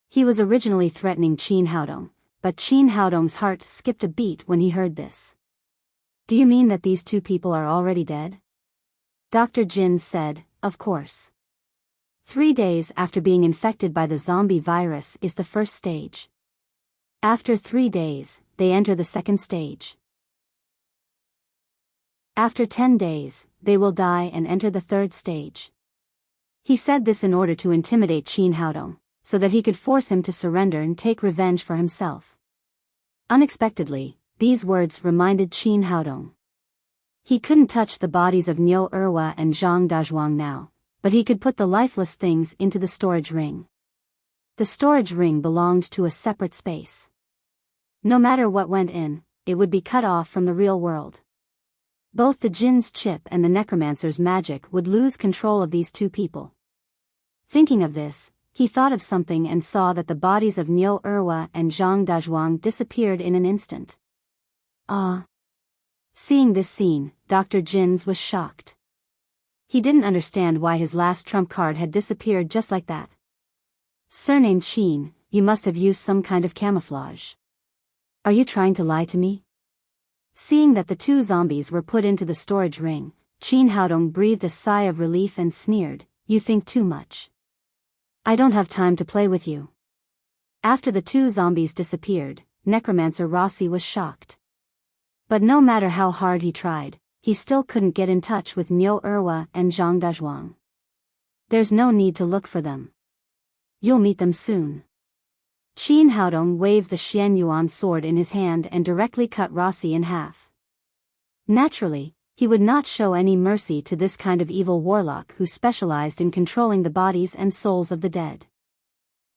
He was originally threatening Qin Haodong, but Qin Haodong's heart skipped a beat when he heard this. "Do you mean that these two people are already dead?" Dr. Jin said, "Of course. 3 days after being infected by the zombie virus is the first stage. After 3 days, they enter the second stage. After 10 days, they will die and enter the third stage." He said this in order to intimidate Qin Haodong, so that he could force him to surrender and take revenge for himself. Unexpectedly, these words reminded Qin Haodong. He couldn't touch the bodies of Niu Erwa and Zhang Dezhuang now, but he could put the lifeless things into the storage ring. The storage ring belonged to a separate space. No matter what went in, it would be cut off from the real world. Both the Jin's chip and the Necromancer's magic would lose control of these two people. Thinking of this, he thought of something and saw that the bodies of Niu Erwa and Zhang Dezhuang disappeared in an instant. Ah! Seeing this scene, Dr. Jin's was shocked. He didn't understand why his last trump card had disappeared just like that. "Surnamed Qin, you must have used some kind of camouflage. Are you trying to lie to me?" Seeing that the two zombies were put into the storage ring, Qin Haodong breathed a sigh of relief and sneered, "You think too much. I don't have time to play with you." After the two zombies disappeared, Necromancer Rossi was shocked. But no matter how hard he tried, he still couldn't get in touch with Niu Erwa and Zhang Dezhuang. "There's no need to look for them. You'll meet them soon." Qin Haodong waved the Xian Yuan sword in his hand and directly cut Rossi in half. Naturally, he would not show any mercy to this kind of evil warlock who specialized in controlling the bodies and souls of the dead.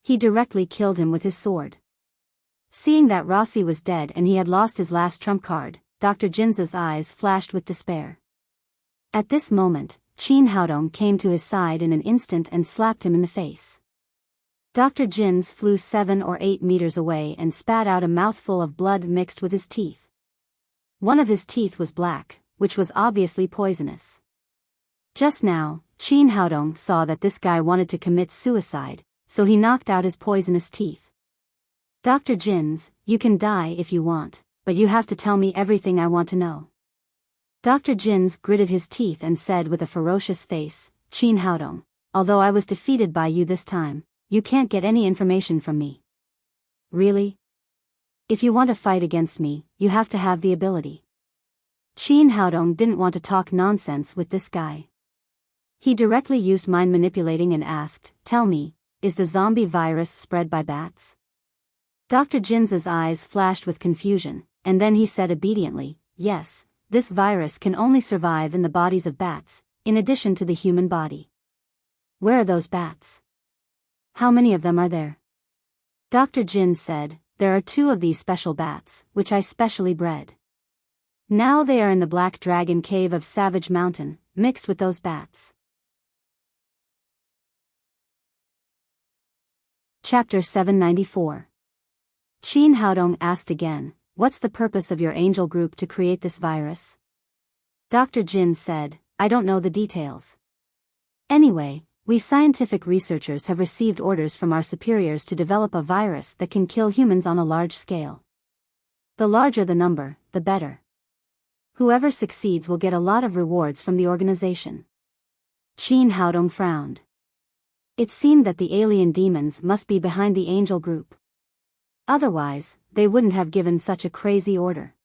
He directly killed him with his sword. Seeing that Rossi was dead and he had lost his last trump card, Dr. Jin's eyes flashed with despair. At this moment, Qin Haodong came to his side in an instant and slapped him in the face. Dr. Jins flew 7 or 8 meters away and spat out a mouthful of blood mixed with his teeth. One of his teeth was black, which was obviously poisonous. Just now, Qin Haodong saw that this guy wanted to commit suicide, so he knocked out his poisonous teeth. Dr. Jins, you can die if you want, but you have to tell me everything I want to know. Dr. Jins gritted his teeth and said with a ferocious face, Qin Haodong, although I was defeated by you this time, you can't get any information from me. Really? If you want to fight against me, you have to have the ability. Qin Haodong didn't want to talk nonsense with this guy. He directly used mind manipulating and asked, tell me, is the zombie virus spread by bats? Dr. Jins's eyes flashed with confusion, and then he said obediently, yes, this virus can only survive in the bodies of bats, in addition to the human body. Where are those bats? How many of them are there? Dr. Jins said, there are 2 of these special bats, which I specially bred. Now they are in the Black Dragon Cave of Savage Mountain, mixed with those bats. Chapter 794. Qin Haodong asked again, what's the purpose of your angel group to create this virus? Dr. Jin said, I don't know the details. Anyway, we scientific researchers have received orders from our superiors to develop a virus that can kill humans on a large scale. The larger the number, the better. Whoever succeeds will get a lot of rewards from the organization. Qin Haodong frowned. It seemed that the alien demons must be behind the angel group. Otherwise, they wouldn't have given such a crazy order.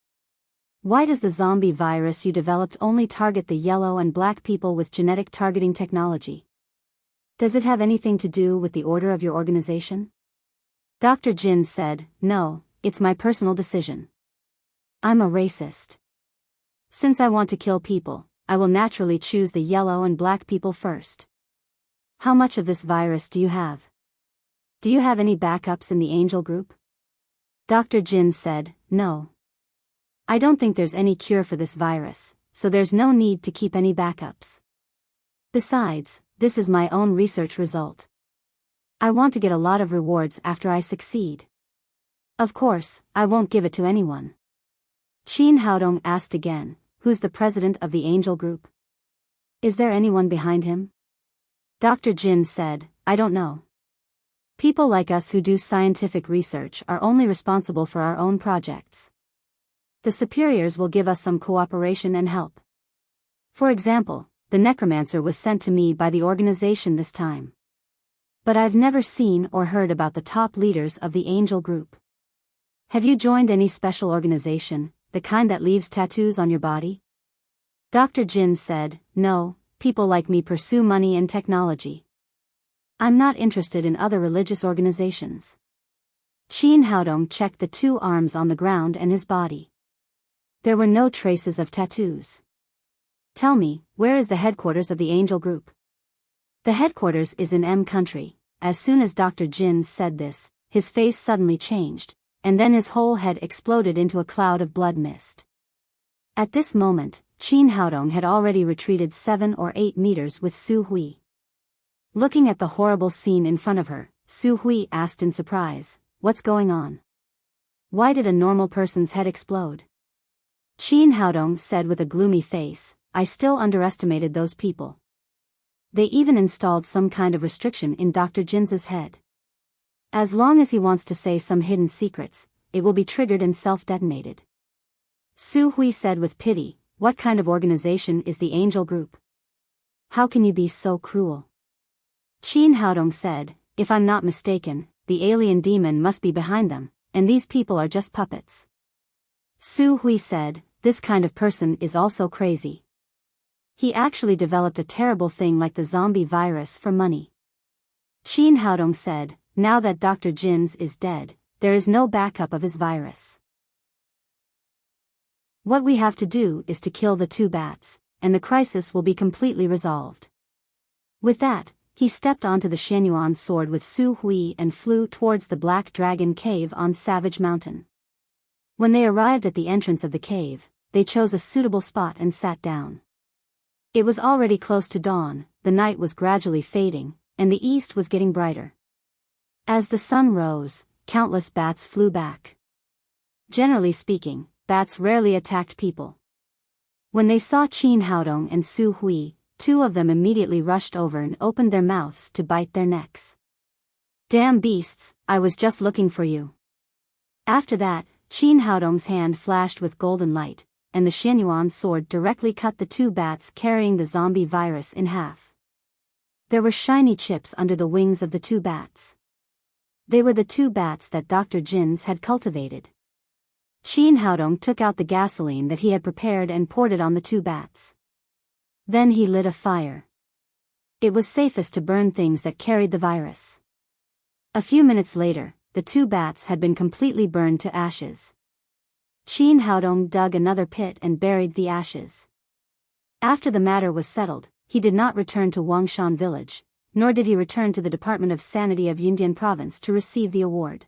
Why does the zombie virus you developed only target the yellow and black people with genetic targeting technology? Does it have anything to do with the order of your organization? Dr. Jin said, no, it's my personal decision. I'm a racist. Since I want to kill people, I will naturally choose the yellow and black people first. How much of this virus do you have? Do you have any backups in the angel group? Dr. Jin said, no. I don't think there's any cure for this virus, so there's no need to keep any backups. Besides, this is my own research result. I want to get a lot of rewards after I succeed. Of course, I won't give it to anyone. Qin Haodong asked again, who's the president of the angel group? Is there anyone behind him? Dr. Jin said, I don't know. People like us who do scientific research are only responsible for our own projects. The superiors will give us some cooperation and help. For example, the necromancer was sent to me by the organization this time. But I've never seen or heard about the top leaders of the angel group. Have you joined any special organization, the kind that leaves tattoos on your body? Dr. Jin said, no, people like me pursue money and technology. I'm not interested in other religious organizations. Qin Haodong checked the 2 arms on the ground and his body. There were no traces of tattoos. Tell me, where is the headquarters of the angel group? The headquarters is in M country. As soon as Dr. Jin said this, his face suddenly changed, and then his whole head exploded into a cloud of blood mist. At this moment, Qin Haodong had already retreated 7 or 8 meters with Su Hui. Looking at the horrible scene in front of her, Su Hui asked in surprise, what's going on? Why did a normal person's head explode? Qin Haodong said with a gloomy face, I still underestimated those people. They even installed some kind of restriction in Dr. Jin's head. As long as he wants to say some hidden secrets, it will be triggered and self-detonated. Su Hui said with pity, what kind of organization is the angel group? How can you be so cruel? Qin Haodong said, if I'm not mistaken, the alien demon must be behind them, and these people are just puppets. Su Hui said, this kind of person is also crazy. He actually developed a terrible thing like the zombie virus for money. Qin Haodong said, now that Dr. Jin's is dead, there is no backup of his virus. What we have to do is to kill the 2 bats, and the crisis will be completely resolved. With that, he stepped onto the Shenyuan sword with Su Hui and flew towards the Black Dragon Cave on Savage Mountain. When they arrived at the entrance of the cave, they chose a suitable spot and sat down. It was already close to dawn, the night was gradually fading, and the east was getting brighter. As the sun rose, countless bats flew back. Generally speaking, bats rarely attacked people. When they saw Qin Haodong and Su Hui, two of them immediately rushed over and opened their mouths to bite their necks. Damn beasts, I was just looking for you. After that, Qin Haodong's hand flashed with golden light, and the Xianyuan sword directly cut the two bats carrying the zombie virus in half. There were shiny chips under the wings of the two bats. They were the two bats that Dr. Jin's had cultivated. Qin Haodong took out the gasoline that he had prepared and poured it on the two bats. Then he lit a fire. It was safest to burn things that carried the virus. A few minutes later, the two bats had been completely burned to ashes. Qin Haodong dug another pit and buried the ashes. After the matter was settled, he did not return to Wangshan village, nor did he return to the Department of Sanity of Yundian province to receive the award.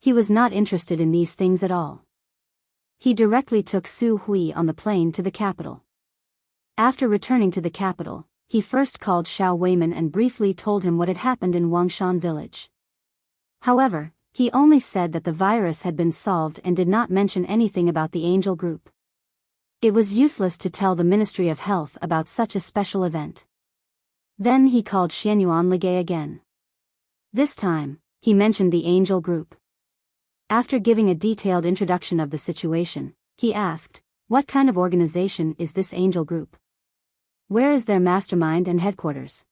He was not interested in these things at all. He directly took Su Hui on the plane to the capital. After returning to the capital, he first called Xiao Weiman and briefly told him what had happened in Wangshan village. However, he only said that the virus had been solved and did not mention anything about the angel group. It was useless to tell the Ministry of Health about such a special event. Then he called Xianyuan Ligay again. This time, he mentioned the angel group. After giving a detailed introduction of the situation, he asked, "What kind of organization is this angel group? Where is their mastermind and headquarters?"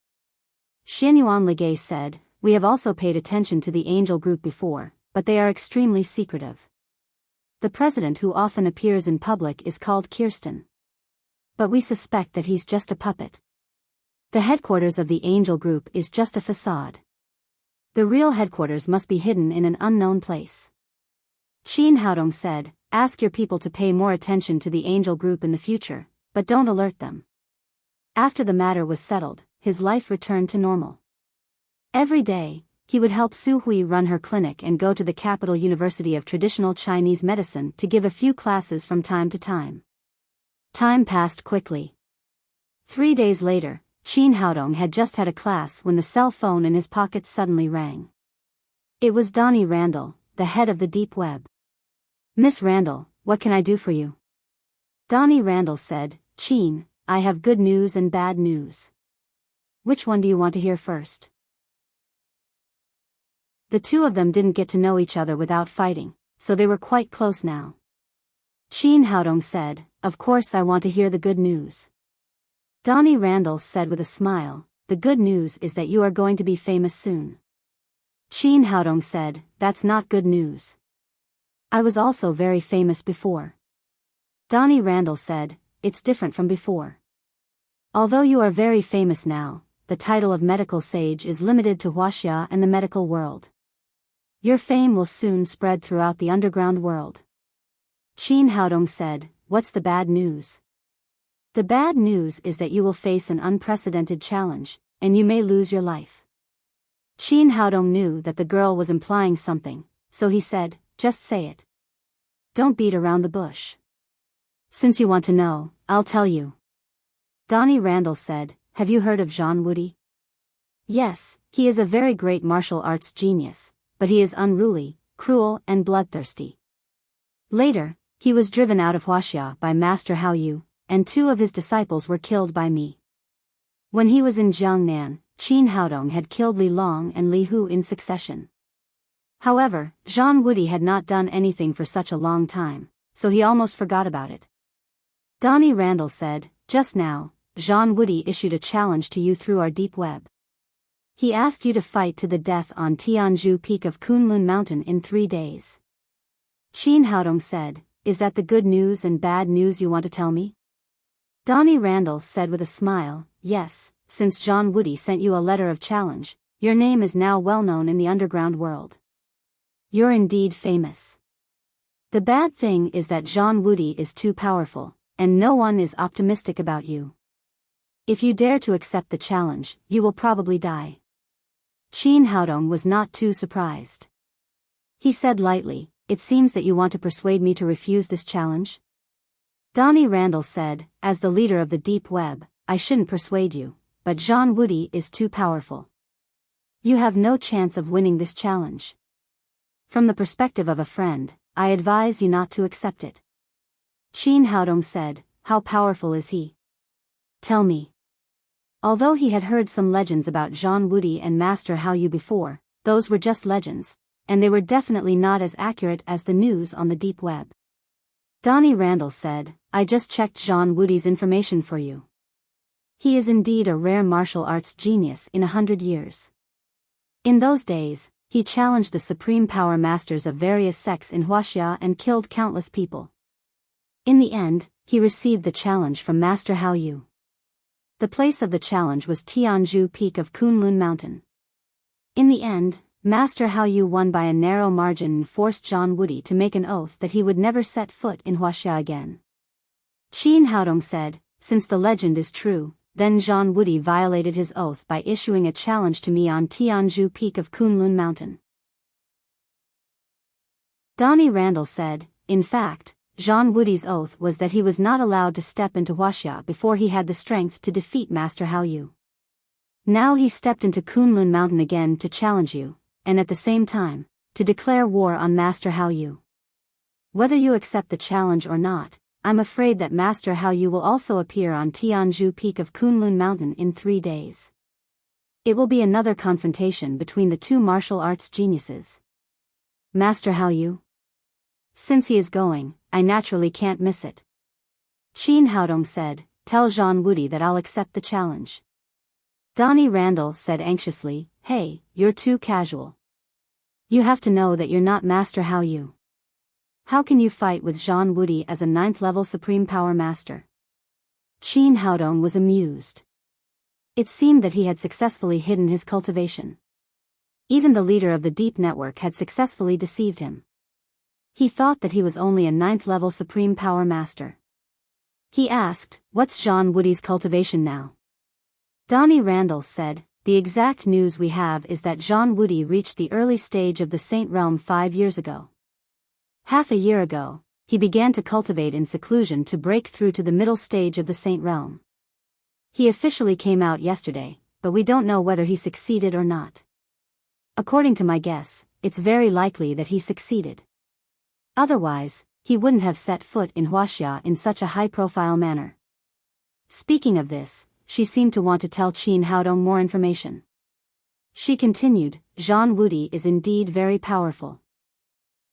Xianyuan Ligay said, "We have also paid attention to the angel group before, but they are extremely secretive. The president who often appears in public is called Kirsten. But we suspect that he's just a puppet. The headquarters of the angel group is just a facade. The real headquarters must be hidden in an unknown place." Qin Haodong said, "Ask your people to pay more attention to the angel group in the future, but don't alert them." After the matter was settled, his life returned to normal. Every day, he would help Su Hui run her clinic and go to the Capital University of Traditional Chinese Medicine to give a few classes from time to time. Time passed quickly. 3 days later, Qin Haodong had just had a class when the cell phone in his pocket suddenly rang. It was Donnie Randall, the head of the Deep Web. "Miss Randall, what can I do for you?" Donnie Randall said, "Qin, I have good news and bad news. Which one do you want to hear first?" The two of them didn't get to know each other without fighting, so they were quite close now. Qin Haodong said, "Of course I want to hear the good news." Donnie Randall said with a smile, "The good news is that you are going to be famous soon." Qin Haodong said, "That's not good news. I was also very famous before." Donnie Randall said, "It's different from before. Although you are very famous now, the title of medical sage is limited to Huaxia and the medical world. Your fame will soon spread throughout the underground world." Qin Haodong said, "What's the bad news?" "The bad news is that you will face an unprecedented challenge, and you may lose your life." Qin Haodong knew that the girl was implying something, so he said, "Just say it. Don't beat around the bush. Since you want to know, I'll tell you." Donnie Randall said, "Have you heard of Zhang Wudi?" "Yes, he is a very great martial arts genius, but he is unruly, cruel and bloodthirsty. Later, he was driven out of Huaxia by Master Hao Yu, and 2 of his disciples were killed by me. When he was in Jiangnan, Qin Haodong had killed Li Long and Li Hu in succession. However, Zhang Wudi had not done anything for such a long time, so he almost forgot about it." Donnie Randall said, "Just now, Zhang Wudi issued a challenge to you through our deep web. He asked you to fight to the death on Tianzhu Peak of Kunlun Mountain in 3 days." Qin Haodong said, "Is that the good news and bad news you want to tell me?" Donnie Randall said with a smile, "Yes, since Zhang Wudi sent you a letter of challenge, your name is now well known in the underground world. You're indeed famous. The bad thing is that Zhang Wudi is too powerful, and no one is optimistic about you. If you dare to accept the challenge, you will probably die." Qin Haodong was not too surprised. He said lightly, "It seems that you want to persuade me to refuse this challenge?" Donnie Randall said, "As the leader of the deep web, I shouldn't persuade you, but Zhang Wudi is too powerful. You have no chance of winning this challenge. From the perspective of a friend, I advise you not to accept it. Qin Haodong said, how powerful is he? Tell me. Although he had heard some legends about Zhang Wudi and Master Hao Yu before, those were just legends, and they were definitely not as accurate as the news on the deep web. Donnie Randall said, I just checked Zhang Wudi's information for you. He is indeed a rare martial arts genius in 100 years. In those days, he challenged the supreme power masters of various sects in Huaxia and killed countless people. In the end, he received the challenge from Master Hao Yu. The place of the challenge was Tianzhu Peak of Kunlun Mountain. In the end, Master Hao Yu won by a narrow margin and forced Zhang Wudi to make an oath that he would never set foot in Huaxia again. Qin Haodong said, since the legend is true, then Zhang Wudi violated his oath by issuing a challenge to me on Tianzhu Peak of Kunlun Mountain. Donnie Randall said, in fact, Zhang Wudi's oath was that he was not allowed to step into Huaxia before he had the strength to defeat Master Hao Yu. Now he stepped into Kunlun Mountain again to challenge you, and at the same time, to declare war on Master Hao Yu. Whether you accept the challenge or not, I'm afraid that Master Hao Yu will also appear on Tianzhu Peak of Kunlun Mountain in 3 days. It will be another confrontation between the two martial arts geniuses. Master Hao Yu? Since he is going, I naturally can't miss it. Qin Haodong said, tell Zhang Wudi that I'll accept the challenge. Donnie Randall said anxiously, hey, you're too casual. You have to know that you're not Master Hao Yu. How can you fight with Zhang Wudi as a 9th-level Supreme Power Master? Qin Haodong was amused. It seemed that he had successfully hidden his cultivation. Even the leader of the Deep Network had successfully deceived him. He thought that he was only a 9th-level Supreme Power Master. He asked, what's Zhang Wudi's cultivation now? Donnie Randall said, the exact news we have is that Zhang Wudi reached the early stage of the Saint Realm 5 years ago. Half a year ago, he began to cultivate in seclusion to break through to the middle stage of the Saint Realm. He officially came out yesterday, but we don't know whether he succeeded or not. According to my guess, it's very likely that he succeeded. Otherwise, he wouldn't have set foot in Huaxia in such a high-profile manner. Speaking of this, she seemed to want to tell Qin Haodong more information. She continued, Zhang Wudi is indeed very powerful.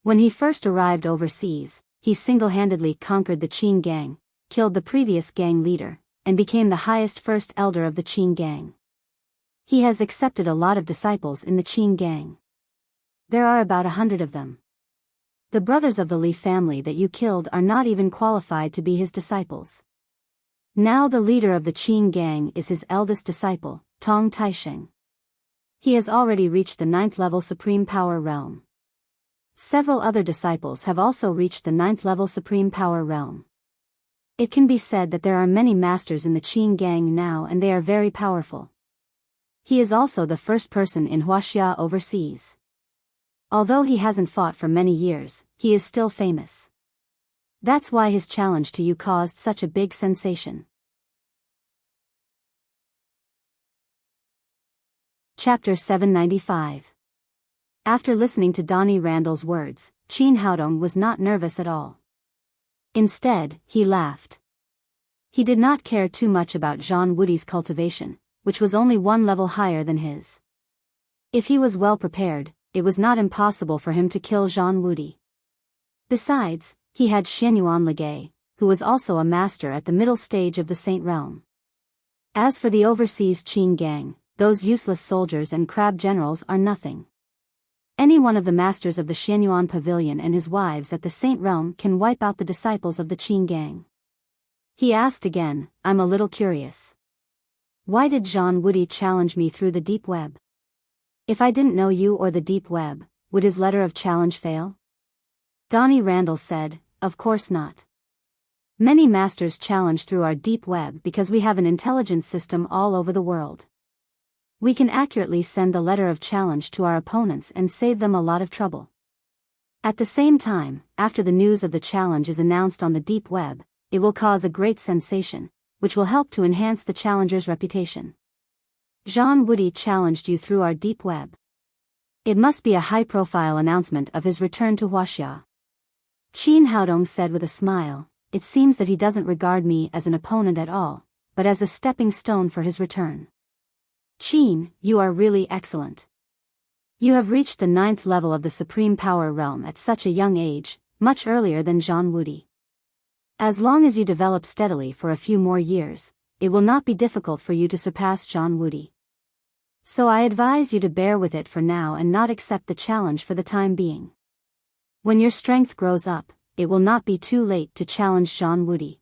When he first arrived overseas, he single-handedly conquered the Qin gang, killed the previous gang leader, and became the highest first elder of the Qin gang. He has accepted a lot of disciples in the Qin gang. There are about 100 of them. The brothers of the Li family that you killed are not even qualified to be his disciples. Now the leader of the Qin gang is his eldest disciple, Tong Taisheng. He has already reached the 9th-level Supreme Power Realm. Several other disciples have also reached the 9th-level Supreme Power Realm. It can be said that there are many masters in the Qin gang now and they are very powerful. He is also the first person in Huaxia overseas. Although he hasn't fought for many years, he is still famous. That's why his challenge to you caused such a big sensation. Chapter 795. After listening to Donnie Randall's words, Qin Haodong was not nervous at all. Instead, he laughed. He did not care too much about Zhang Wudi's cultivation, which was only 1 level higher than his. If he was well prepared, it was not impossible for him to kill Zhang Wudi. Besides, he had Xianyuan Legay, who was also a master at the middle stage of the Saint Realm. As for the overseas Qin gang, those useless soldiers and crab generals are nothing. Any one of the masters of the Xianyuan Pavilion and his wives at the Saint Realm can wipe out the disciples of the Qin gang. He asked again, I'm a little curious. Why did Zhang Wudi challenge me through the deep web? If I didn't know you or the deep web, would his letter of challenge fail? Donnie Randall said, of course not. Many masters challenge through our deep web because we have an intelligence system all over the world. We can accurately send the letter of challenge to our opponents and save them a lot of trouble. At the same time, after the news of the challenge is announced on the deep web, it will cause a great sensation, which will help to enhance the challenger's reputation. Jean Woody challenged you through our deep web. It must be a high-profile announcement of his return to Huaxia. Qin Haodong said with a smile, it seems that he doesn't regard me as an opponent at all, but as a stepping stone for his return. Qin, you are really excellent. You have reached the 9th level of the Supreme Power Realm at such a young age, much earlier than Jean Woody. As long as you develop steadily for a few more years, it will not be difficult for you to surpass Jean Woody. So I advise you to bear with it for now and not accept the challenge for the time being. When your strength grows up, it will not be too late to challenge Jean Woody.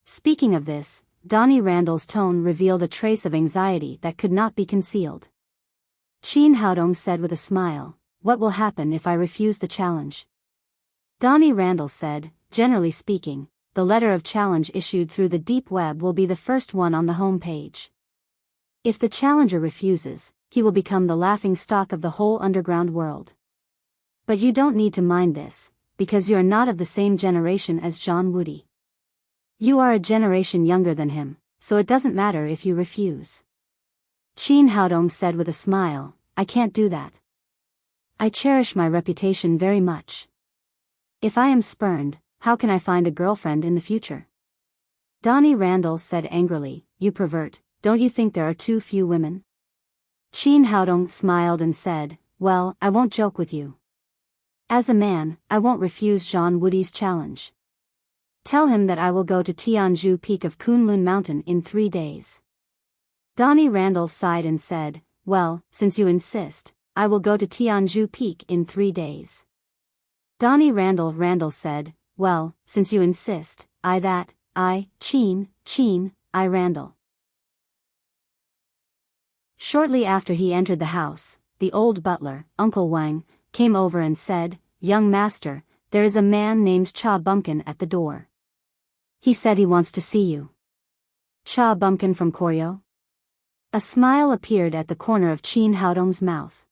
Speaking of this, Donnie Randall's tone revealed a trace of anxiety that could not be concealed. Qin Haodong said with a smile, what will happen if I refuse the challenge? Donnie Randall said, generally speaking, the letter of challenge issued through the deep web will be the first one on the home page. If the challenger refuses, he will become the laughing stock of the whole underground world. But you don't need to mind this, because you are not of the same generation as Jean Woody. You are a generation younger than him, so it doesn't matter if you refuse. Qin Haodong said with a smile, I can't do that. I cherish my reputation very much. If I am spurned, how can I find a girlfriend in the future? Donnie Randall said angrily, you pervert, don't you think there are too few women? Qin Haodong smiled and said, well, I won't joke with you. As a man, I won't refuse Jean Woody's challenge. Tell him that I will go to Tianzhu Peak of Kunlun Mountain in 3 days. Donnie Randall sighed and said, well, since you insist, I will go to Tianzhu Peak in 3 days. Donnie Randall said, well, since you insist, Qin, I Randall. Shortly after he entered the house, the old butler, Uncle Wang, came over and said, young master, there is a man named Cha Bumpkin at the door. He said he wants to see you. Cha Bumpkin from Koryo? A smile appeared at the corner of Qin Haodong's mouth.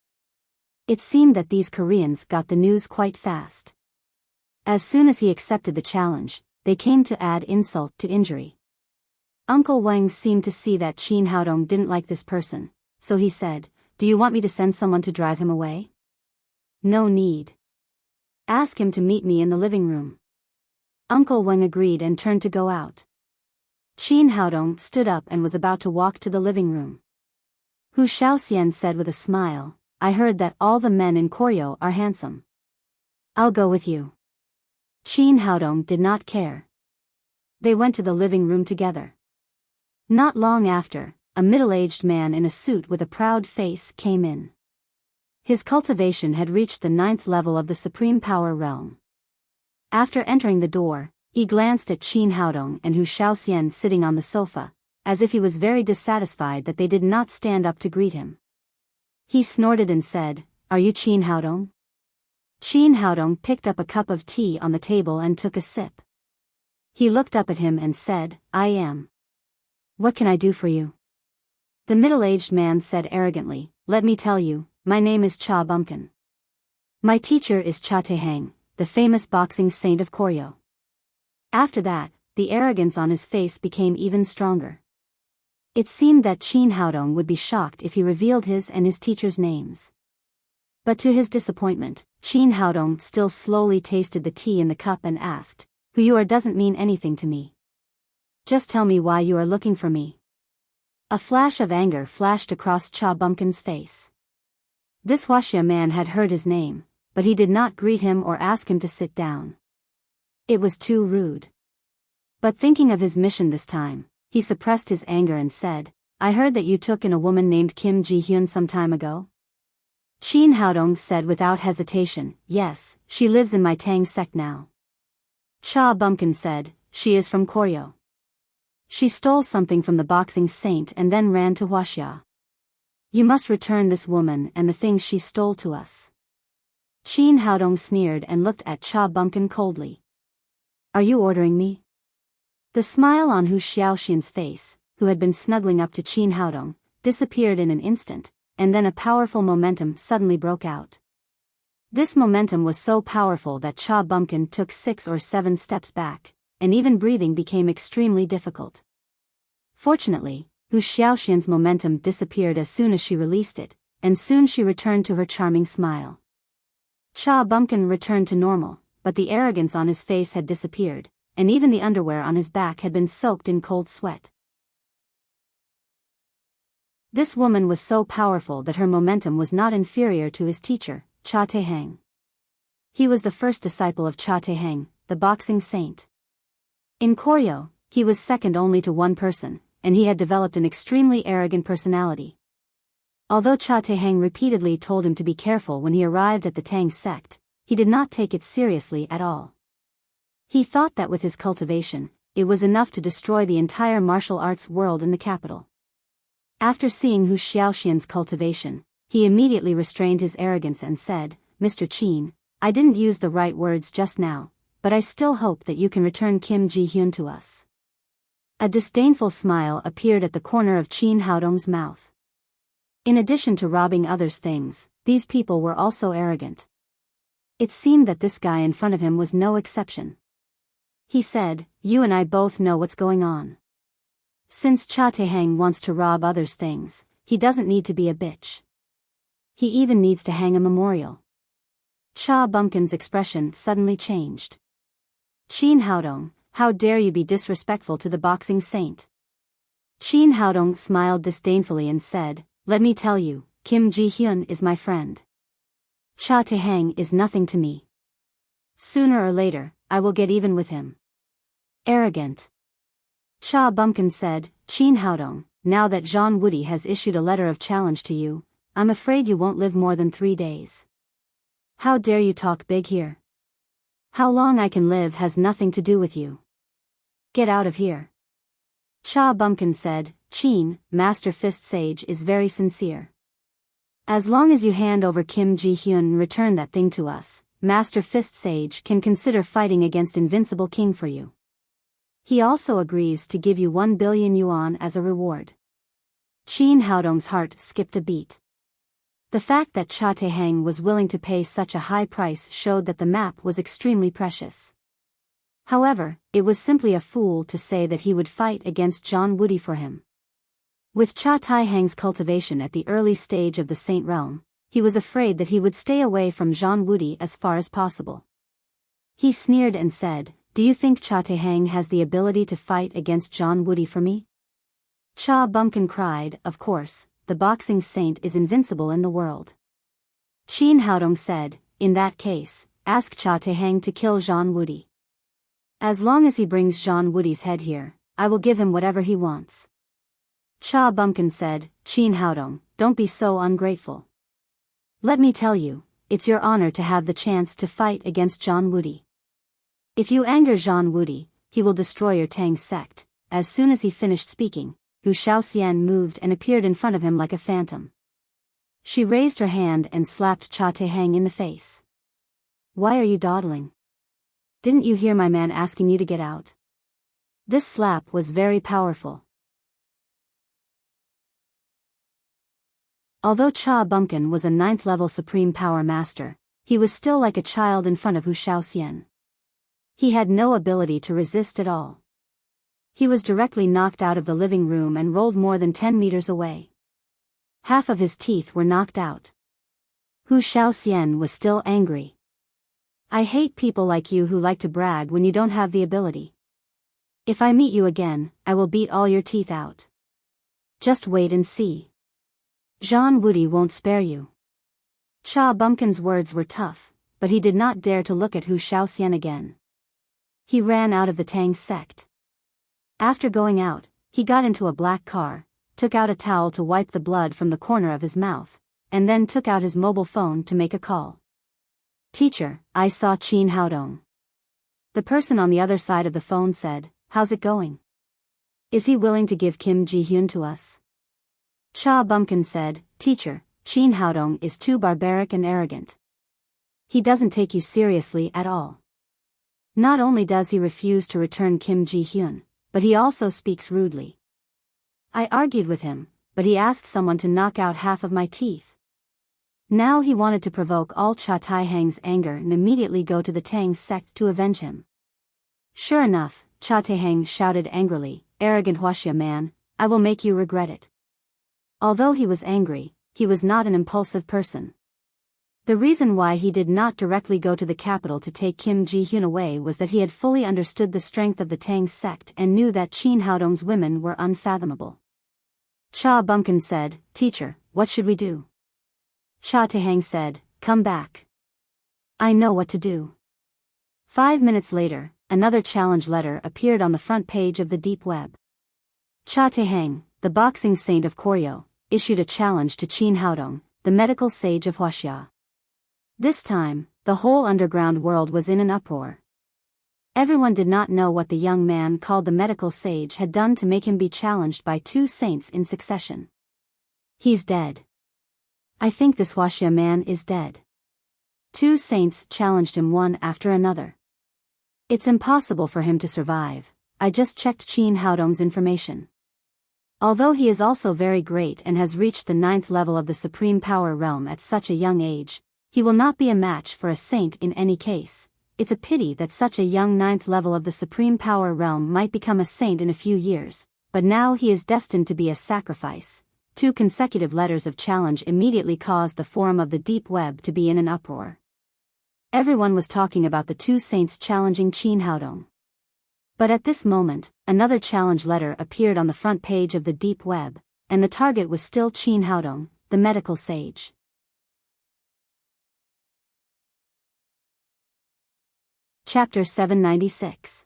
It seemed that these Koreans got the news quite fast. As soon as he accepted the challenge, they came to add insult to injury. Uncle Wang seemed to see that Qin Haodong didn't like this person, so he said, do you want me to send someone to drive him away? No need. Ask him to meet me in the living room. Uncle Wang agreed and turned to go out. Qin Haodong stood up and was about to walk to the living room. Hu Shaoxian said with a smile, I heard that all the men in Koryo are handsome. I'll go with you. Qin Haodong did not care. They went to the living room together. Not long after, a middle-aged man in a suit with a proud face came in. His cultivation had reached the 9th level of the Supreme Power Realm. After entering the door, he glanced at Qin Haodong and Hu Shaoxian sitting on the sofa, as if he was very dissatisfied that they did not stand up to greet him. He snorted and said, are you Qin Haodong? Qin Haodong picked up a cup of tea on the table and took a sip. He looked up at him and said, I am. What can I do for you? The middle-aged man said arrogantly, let me tell you, my name is Cha Bumpkin. My teacher is Cha Tehang, the famous boxing saint of Koryo. After that, the arrogance on his face became even stronger. It seemed that Qin Haodong would be shocked if he revealed his and his teacher's names. But to his disappointment, Qin Haodong still slowly tasted the tea in the cup and asked, who you are doesn't mean anything to me. Just tell me why you are looking for me. A flash of anger flashed across Cha Bumpkin's face. This Huaxia man had heard his name, but he did not greet him or ask him to sit down. It was too rude. But thinking of his mission this time, he suppressed his anger and said, I heard that you took in a woman named Kim Ji-hyun some time ago? Qin Haodong said without hesitation, yes, she lives in my Tang sect now. Cha Bumpkin said, she is from Koryo. She stole something from the boxing saint and then ran to Huaxia. You must return this woman and the things she stole to us. Qin Haodong sneered and looked at Cha Bumpkin coldly. Are you ordering me? The smile on Hu Xiaoxian's face, who had been snuggling up to Qin Haodong, disappeared in an instant, and then a powerful momentum suddenly broke out. This momentum was so powerful that Cha Bumpkin took 6 or 7 steps back, and even breathing became extremely difficult. Fortunately, Hu Xiaoxian's momentum disappeared as soon as she released it, and soon she returned to her charming smile. Cha Bumpkin returned to normal, but the arrogance on his face had disappeared, and even the underwear on his back had been soaked in cold sweat. This woman was so powerful that her momentum was not inferior to his teacher, Cha Tehang. He was the first disciple of Cha Tehang, the boxing saint. In Koryo, he was second only to one person, and he had developed an extremely arrogant personality. Although Cha Tehang repeatedly told him to be careful when he arrived at the Tang sect, he did not take it seriously at all. He thought that with his cultivation, it was enough to destroy the entire martial arts world in the capital. After seeing Hu Xiaoxian's cultivation, he immediately restrained his arrogance and said, "Mr. Qin, I didn't use the right words just now, but I still hope that you can return Kim Ji-hyun to us." A disdainful smile appeared at the corner of Qin Haodong's mouth. In addition to robbing others' things, these people were also arrogant. It seemed that this guy in front of him was no exception. He said, "You and I both know what's going on. Since Cha Tehang wants to rob others' things, he doesn't need to be a bitch. He even needs to hang a memorial." Cha Bumpkin's expression suddenly changed. "Qin Haodong, how dare you be disrespectful to the boxing saint?" Qin Haodong smiled disdainfully and said, "Let me tell you, Kim Ji-hyun is my friend. Cha Tehang is nothing to me. Sooner or later, I will get even with him." Arrogant. Cha Bumpkin said, "Qin Haodong, now that Zhang Wudi has issued a letter of challenge to you, I'm afraid you won't live more than 3 days. How dare you talk big here? How long I can live has nothing to do with you. Get out of here." Cha Bumpkin said, "Qin, Master Fist Sage is very sincere. As long as you hand over Kim Ji-hyun and return that thing to us, Master Fist Sage can consider fighting against Invincible King for you. He also agrees to give you 1 billion yuan as a reward." Qin Haodong's heart skipped a beat. The fact that Cha Tehang was willing to pay such a high price showed that the map was extremely precious. However, it was simply a fool to say that he would fight against Zhang Wudi for him. With Cha Tehang's cultivation at the early stage of the Saint Realm, he was afraid that he would stay away from Zhang Wudi as far as possible. He sneered and said, "Do you think Cha Tehang has the ability to fight against Zhang Wudi for me?" Cha Bumpkin cried, "Of course, the boxing saint is invincible in the world." Qin Haodong said, "In that case, ask Cha Tehang to kill Zhang Wudi. As long as he brings Zhang Wudi's head here, I will give him whatever he wants." Cha Bumpkin said, "Qin Haodong, don't be so ungrateful. Let me tell you, it's your honor to have the chance to fight against Zhang Wudi. If you anger Zhang Wudi, he will destroy your Tang sect." As soon as he finished speaking, Hu Xiaoxian moved and appeared in front of him like a phantom. She raised her hand and slapped Cha Tehang in the face. "Why are you dawdling? Didn't you hear my man asking you to get out?" This slap was very powerful. Although Cha Bumpkin was a 9th-level Supreme Power Master, he was still like a child in front of Hu Xiaoxian. He had no ability to resist at all. He was directly knocked out of the living room and rolled more than 10 meters away. Half of his teeth were knocked out. Hu Xiaoxian was still angry. "I hate people like you who like to brag when you don't have the ability. If I meet you again, I will beat all your teeth out. Just wait and see. Zhang Wudi won't spare you." Cha Bumpkin's words were tough, but he did not dare to look at Hu Xiaoxian again. He ran out of the Tang sect. After going out, he got into a black car, took out a towel to wipe the blood from the corner of his mouth, and then took out his mobile phone to make a call. "Teacher, I saw Qin Haodong." The person on the other side of the phone said, "How's it going? Is he willing to give Kim Ji-hyun to us?" Cha Bumpkin said, "Teacher, Qin Haodong is too barbaric and arrogant. He doesn't take you seriously at all. Not only does he refuse to return Kim Ji-hyun, but he also speaks rudely. I argued with him, but he asked someone to knock out half of my teeth. Now he wanted to provoke all Cha Tehang's anger and immediately go to the Tang sect to avenge him." Sure enough, Cha Tehang shouted angrily, "Arrogant Huaxia man, I will make you regret it. Although he was angry, he was not an impulsive person. The reason why he did not directly go to the capital to take Kim Ji-hyun away was that he had fully understood the strength of the Tang sect and knew that Chin Haodong's women were unfathomable. Cha Bumkin said, "Teacher, what should we do?" Cha Tahang said, "Come back. I know what to do." 5 minutes later, another challenge letter appeared on the front page of the deep web. Cha Tahang, the boxing saint of Koryo, issued a challenge to Chin Haodong, the medical sage of Huaxia. This time, the whole underground world was in an uproar. Everyone did not know what the young man called the medical sage had done to make him be challenged by 2 saints in succession. "He's dead. I think this Huaxia man is dead." 2 saints challenged him one after another. "It's impossible for him to survive. I just checked Chin Haodong's information. Although he is also very great and has reached the 9th level of the supreme power realm at such a young age, he will not be a match for a saint in any case. It's a pity that such a young 9th level of the supreme power realm might become a saint in a few years, but now he is destined to be a sacrifice." 2 consecutive letters of challenge immediately caused the forum of the deep web to be in an uproar. Everyone was talking about the 2 saints challenging Chin Haodong. But at this moment, another challenge letter appeared on the front page of the deep web, and the target was still Chin Haodong, the medical sage. Chapter 796.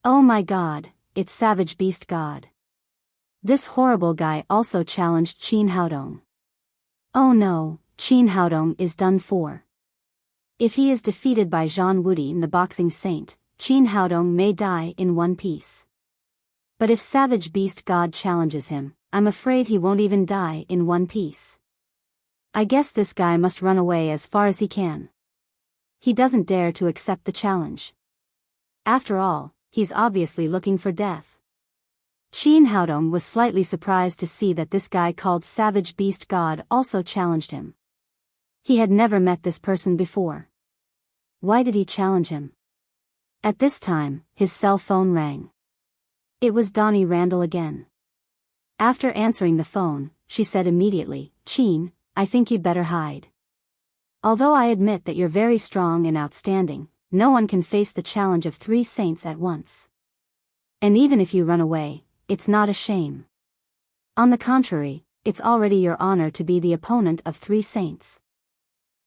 Oh my God, it's Savage Beast God. This horrible guy also challenged Chin Haodong. Oh no, Chin Haodong is done for. If he is defeated by Zhang Wudin the boxing saint, Chin Haodong may die in one piece. But if Savage Beast God challenges him, I'm afraid he won't even die in one piece. I guess this guy must run away as far as he can. He doesn't dare to accept the challenge. After all, he's obviously looking for death. Chin Haodong was slightly surprised to see that this guy called Savage Beast God also challenged him. He had never met this person before. Why did he challenge him? At this time, his cell phone rang. It was Donnie Randall again. After answering the phone, she said immediately, "Chin, I think you'd better hide. Although I admit that you're very strong and outstanding, no one can face the challenge of 3 saints at once. And even if you run away, it's not a shame. On the contrary, it's already your honor to be the opponent of 3 saints.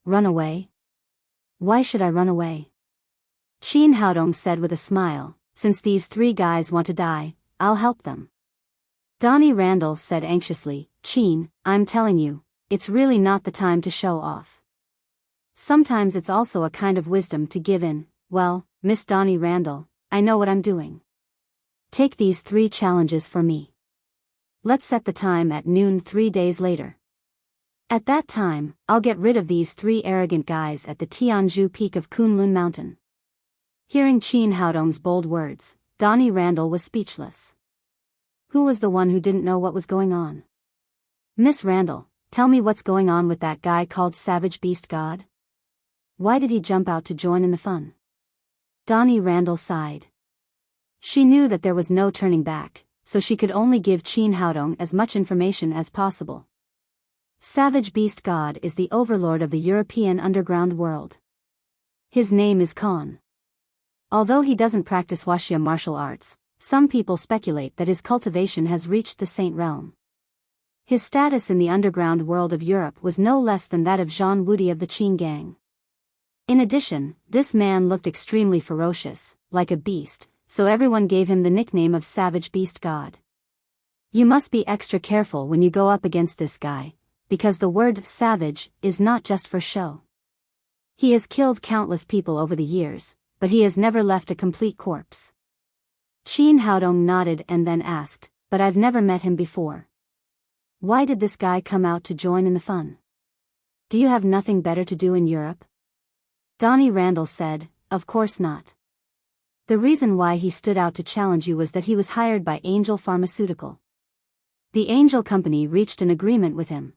Run away? Why should I run away?" Chin Haodong said with a smile, "Since these 3 guys want to die, I'll help them." Donnie Randall said anxiously, "Chin, I'm telling you, it's really not the time to show off. Sometimes it's also a kind of wisdom to give in." "Well, Miss Donnie Randall, I know what I'm doing. Take these 3 challenges for me. Let's set the time at noon 3 days later. At that time, I'll get rid of these 3 arrogant guys at the Tianzhu peak of Kunlun Mountain." Hearing Chin Haodong's bold words, Donnie Randall was speechless. Who was the one who didn't know what was going on? "Miss Randall, tell me what's going on with that guy called Savage Beast God? Why did he jump out to join in the fun?" Donnie Randall sighed. She knew that there was no turning back, so she could only give Chin Haodong as much information as possible. Savage Beast God is the overlord of the European underground world. His name is Khan. Although he doesn't practice Huaxia martial arts, some people speculate that his cultivation has reached the saint realm. His status in the underground world of Europe was no less than that of Zhang Wudi of the Qin gang. In addition, this man looked extremely ferocious, like a beast, so everyone gave him the nickname of Savage Beast God. You must be extra careful when you go up against this guy, because the word savage is not just for show. He has killed countless people over the years, but he has never left a complete corpse. Chin Haodong nodded and then asked, "But I've never met him before. Why did this guy come out to join in the fun? Do you have nothing better to do in Europe?" Donnie Randall said, "Of course not. The reason why he stood out to challenge you was that he was hired by Angel Pharmaceutical. The Angel Company reached an agreement with him.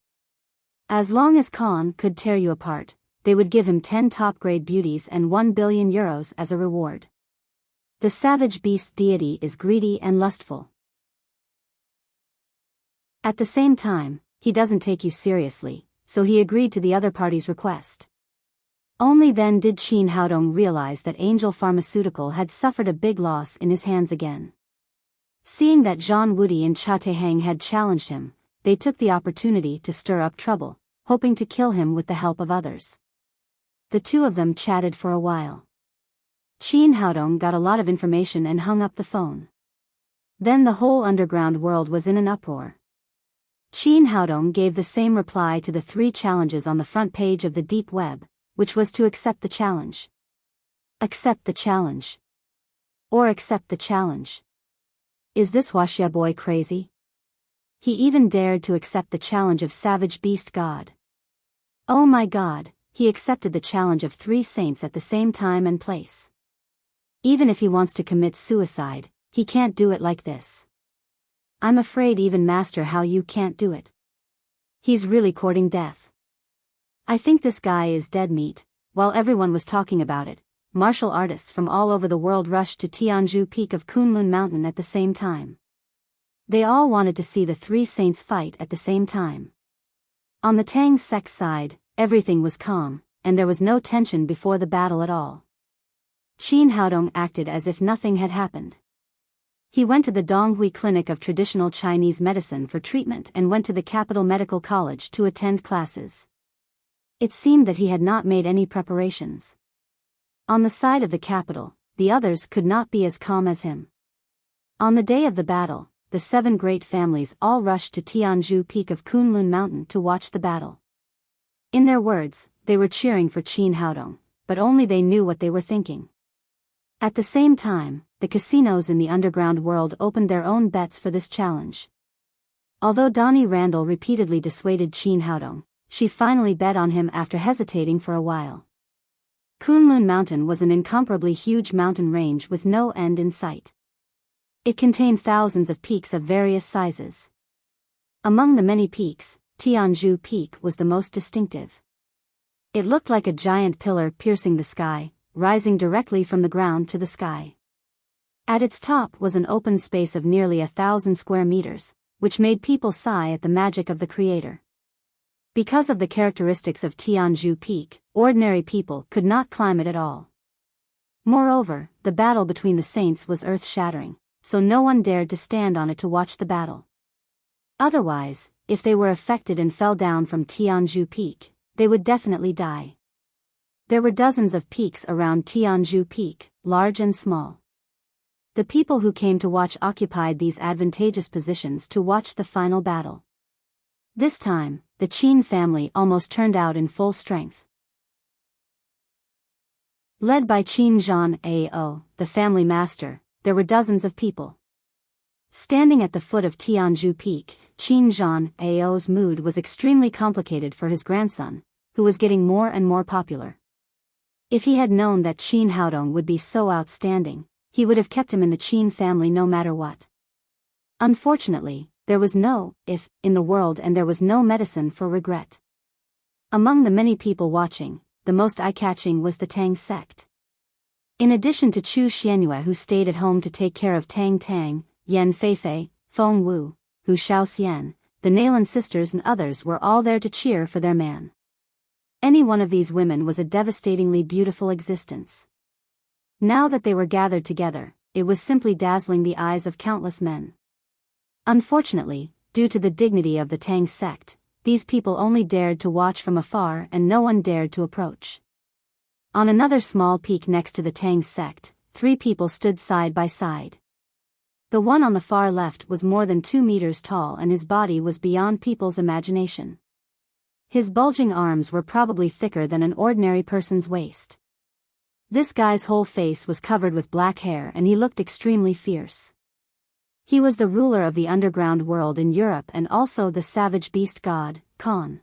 As long as Khan could tear you apart, they would give him 10 top-grade beauties and 1 billion euros as a reward. The Savage Beast deity is greedy and lustful. At the same time, he doesn't take you seriously, so he agreed to the other party's request. Only then did Qin Haodong realize that Angel Pharmaceutical had suffered a big loss in his hands again. Seeing that Zhang Wudi and Cha Teheng had challenged him, they took the opportunity to stir up trouble, hoping to kill him with the help of others. The two of them chatted for a while. Qin Haodong got a lot of information and hung up the phone. Then the whole underground world was in an uproar. Qin Haodong gave the same reply to the 3 challenges on the front page of the deep web, which was to accept the challenge. Accept the challenge. Or accept the challenge. Is this Huaxia boy crazy? He even dared to accept the challenge of Savage Beast God. Oh my God, he accepted the challenge of 3 saints at the same time and place. Even if he wants to commit suicide, he can't do it like this. I'm afraid even Master Hao Yu can't do it. He's really courting death. I think this guy is dead meat. While everyone was talking about it, martial artists from all over the world rushed to Tianzhu Peak of Kunlun Mountain at the same time. They all wanted to see the 3 saints fight at the same time. On the Tang sect side, everything was calm, and there was no tension before the battle at all. Qin Haodong acted as if nothing had happened. He went to the Donghui Clinic of Traditional Chinese Medicine for treatment and went to the Capital Medical College to attend classes. It seemed that he had not made any preparations. On the side of the capital, the others could not be as calm as him. On the day of the battle, the 7 great families all rushed to Tianzhu Peak of Kunlun Mountain to watch the battle. In their words, they were cheering for Qin Haodong, but only they knew what they were thinking. At the same time, the casinos in the underground world opened their own bets for this challenge. Although Donnie Randall repeatedly dissuaded Qin Haodong, she finally bet on him after hesitating for a while. Kunlun Mountain was an incomparably huge mountain range with no end in sight. It contained thousands of peaks of various sizes. Among the many peaks, Tianzhu Peak was the most distinctive. It looked like a giant pillar piercing the sky, rising directly from the ground to the sky. At its top was an open space of nearly 1,000 square meters, which made people sigh at the magic of the Creator. Because of the characteristics of Tianzhu Peak, ordinary people could not climb it at all. Moreover, the battle between the saints was earth-shattering, so no one dared to stand on it to watch the battle. Otherwise, if they were affected and fell down from Tianzhu Peak, they would definitely die. There were dozens of peaks around Tianzhu Peak, large and small. The people who came to watch occupied these advantageous positions to watch the final battle. This time, the Qin family almost turned out in full strength. Led by Qin Zhan Ao, the family master, there were dozens of people. Standing at the foot of Tianzhu Peak, Qin Zhan Ao's mood was extremely complicated for his grandson, who was getting more and more popular. If he had known that Qin Haodong would be so outstanding, he would have kept him in the Qin family no matter what. Unfortunately, there was no if in the world and there was no medicine for regret. Among the many people watching, the most eye-catching was the Tang sect. In addition to Chu Xianyue, who stayed at home to take care of Tang Tang, Yan Feifei, Feng Wu, Hu Shaoxian, the Nailan sisters and others were all there to cheer for their man. Any one of these women was a devastatingly beautiful existence. Now that they were gathered together, it was simply dazzling the eyes of countless men. Unfortunately, due to the dignity of the Tang sect, these people only dared to watch from afar and no one dared to approach. On another small peak next to the Tang sect, 3 people stood side by side. The one on the far left was more than 2 meters tall and his body was beyond people's imagination. His bulging arms were probably thicker than an ordinary person's waist. This guy's whole face was covered with black hair and he looked extremely fierce. He was the ruler of the underground world in Europe and also the savage beast god, Khan.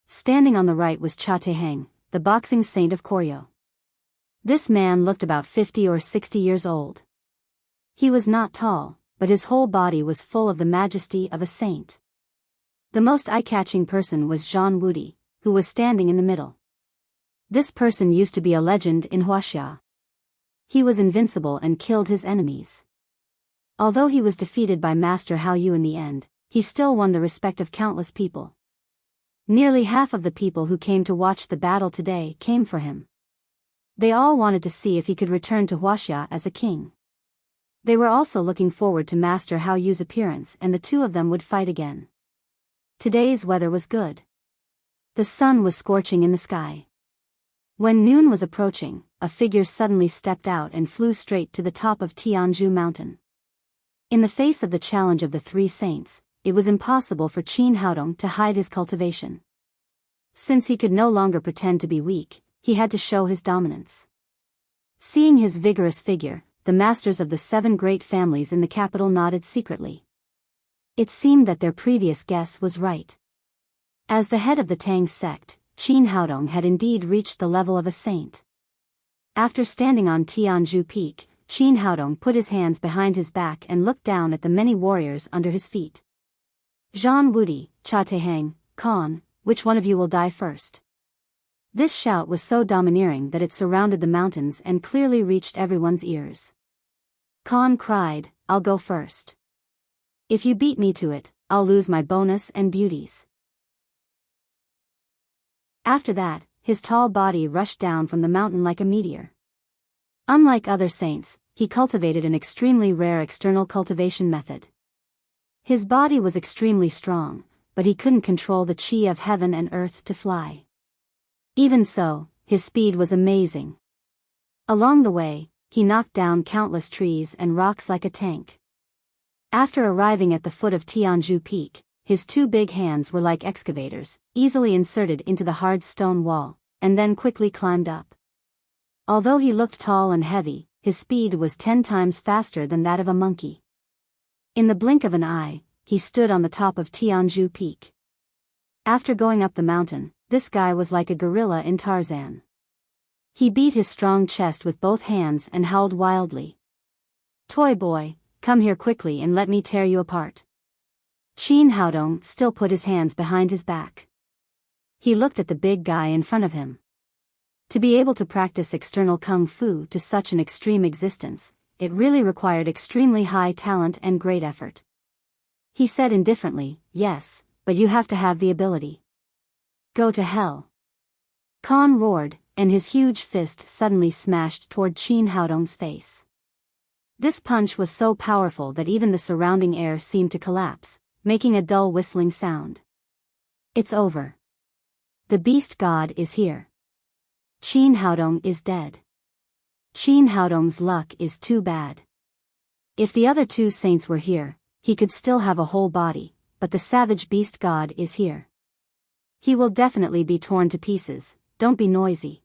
Standing on the right was Cha Teheng, the boxing saint of Koryo. This man looked about 50 or 60 years old. He was not tall, but his whole body was full of the majesty of a saint. The most eye-catching person was Zhang Wudi, who was standing in the middle. This person used to be a legend in Huaxia. He was invincible and killed his enemies. Although he was defeated by Master Hao Yu in the end, he still won the respect of countless people. Nearly half of the people who came to watch the battle today came for him. They all wanted to see if he could return to Huaxia as a king. They were also looking forward to Master Hao Yu's appearance, and the two of them would fight again. Today's weather was good. The sun was scorching in the sky. When noon was approaching, a figure suddenly stepped out and flew straight to the top of Tianzhu Mountain. In the face of the challenge of the three saints, it was impossible for Qin Haodong to hide his cultivation. Since he could no longer pretend to be weak, he had to show his dominance. Seeing his vigorous figure, the masters of the 7 great families in the capital nodded secretly. It seemed that their previous guess was right. As the head of the Tang sect, Qin Haodong had indeed reached the level of a saint. After standing on Tianzhu Peak, Qin Haodong put his hands behind his back and looked down at the many warriors under his feet. Zhan Wudi, Cha Tehang, Khan, which one of you will die first? This shout was so domineering that it surrounded the mountains and clearly reached everyone's ears. Khan cried, I'll go first. If you beat me to it, I'll lose my bonus and beauties. After that, his tall body rushed down from the mountain like a meteor. Unlike other saints, he cultivated an extremely rare external cultivation method. His body was extremely strong, but he couldn't control the qi of heaven and earth to fly. Even so, his speed was amazing. Along the way, he knocked down countless trees and rocks like a tank. After arriving at the foot of Tianzhu Peak, his 2 big hands were like excavators, easily inserted into the hard stone wall, and then quickly climbed up. Although he looked tall and heavy, his speed was 10 times faster than that of a monkey. In the blink of an eye, he stood on the top of Tianzhu Peak. After going up the mountain, this guy was like a gorilla in Tarzan. He beat his strong chest with both hands and howled wildly. Toy boy, come here quickly and let me tear you apart. Qin Haodong still put his hands behind his back. He looked at the big guy in front of him. To be able to practice external kung fu to such an extreme existence, it really required extremely high talent and great effort. He said indifferently, yes, but you have to have the ability. Go to hell. Khan roared, and his huge fist suddenly smashed toward Qin Haodong's face. This punch was so powerful that even the surrounding air seemed to collapse, making a dull whistling sound. It's over. The beast god is here. Qin Haodong is dead. Qin Haodong's luck is too bad. If the other 2 saints were here, he could still have a whole body, but the savage beast god is here. He will definitely be torn to pieces. Don't be noisy.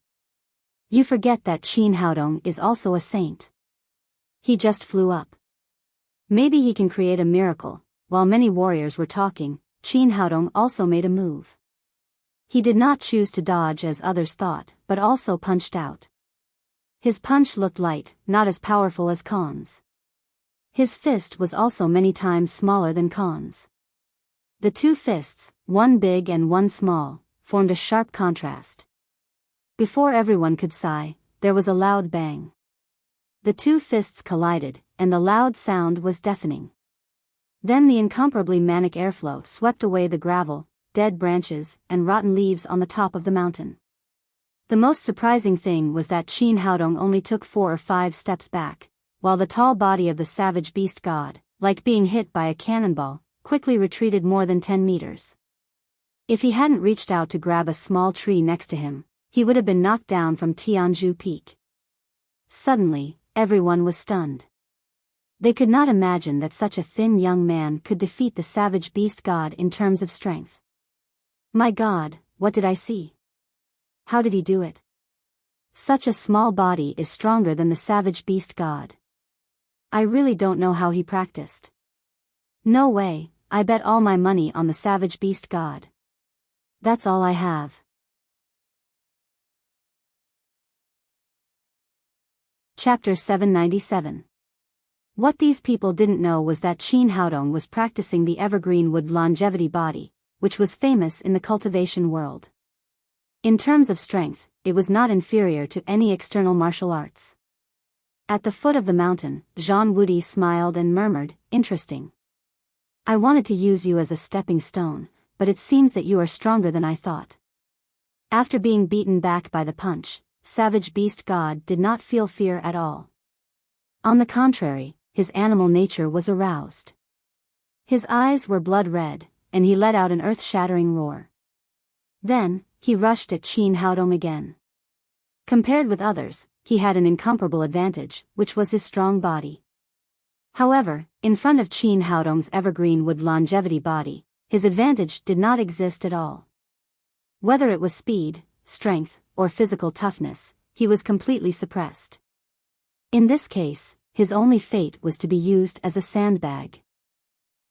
You forget that Qin Haodong is also a saint. He just flew up. Maybe he can create a miracle. While many warriors were talking, Qin Haodong also made a move. He did not choose to dodge as others thought, but also punched out. His punch looked light, not as powerful as Khan's. His fist was also many times smaller than Khan's. The 2 fists, one big and one small, formed a sharp contrast. Before everyone could sigh, there was a loud bang. The 2 fists collided, and the loud sound was deafening. Then the incomparably manic airflow swept away the gravel, dead branches, and rotten leaves on the top of the mountain. The most surprising thing was that Qin Haodong only took 4 or 5 steps back, while the tall body of the savage beast god, like being hit by a cannonball, quickly retreated more than 10 meters. If he hadn't reached out to grab a small tree next to him, he would have been knocked down from Tianzhu Peak. Suddenly, everyone was stunned. They could not imagine that such a thin young man could defeat the savage beast god in terms of strength. My God, what did I see? How did he do it? Such a small body is stronger than the savage beast god. I really don't know how he practiced. No way, I bet all my money on the savage beast god. That's all I have. Chapter 797. What these people didn't know was that Qin Haodong was practicing the evergreen wood longevity body, which was famous in the cultivation world. In terms of strength, it was not inferior to any external martial arts. At the foot of the mountain, Zhan Wudi smiled and murmured, interesting. I wanted to use you as a stepping stone, but it seems that you are stronger than I thought. After being beaten back by the punch, Savage Beast God did not feel fear at all. On the contrary, his animal nature was aroused. His eyes were blood red, and he let out an earth-shattering roar. Then, he rushed at Qin Haodong again. Compared with others, he had an incomparable advantage, which was his strong body. However, in front of Qin Haodong's evergreen wood longevity body, his advantage did not exist at all. Whether it was speed, strength, or physical toughness, he was completely suppressed. In this case, his only fate was to be used as a sandbag.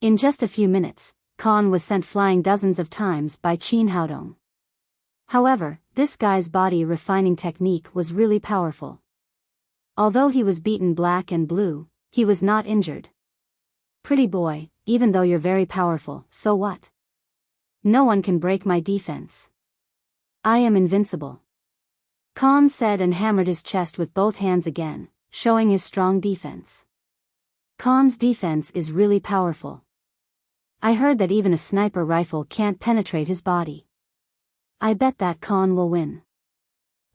In just a few minutes, Khan was sent flying dozens of times by Qin Haodong. However, this guy's body refining technique was really powerful. Although he was beaten black and blue, he was not injured. Pretty boy, even though you're very powerful, so what? No one can break my defense. I am invincible. Khan said and hammered his chest with both hands again, showing his strong defense. Khan's defense is really powerful. I heard that even a sniper rifle can't penetrate his body. I bet that Khan will win.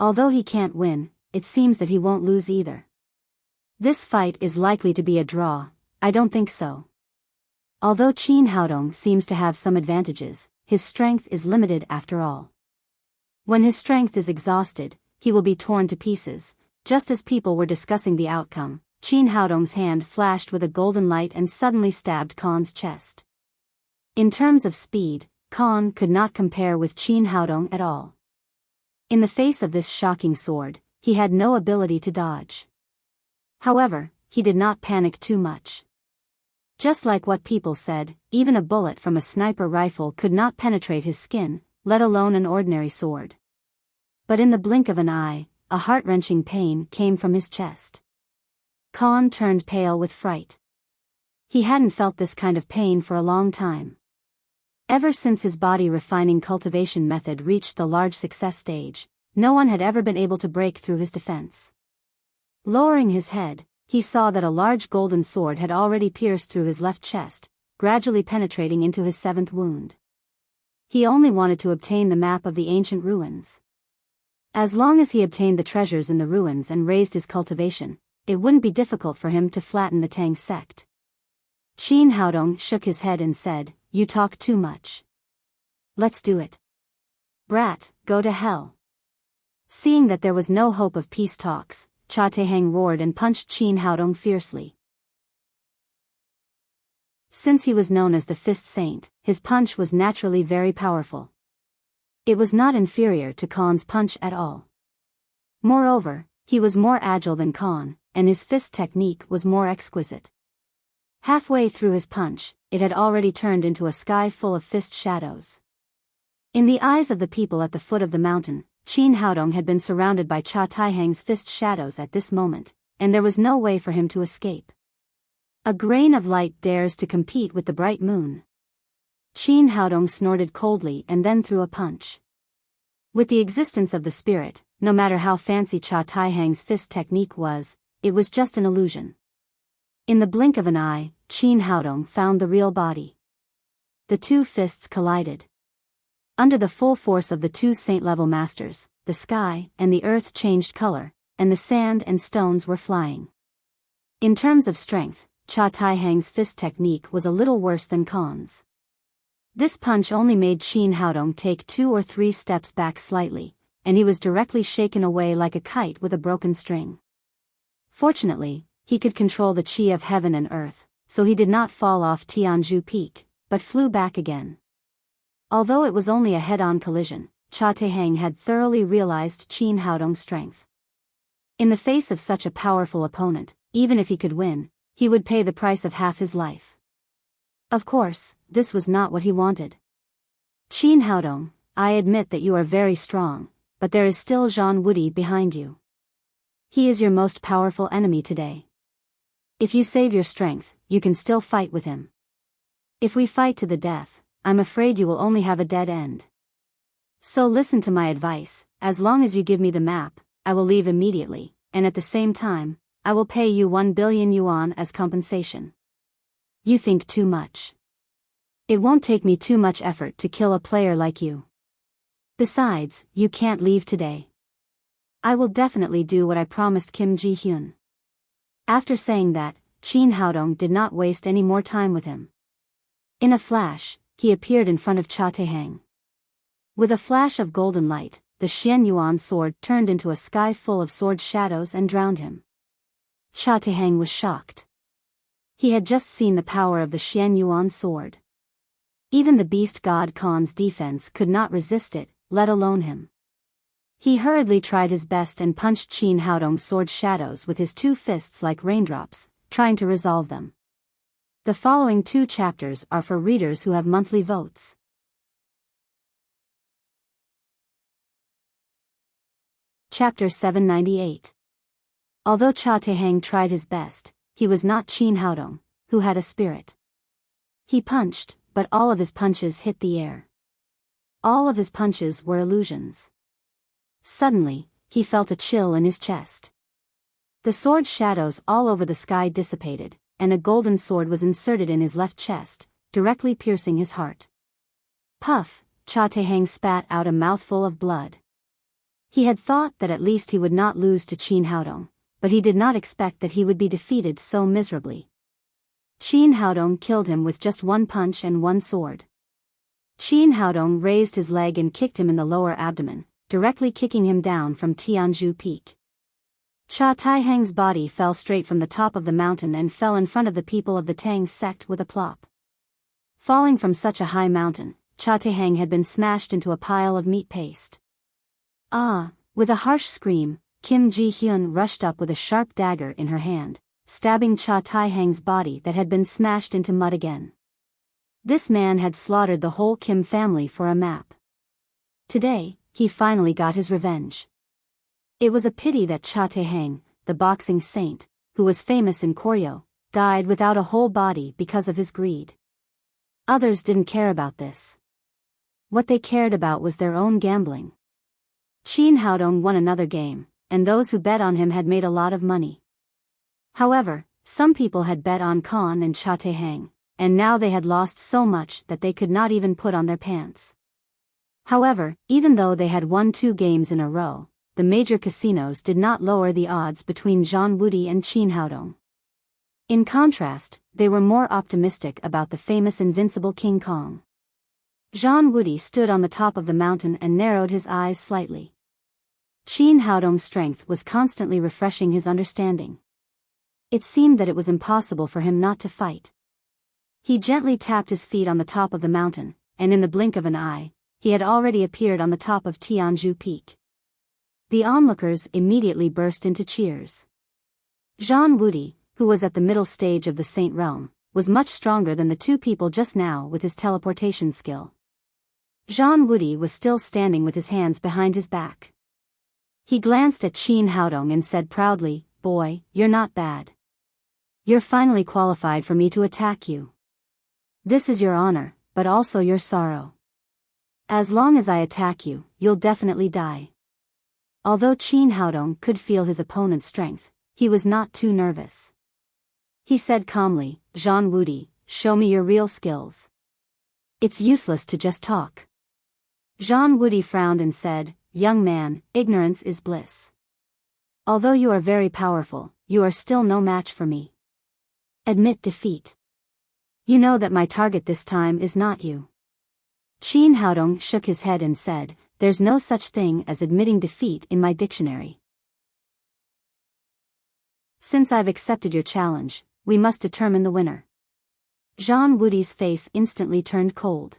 Although he can't win, it seems that he won't lose either. This fight is likely to be a draw. I don't think so. Although Qin Haodong seems to have some advantages, his strength is limited after all. When his strength is exhausted, he will be torn to pieces. Just as people were discussing the outcome, Qin Haodong's hand flashed with a golden light and suddenly stabbed Khan's chest. In terms of speed, Khan could not compare with Qin Haodong at all. In the face of this shocking sword, he had no ability to dodge. However, he did not panic too much. Just like what people said, even a bullet from a sniper rifle could not penetrate his skin, let alone an ordinary sword. But in the blink of an eye, a heart-wrenching pain came from his chest. Khan turned pale with fright. He hadn't felt this kind of pain for a long time. Ever since his body refining cultivation method reached the large success stage, no one had ever been able to break through his defense. Lowering his head, he saw that a large golden sword had already pierced through his left chest, gradually penetrating into his seventh wound. He only wanted to obtain the map of the ancient ruins. As long as he obtained the treasures in the ruins and raised his cultivation, it wouldn't be difficult for him to flatten the Tang sect. Qin Haodong shook his head and said, "You talk too much. Let's do it. Brat, go to hell." Seeing that there was no hope of peace talks, Cha Teheng roared and punched Qin Haodong fiercely. Since he was known as the Fist Saint, his punch was naturally very powerful. It was not inferior to Khan's punch at all. Moreover, he was more agile than Khan, and his fist technique was more exquisite. Halfway through his punch, it had already turned into a sky full of fist shadows. In the eyes of the people at the foot of the mountain, Qin Haodong had been surrounded by Cha Taiheng's fist shadows at this moment, and there was no way for him to escape. A grain of light dares to compete with the bright moon. Qin Haodong snorted coldly and then threw a punch. With the existence of the spirit, no matter how fancy Cha Taiheng's fist technique was, it was just an illusion. In the blink of an eye, Qin Haodong found the real body. The two fists collided. Under the full force of the two saint-level masters, the sky and the earth changed color, and the sand and stones were flying. In terms of strength, Cha Taiheng's fist technique was a little worse than Khan's. This punch only made Qin Haodong take 2 or 3 steps back slightly, and he was directly shaken away like a kite with a broken string. Fortunately, he could control the qi of heaven and earth, so he did not fall off Tianzhu Peak, but flew back again. Although it was only a head-on collision, Cha Teheng had thoroughly realized Qin Haodong's strength. In the face of such a powerful opponent, even if he could win, he would pay the price of half his life. Of course, this was not what he wanted. Qin Haodong, I admit that you are very strong, but there is still Zhang Wudi behind you. He is your most powerful enemy today. If you save your strength, you can still fight with him. If we fight to the death, I'm afraid you will only have a dead end. So listen to my advice, as long as you give me the map, I will leave immediately, and at the same time, I will pay you 1 billion yuan as compensation. You think too much. It won't take me too much effort to kill a player like you. Besides, you can't leave today. I will definitely do what I promised Kim Ji-hyun. After saying that, Shin Haodong did not waste any more time with him. In a flash, he appeared in front of Cha Tae-hang. With a flash of golden light, the Xian Yuan sword turned into a sky full of sword shadows and drowned him. Cha Tae-hang was shocked. He had just seen the power of the Xian Yuan sword. Even the beast god Khan's defense could not resist it, let alone him. He hurriedly tried his best and punched Shin Haodong's sword shadows with his two fists like raindrops, trying to resolve them. The following 2 chapters are for readers who have monthly votes. Chapter 798. Although Cha Tae-hang tried his best, he was not Shin Haodong, who had a spirit. He punched, but all of his punches hit the air. All of his punches were illusions. Suddenly, he felt a chill in his chest. The sword shadows all over the sky dissipated, and a golden sword was inserted in his left chest, directly piercing his heart. Puff, Cha Tae-hang spat out a mouthful of blood. He had thought that at least he would not lose to Shin Haodong, but he did not expect that he would be defeated so miserably. Shin Haodong killed him with just 1 punch and 1 sword. Shin Haodong raised his leg and kicked him in the lower abdomen, directly kicking him down from Tianju Peak. Cha Tae-hang's body fell straight from the top of the mountain and fell in front of the people of the Tang sect with a plop. Falling from such a high mountain, Cha Tae-hang had been smashed into a pile of meat paste. Ah! With a harsh scream, Kim Ji-hyun rushed up with a sharp dagger in her hand, stabbing Cha Tae-hang's body that had been smashed into mud again. This man had slaughtered the whole Kim family for a map. Today, he finally got his revenge. It was a pity that Cha Tae-hang, the boxing saint, who was famous in Koryo, died without a whole body because of his greed. Others didn't care about this. What they cared about was their own gambling. Shin Haodong won another game, and those who bet on him had made a lot of money. However, some people had bet on Khan and Cha Tae-hang, and now they had lost so much that they could not even put on their pants. However, even though they had won 2 games in a row, the major casinos did not lower the odds between Jean Woody and Shin Haodong. In contrast, they were more optimistic about the famous invincible King Kong. Jean Woody stood on the top of the mountain and narrowed his eyes slightly. Shin Haodong's strength was constantly refreshing his understanding. It seemed that it was impossible for him not to fight. He gently tapped his feet on the top of the mountain, and in the blink of an eye, he had already appeared on the top of Tianju Peak. The onlookers immediately burst into cheers. Jean Woody, who was at the middle stage of the Saint Realm, was much stronger than the 2 people just now with his teleportation skill. Jean Woody was still standing with his hands behind his back. He glanced at Shin Haodong and said proudly, "Boy, you're not bad. You're finally qualified for me to attack you. This is your honor, but also your sorrow. As long as I attack you, you'll definitely die." Although Shin Haodong could feel his opponent's strength, he was not too nervous. He said calmly, "Jean Woody, show me your real skills. It's useless to just talk." Jean Woody frowned and said, "Young man, ignorance is bliss. Although you are very powerful, you are still no match for me. Admit defeat. You know that my target this time is not you." Shin Haodong shook his head and said, "There's no such thing as admitting defeat in my dictionary. Since I've accepted your challenge, we must determine the winner." Jean Woody's face instantly turned cold.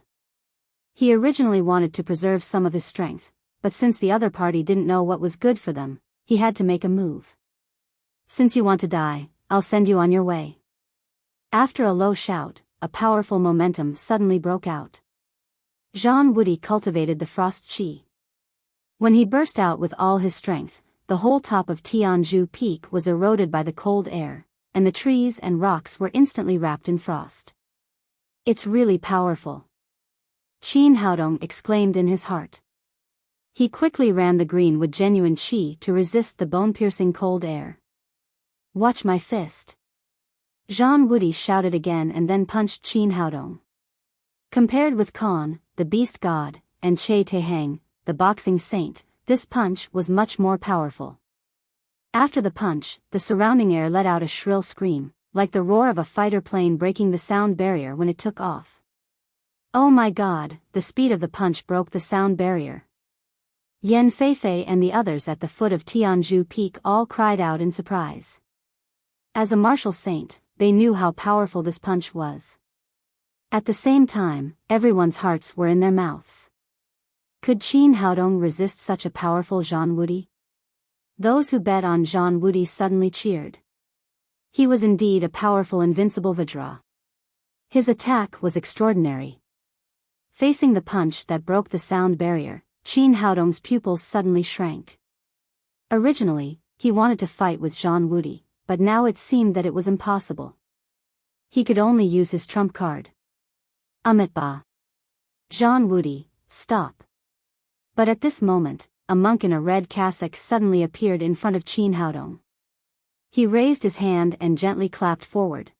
He originally wanted to preserve some of his strength, but since the other party didn't know what was good for them, he had to make a move. "Since you want to die, I'll send you on your way." After a low shout, a powerful momentum suddenly broke out. Jean Woody cultivated the frost chi. When he burst out with all his strength, the whole top of Tianju Peak was eroded by the cold air, and the trees and rocks were instantly wrapped in frost. "It's really powerful," Shin Haodong exclaimed in his heart. He quickly ran the green with genuine chi to resist the bone-piercing cold air. "Watch my fist." Jean Woody shouted again and then punched Shin Haodong. Compared with Khan, the beast god, and Che Tehang, the boxing saint, this punch was much more powerful. After the punch, the surrounding air let out a shrill scream, like the roar of a fighter plane breaking the sound barrier when it took off. Oh my god, the speed of the punch broke the sound barrier. Yan Feifei and the others at the foot of Tianzhu Peak all cried out in surprise. As a martial saint, they knew how powerful this punch was. At the same time, everyone's hearts were in their mouths. Could Qin Haodong resist such a powerful Zhang Wudi? Those who bet on Zhang Wudi suddenly cheered. He was indeed a powerful invincible Vajra. His attack was extraordinary. Facing the punch that broke the sound barrier, Qin Haodong's pupils suddenly shrank. Originally, he wanted to fight with Zhang Wudi, but now it seemed that it was impossible. He could only use his trump card. Amitabha. Zhang Wudi, stop. But at this moment, a monk in a red cassock suddenly appeared in front of Qin Haodong. He raised his hand and gently clapped forward.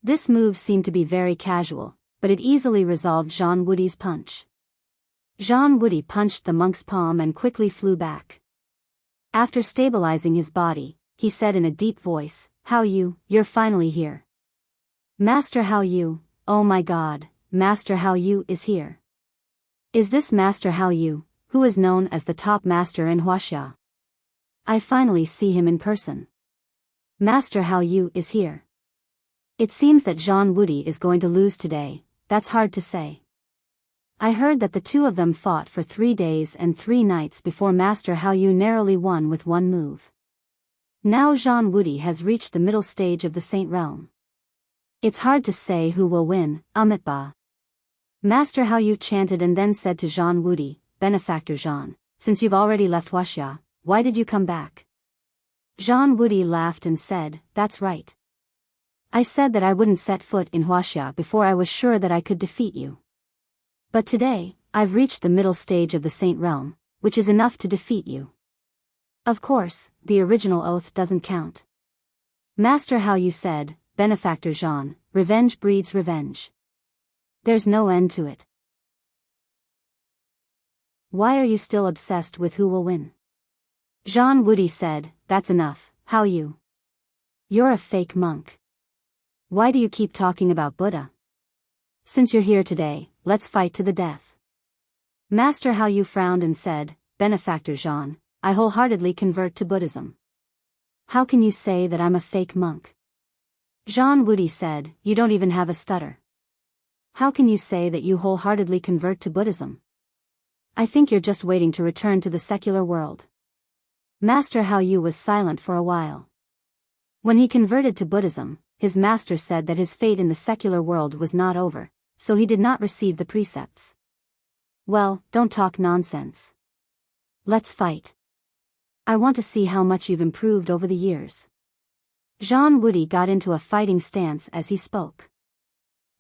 This move seemed to be very casual, but it easily resolved Zhang Wudi's punch. Zhang Wudi punched the monk's palm and quickly flew back. After stabilizing his body, he said in a deep voice, "Hao Yu, you're finally here. Master Hao Yu, oh my god, Master Hao Yu is here. Is this Master Hao Yu, who is known as the top master in Huaxia? I finally see him in person. Master Hao Yu is here. It seems that Zhang Wudi is going to lose today, that's hard to say. I heard that the two of them fought for 3 days and 3 nights before Master Hao Yu narrowly won with one move. Now Zhang Wudi has reached the middle stage of the Saint Realm. It's hard to say who will win, Amitabha." Master Hao Yu chanted and then said to Zhang Wudi, "Benefactor Zhang, since you've already left Huaxia, why did you come back?" Zhang Wudi laughed and said, "That's right. I said that I wouldn't set foot in Huaxia before I was sure that I could defeat you. But today, I've reached the middle stage of the Saint Realm, which is enough to defeat you. Of course, the original oath doesn't count." Master Hao Yu said, "Benefactor Zhang, revenge breeds revenge. There's no end to it. Why are you still obsessed with who will win?" Zhang Wudi said, "That's enough, Hao Yu. You're a fake monk. Why do you keep talking about Buddha? Since you're here today, let's fight to the death." Master Hao Yu frowned and said, "Benefactor Zhang, I wholeheartedly convert to Buddhism. How can you say that I'm a fake monk?" Zhang Wudi said, "You don't even have a stutter. How can you say that you wholeheartedly convert to Buddhism? I think you're just waiting to return to the secular world." Master Hao Yu was silent for a while. When he converted to Buddhism, his master said that his fate in the secular world was not over, so he did not receive the precepts. "Well, don't talk nonsense. Let's fight. I want to see how much you've improved over the years." Zhang Wudi got into a fighting stance as he spoke.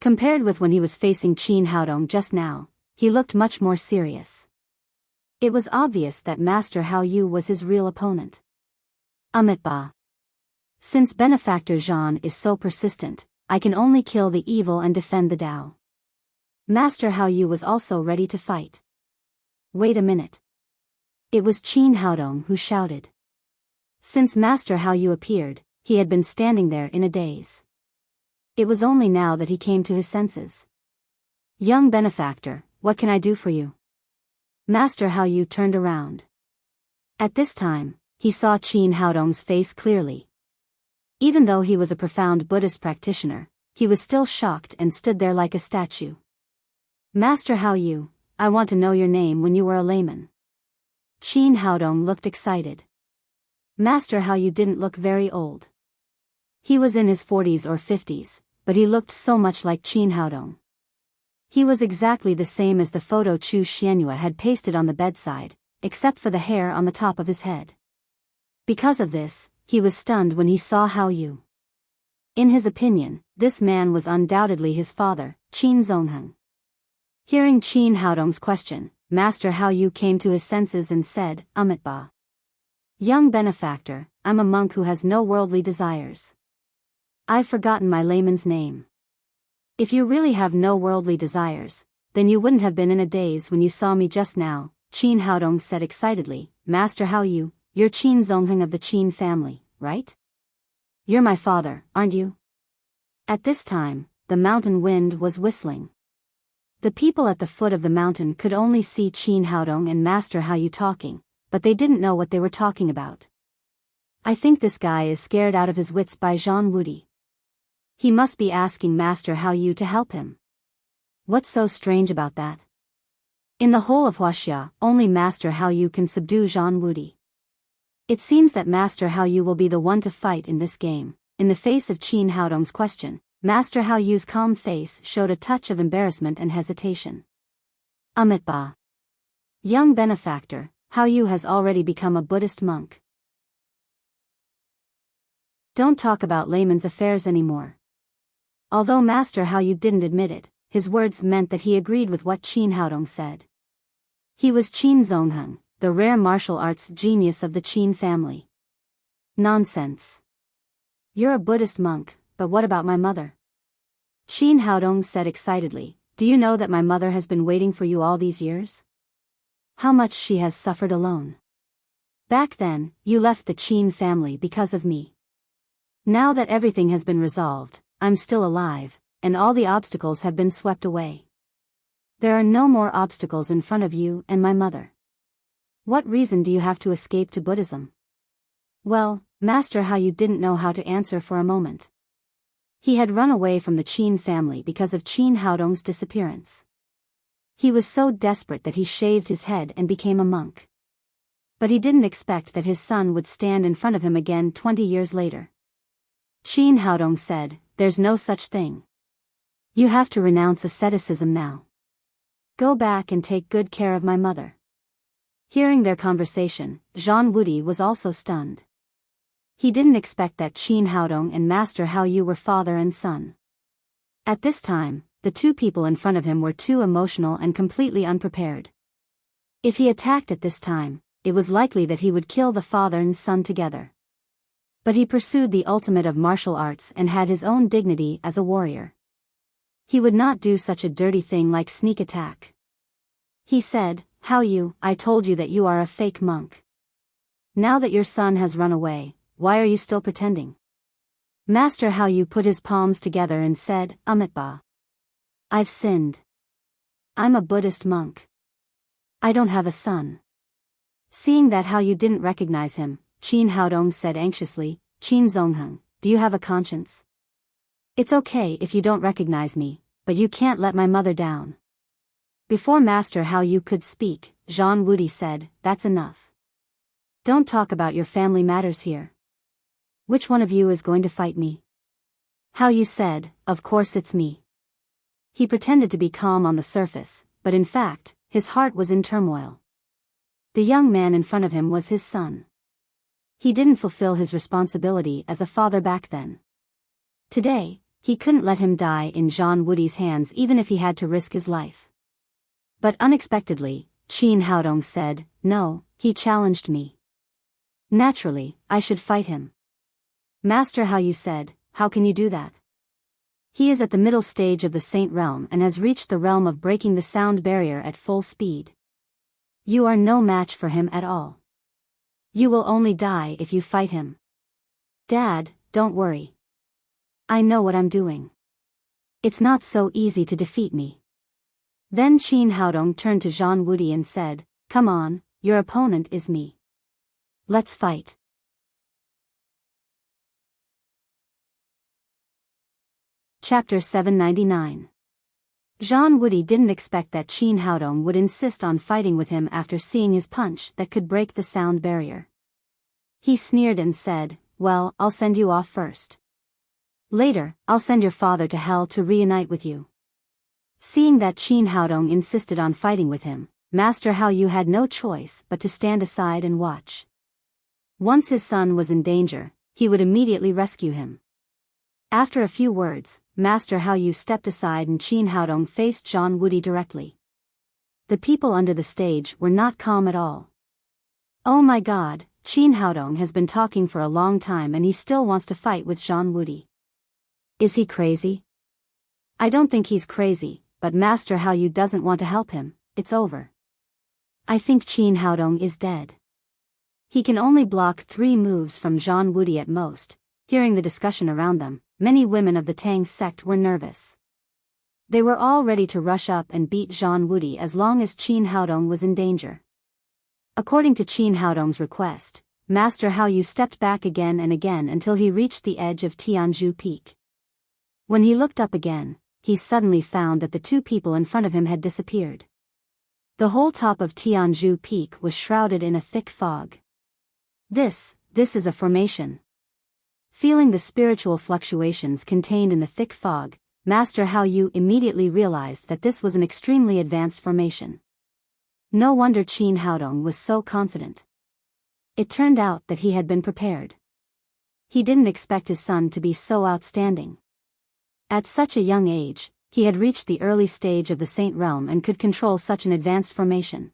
Compared with when he was facing Qin Haodong just now, he looked much more serious. It was obvious that Master Hao Yu was his real opponent. Amitabha. Since Benefactor Zhang is so persistent, I can only kill the evil and defend the Tao. Master Hao Yu was also ready to fight. Wait a minute. It was Qin Haodong who shouted. Since Master Hao Yu appeared, he had been standing there in a daze. It was only now that he came to his senses. "Young benefactor, what can I do for you?" Master Hao Yu turned around. At this time, he saw Qin Haodong's face clearly. Even though he was a profound Buddhist practitioner, he was still shocked and stood there like a statue. "Master Hao Yu, I want to know your name when you were a layman." Qin Haodong looked excited. Master Hao Yu didn't look very old. He was in his 40s or 50s, but he looked so much like Qin Haodong. He was exactly the same as the photo Chu Xianyue had pasted on the bedside, except for the hair on the top of his head. Because of this, he was stunned when he saw Hao Yu. In his opinion, this man was undoubtedly his father, Qin Zongheng. Hearing Qin Haodong's question, Master Hao Yu came to his senses and said, "Amitabha. Young benefactor, I'm a monk who has no worldly desires. I've forgotten my layman's name. If you really have no worldly desires, then you wouldn't have been in a daze when you saw me just now, Qin Haodong said excitedly. Master Hao Yu, you're Qin Zongheng of the Qin family, right? You're my father, aren't you? At this time, the mountain wind was whistling. The people at the foot of the mountain could only see Qin Haodong and Master Hao Yu talking, but they didn't know what they were talking about. I think this guy is scared out of his wits by Zhang Wudi. He must be asking Master Hao Yu to help him. What's so strange about that? In the whole of Huaxia, only Master Hao Yu can subdue Zhang Wudi. It seems that Master Hao Yu will be the one to fight in this game. In the face of Qin Haodong's question, Master Hao Yu's calm face showed a touch of embarrassment and hesitation. Amitabha. Young benefactor, Hao Yu has already become a Buddhist monk. Don't talk about layman's affairs anymore. Although Master Hao Yu didn't admit it, his words meant that he agreed with what Qin Haodong said. He was Qin Zongheng, the rare martial arts genius of the Qin family. Nonsense. You're a Buddhist monk, but what about my mother? Qin Haodong said excitedly. Do you know that my mother has been waiting for you all these years? How much she has suffered alone. Back then, you left the Qin family because of me. Now that everything has been resolved, I'm still alive, and all the obstacles have been swept away. There are no more obstacles in front of you and my mother. What reason do you have to escape to Buddhism? Well, Master Hao Yu didn't know how to answer for a moment. He had run away from the Qin family because of Qin Haodong's disappearance. He was so desperate that he shaved his head and became a monk. But he didn't expect that his son would stand in front of him again 20 years later. Qin Haodong said, "There's no such thing. You have to renounce asceticism now. Go back and take good care of my mother." Hearing their conversation, Zhang Wudi was also stunned. He didn't expect that Qin Haodong and Master Hao Yu were father and son. At this time, the two people in front of him were too emotional and completely unprepared. If he attacked at this time, it was likely that he would kill the father and son together. But he pursued the ultimate of martial arts and had his own dignity as a warrior. He would not do such a dirty thing like sneak attack. He said, "Hao Yu, I told you that you are a fake monk. Now that your son has run away, why are you still pretending?" Master Hao Yu put his palms together and said, "Amitabha. I've sinned. I'm a Buddhist monk. I don't have a son." Seeing that Hao Yu didn't recognize him, Qin Haodong said anxiously, "Qin Zongheng, do you have a conscience? It's okay if you don't recognize me, but you can't let my mother down." Before Master Hao Yu could speak, Zhang Wudi said, "That's enough. Don't talk about your family matters here. Which one of you is going to fight me?" Hao Yu said, "Of course it's me." He pretended to be calm on the surface, but in fact, his heart was in turmoil. The young man in front of him was his son. He didn't fulfill his responsibility as a father back then. Today, he couldn't let him die in Zhang Wudi's hands even if he had to risk his life. But unexpectedly, Qin Haodong said, "No, he challenged me. Naturally, I should fight him." Master Hao Yu said, "How can you do that? He is at the middle stage of the Saint Realm and has reached the realm of breaking the sound barrier at full speed. You are no match for him at all. You will only die if you fight him." "Dad, don't worry. I know what I'm doing. It's not so easy to defeat me." Then Qin Haodong turned to Zhang Wudi and said, "Come on, your opponent is me. Let's fight." Chapter 799. Zhang Wudi didn't expect that Qin Haodong would insist on fighting with him after seeing his punch that could break the sound barrier. He sneered and said, "Well, I'll send you off first. Later, I'll send your father to hell to reunite with you." Seeing that Qin Haodong insisted on fighting with him, Master Hao Yu had no choice but to stand aside and watch. Once his son was in danger, he would immediately rescue him. After a few words, Master Hao Yu stepped aside and Qin Haodong faced Zhang Wudi directly. The people under the stage were not calm at all. "Oh my God, Qin Haodong has been talking for a long time and he still wants to fight with Zhang Wudi. Is he crazy? I don't think he's crazy, but Master Hao Yu doesn't want to help him. It's over. I think Qin Haodong is dead. He can only block 3 moves from Zhang Wudi at most. Hearing the discussion around them, many women of the Tang sect were nervous. They were all ready to rush up and beat Zhang Wudi as long as Qin Haodong was in danger. According to Qin Haodong's request, Master Hao Yu stepped back again and again until he reached the edge of Tianzhu Peak. When he looked up again, he suddenly found that the 2 people in front of him had disappeared. The whole top of Tianzhu Peak was shrouded in a thick fog. This is a formation. Feeling the spiritual fluctuations contained in the thick fog, Master Hao Yu immediately realized that this was an extremely advanced formation. No wonder Qin Haodong was so confident. It turned out that he had been prepared. He didn't expect his son to be so outstanding. At such a young age, he had reached the early stage of the Saint Realm and could control such an advanced formation.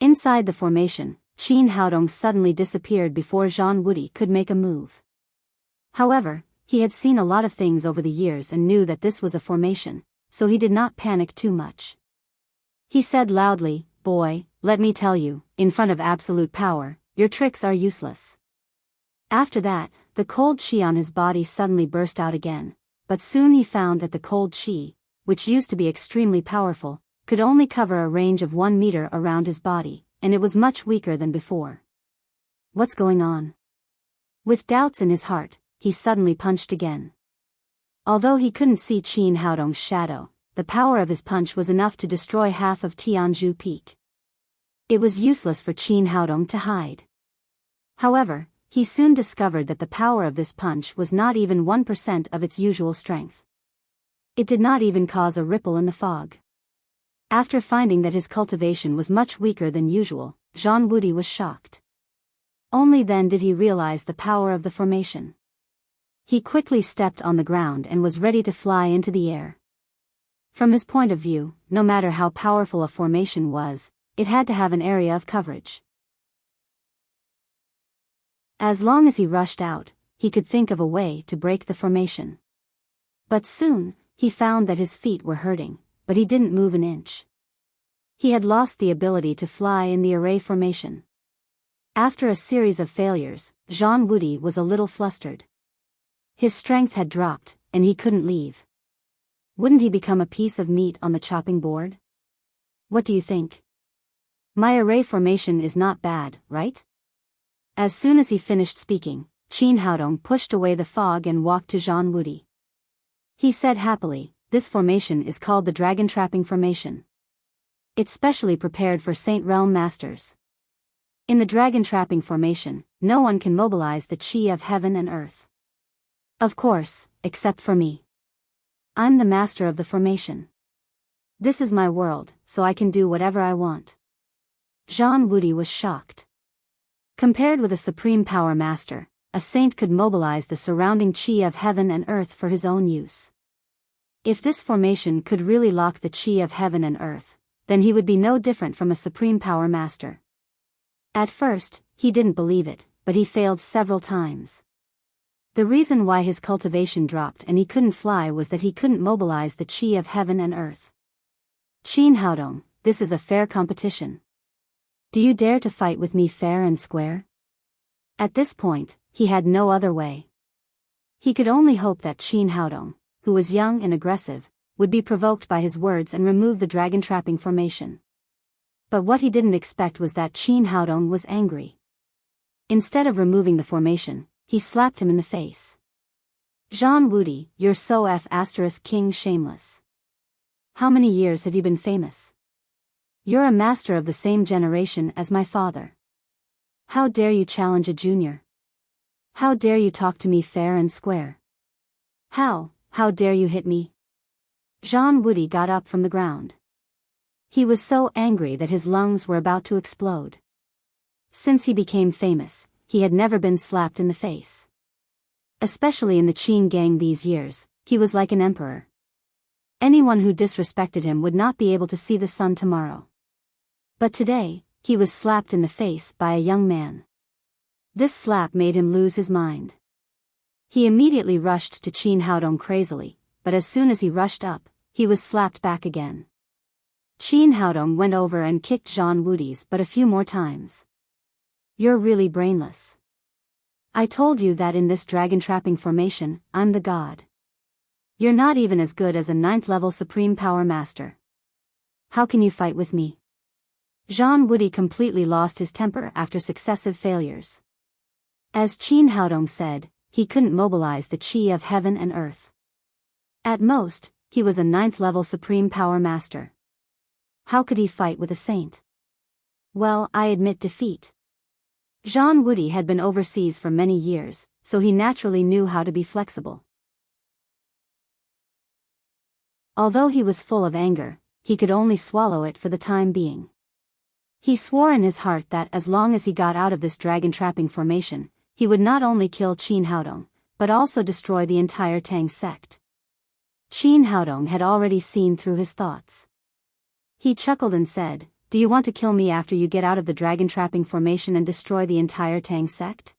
Inside the formation, Qin Haodong suddenly disappeared before Zhang Wudi could make a move. However, he had seen a lot of things over the years and knew that this was a formation, so he did not panic too much. He said loudly, "Boy, let me tell you, in front of absolute power, your tricks are useless." After that, the cold qi on his body suddenly burst out again, but soon he found that the cold qi, which used to be extremely powerful, could only cover a range of 1 meter around his body, and it was much weaker than before. What's going on? With doubts in his heart, he suddenly punched again. Although he couldn't see Qin Haodong's shadow, the power of his punch was enough to destroy half of Tianzhu Peak. It was useless for Qin Haodong to hide. However, he soon discovered that the power of this punch was not even 1% of its usual strength. It did not even cause a ripple in the fog. After finding that his cultivation was much weaker than usual, Zhang Wudi was shocked. Only then did he realize the power of the formation. He quickly stepped on the ground and was ready to fly into the air. From his point of view, no matter how powerful a formation was, it had to have an area of coverage. As long as he rushed out, he could think of a way to break the formation. But soon, he found that his feet were hurting, but he didn't move an inch. He had lost the ability to fly in the array formation. After a series of failures, Zhang Wudi was a little flustered. His strength had dropped, and he couldn't leave. Wouldn't he become a piece of meat on the chopping board? What do you think? My array formation is not bad, right? As soon as he finished speaking, Qin Haodong pushed away the fog and walked to Zhang Wudi. He said happily, "This formation is called the Dragon Trapping Formation. It's specially prepared for Saint Realm Masters. In the Dragon Trapping Formation, no one can mobilize the Qi of heaven and earth. Of course, except for me. I'm the master of the formation. This is my world, so I can do whatever I want." Zhang Wudi was shocked. Compared with a supreme power master, a saint could mobilize the surrounding qi of heaven and earth for his own use. If this formation could really lock the qi of heaven and earth, then he would be no different from a supreme power master. At first, he didn't believe it, but he failed several times. The reason why his cultivation dropped and he couldn't fly was that he couldn't mobilize the qi of heaven and earth. Qin Haodong, this is a fair competition. Do you dare to fight with me fair and square? At this point, he had no other way. He could only hope that Qin Haodong, who was young and aggressive, would be provoked by his words and remove the dragon trapping formation. But what he didn't expect was that Qin Haodong was angry. Instead of removing the formation, he slapped him in the face. "Zhang Wudi, you're so **king shameless. How many years have you been famous? You're a master of the same generation as my father. How dare you challenge a junior? How dare you talk to me fair and square? How dare you hit me?" Zhang Wudi got up from the ground. He was so angry that his lungs were about to explode. Since he became famous, he had never been slapped in the face. Especially in the Qin gang these years, he was like an emperor. Anyone who disrespected him would not be able to see the sun tomorrow. But today, he was slapped in the face by a young man. This slap made him lose his mind. He immediately rushed to Qin Haodong crazily, but as soon as he rushed up, he was slapped back again. Qin Haodong went over and kicked Zhang Wudi's butt a few more times. You're really brainless. I told you that in this dragon trapping formation, I'm the god. You're not even as good as a 9th level supreme power master. How can you fight with me? Zhang Wudi completely lost his temper after successive failures. As Qin Haodong said, he couldn't mobilize the qi of heaven and earth. At most, he was a 9th level supreme power master. How could he fight with a saint? Well, I admit defeat. Zhang Wudi had been overseas for many years, so he naturally knew how to be flexible. Although he was full of anger, he could only swallow it for the time being. He swore in his heart that as long as he got out of this dragon trapping formation, he would not only kill Qin Haodong, but also destroy the entire Tang sect. Qin Haodong had already seen through his thoughts. He chuckled and said, "Do you want to kill me after you get out of the dragon trapping formation and destroy the entire Tang sect?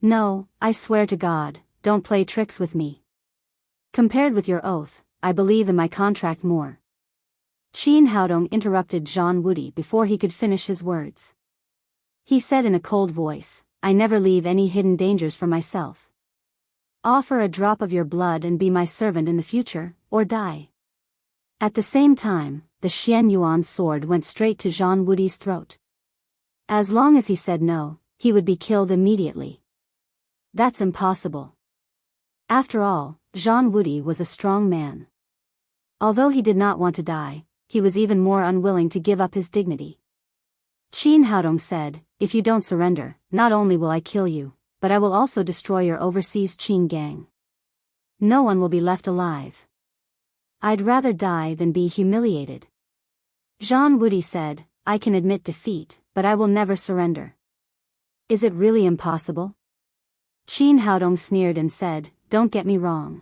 No, I swear to God, don't play tricks with me. Compared with your oath, I believe in my contract more." Qin Haodong interrupted Zhang Wudi before he could finish his words. He said in a cold voice, "I never leave any hidden dangers for myself. Offer a drop of your blood and be my servant in the future, or die." At the same time, the Xian Yuan sword went straight to Zhang Wudi's throat. As long as he said no, he would be killed immediately. That's impossible. After all, Zhang Wudi was a strong man. Although he did not want to die, he was even more unwilling to give up his dignity. Qin Haodong said, "If you don't surrender, not only will I kill you, but I will also destroy your overseas Qin gang. No one will be left alive. I'd rather die than be humiliated." Zhang Wudi said, "I can admit defeat, but I will never surrender." Is it really impossible? Qin Haodong sneered and said, "Don't get me wrong.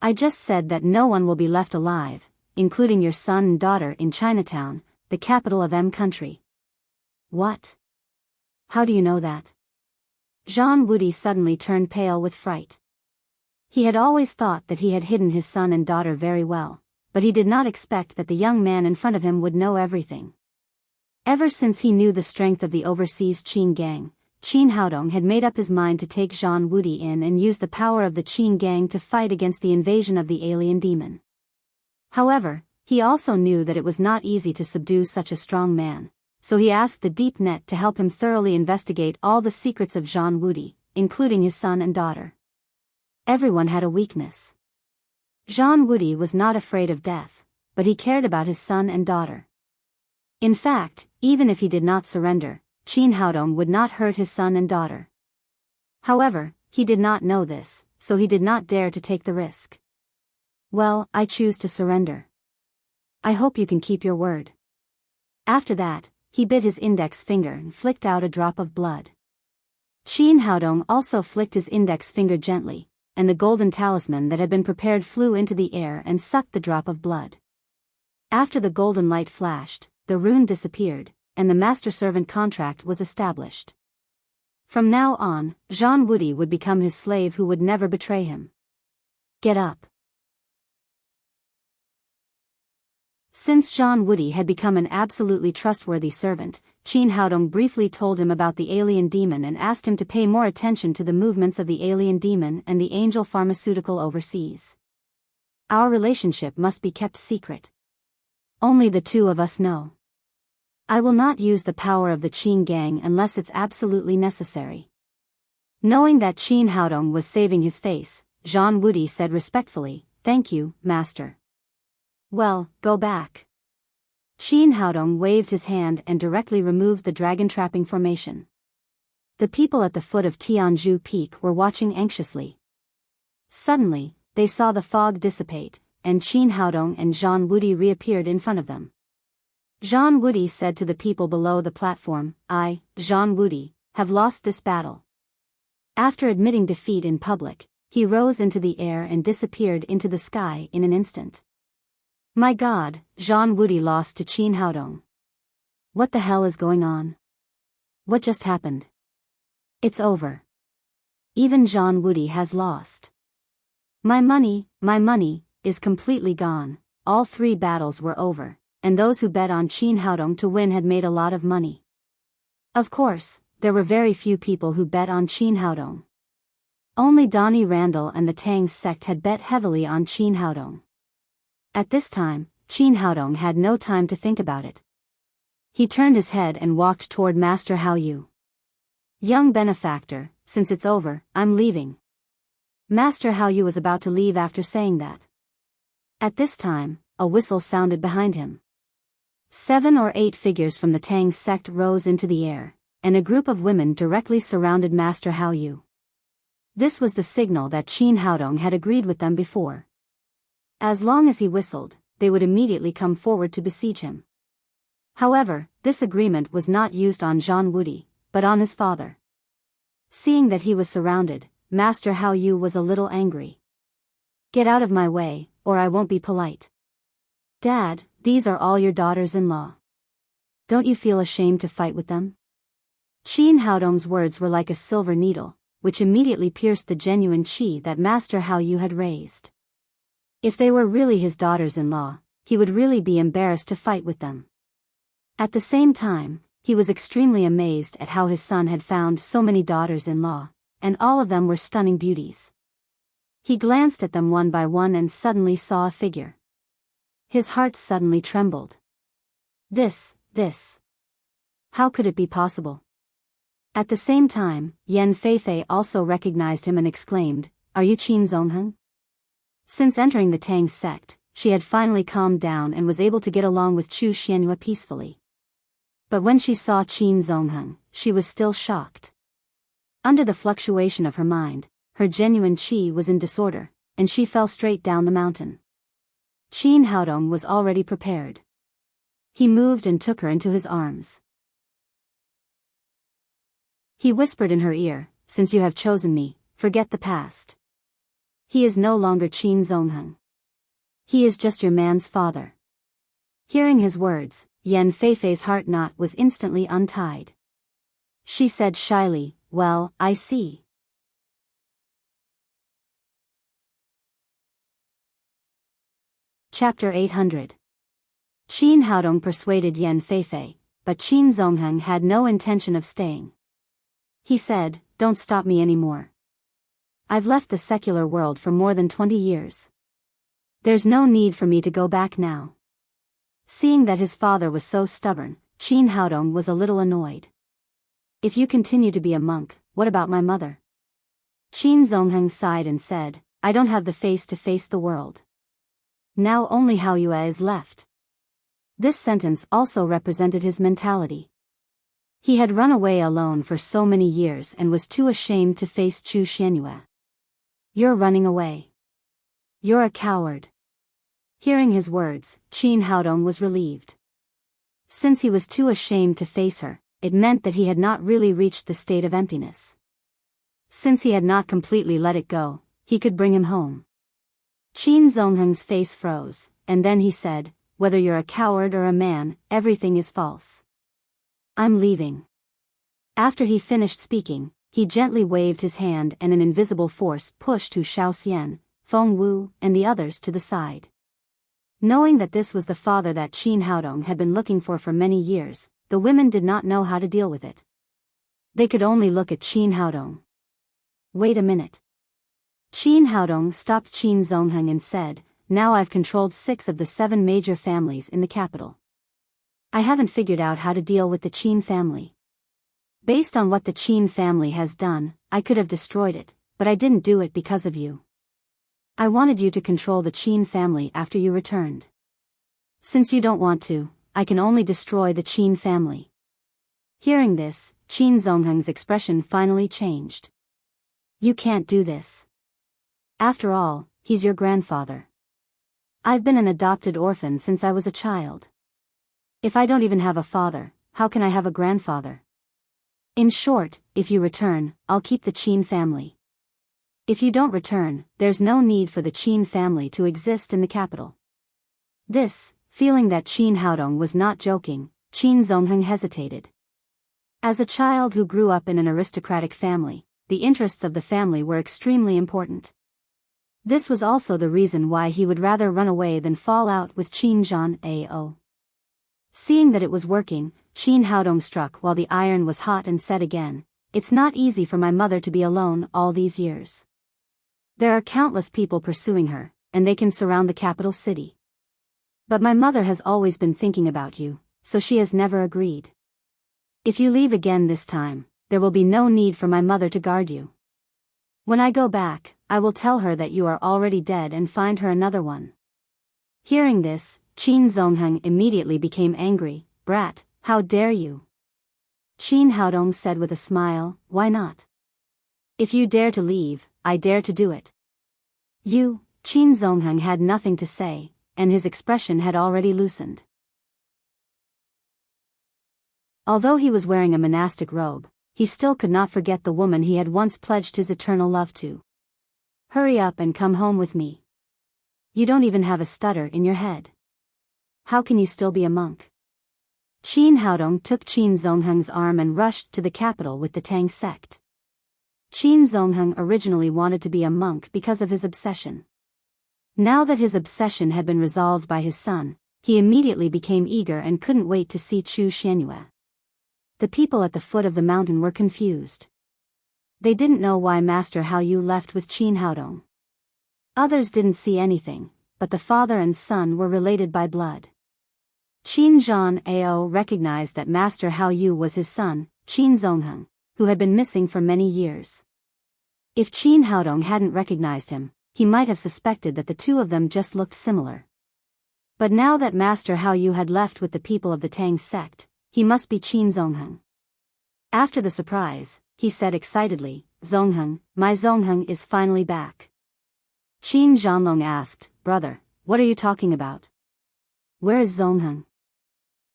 I just said that no one will be left alive, including your son and daughter in Chinatown, the capital of M country." What? How do you know that? Zhang Wudi suddenly turned pale with fright. He had always thought that he had hidden his son and daughter very well, but he did not expect that the young man in front of him would know everything. Ever since he knew the strength of the overseas Qin gang, Qin Haodong had made up his mind to take Zhang Wudi in and use the power of the Qin gang to fight against the invasion of the alien demon. However, he also knew that it was not easy to subdue such a strong man, so he asked the Deep Net to help him thoroughly investigate all the secrets of Zhang Wudi, including his son and daughter. Everyone had a weakness. Zhang Wudi was not afraid of death, but he cared about his son and daughter. In fact, even if he did not surrender, Qin Haodong would not hurt his son and daughter. However, he did not know this, so he did not dare to take the risk. "Well, I choose to surrender. I hope you can keep your word." After that, he bit his index finger and flicked out a drop of blood. Qin Haodong also flicked his index finger gently, and the golden talisman that had been prepared flew into the air and sucked the drop of blood. After the golden light flashed, the rune disappeared, and the master-servant contract was established. From now on, Zhang Wudi would become his slave who would never betray him. Get up. Since Zhang Wudi had become an absolutely trustworthy servant, Qin Haodong briefly told him about the alien demon and asked him to pay more attention to the movements of the alien demon and the angel pharmaceutical overseas. Our relationship must be kept secret. Only the two of us know. I will not use the power of the Qin gang unless it's absolutely necessary. Knowing that Qin Haodong was saving his face, Zhang Wudi said respectfully, "Thank you, master." "Well, go back." Qin Haodong waved his hand and directly removed the dragon trapping formation. The people at the foot of Tianzhu Peak were watching anxiously. Suddenly, they saw the fog dissipate, and Qin Haodong and Zhang Wudi reappeared in front of them. Zhang Wudi said to the people below the platform, "I, Zhang Wudi, have lost this battle." After admitting defeat in public, he rose into the air and disappeared into the sky in an instant. My God, Zhang Wudi lost to Qin Haodong. What the hell is going on? What just happened? It's over. Even Zhang Wudi has lost. My money, is completely gone." All 3 battles were over, and those who bet on Qin Haodong to win had made a lot of money. Of course, there were very few people who bet on Qin Haodong. Only Donnie Randall and the Tang sect had bet heavily on Qin Haodong. At this time, Qin Haodong had no time to think about it. He turned his head and walked toward Master Hao Yu. "Young benefactor, since it's over, I'm leaving." Master Hao Yu was about to leave after saying that. At this time, a whistle sounded behind him. 7 or 8 figures from the Tang sect rose into the air, and a group of women directly surrounded Master Hao Yu. This was the signal that Qin Haodong had agreed with them before. As long as he whistled, they would immediately come forward to besiege him. However, this agreement was not used on Zhang Wudi, but on his father. Seeing that he was surrounded, Master Hao Yu was a little angry. "Get out of my way, or I won't be polite." "Dad, these are all your daughters-in-law. Don't you feel ashamed to fight with them?" Qin Haodong's words were like a silver needle, which immediately pierced the genuine qi that Master Hao Yu had raised. If they were really his daughters-in-law, he would really be embarrassed to fight with them. At the same time, he was extremely amazed at how his son had found so many daughters-in-law, and all of them were stunning beauties. He glanced at them one by one and suddenly saw a figure. His heart suddenly trembled. This. How could it be possible? At the same time, Yan Feifei also recognized him and exclaimed, "Are you Qin Zongheng?" Since entering the Tang sect, she had finally calmed down and was able to get along with Chu Xianyue peacefully. But when she saw Qin Zongheng, she was still shocked. Under the fluctuation of her mind, her genuine qi was in disorder, and she fell straight down the mountain. Qin Haodong was already prepared. He moved and took her into his arms. He whispered in her ear, "Since you have chosen me, forget the past. He is no longer Qin Zongheng. He is just your man's father." Hearing his words, Yan Feifei's heart knot was instantly untied. She said shyly, "Well, I see." Chapter 800. Qin Haodong persuaded Yan Feifei, but Qin Zongheng had no intention of staying. He said, "Don't stop me anymore. I've left the secular world for more than 20 years. There's no need for me to go back now." Seeing that his father was so stubborn, Qin Haodong was a little annoyed. "If you continue to be a monk, what about my mother?" Qin Zongheng sighed and said, "I don't have the face to face the world. Now only Hao Yue is left." This sentence also represented his mentality. He had run away alone for so many years and was too ashamed to face Chu Xianyue. "You're running away. You're a coward." Hearing his words, Qin Haodong was relieved. Since he was too ashamed to face her, it meant that he had not really reached the state of emptiness. Since he had not completely let it go, he could bring him home. Qin Zongheng's face froze, and then he said, "Whether you're a coward or a man, everything is false. I'm leaving." After he finished speaking, he gently waved his hand and an invisible force pushed Hu Shaoxian, Feng Wu, and the others to the side. Knowing that this was the father that Qin Haodong had been looking for many years, the women did not know how to deal with it. They could only look at Qin Haodong. "Wait a minute." Qin Haodong stopped Qin Zongheng and said, "Now I've controlled 6 of the 7 major families in the capital. I haven't figured out how to deal with the Qin family. Based on what the Qin family has done, I could have destroyed it, but I didn't do it because of you. I wanted you to control the Qin family after you returned. Since you don't want to, I can only destroy the Qin family." Hearing this, Qin Zongheng's expression finally changed. "You can't do this. After all, he's your grandfather. I've been an adopted orphan since I was a child. If I don't even have a father, how can I have a grandfather? In short, if you return, I'll keep the Qin family. If you don't return, there's no need for the Qin family to exist in the capital." This, feeling that Qin Haodong was not joking, Qin Zongheng hesitated. As a child who grew up in an aristocratic family, the interests of the family were extremely important. This was also the reason why he would rather run away than fall out with Qin Zhan Ao. Seeing that it was working, Qin Haodong struck while the iron was hot and said again, "It's not easy for my mother to be alone all these years. There are countless people pursuing her, and they can surround the capital city. But my mother has always been thinking about you, so she has never agreed. If you leave again this time, there will be no need for my mother to guard you. When I go back, I will tell her that you are already dead and find her another one." Hearing this, Qin Zongheng immediately became angry. "Brat, how dare you?" Qin Haodong said with a smile, "Why not? If you dare to leave, I dare to do it." Qin Zongheng had nothing to say, and his expression had already loosened. Although he was wearing a monastic robe, he still could not forget the woman he had once pledged his eternal love to. "Hurry up and come home with me. You don't even have a stutter in your head. How can you still be a monk?" Qin Haodong took Qin Zongheng's arm and rushed to the capital with the Tang sect. Qin Zongheng originally wanted to be a monk because of his obsession. Now that his obsession had been resolved by his son, he immediately became eager and couldn't wait to see Chu Xianyue. The people at the foot of the mountain were confused. They didn't know why Master Hao Yu left with Qin Haodong. Others didn't see anything, but the father and son were related by blood. Qin Zhan Ao recognized that Master Hao Yu was his son, Qin Zongheng, who had been missing for many years. If Qin Haodong hadn't recognized him, he might have suspected that the two of them just looked similar. But now that Master Hao Yu had left with the people of the Tang sect, he must be Qin Zongheng. After the surprise, he said excitedly, "Zongheng, my Zongheng is finally back." Qin Zhanlong asked, "Brother, what are you talking about? Where is Zongheng?"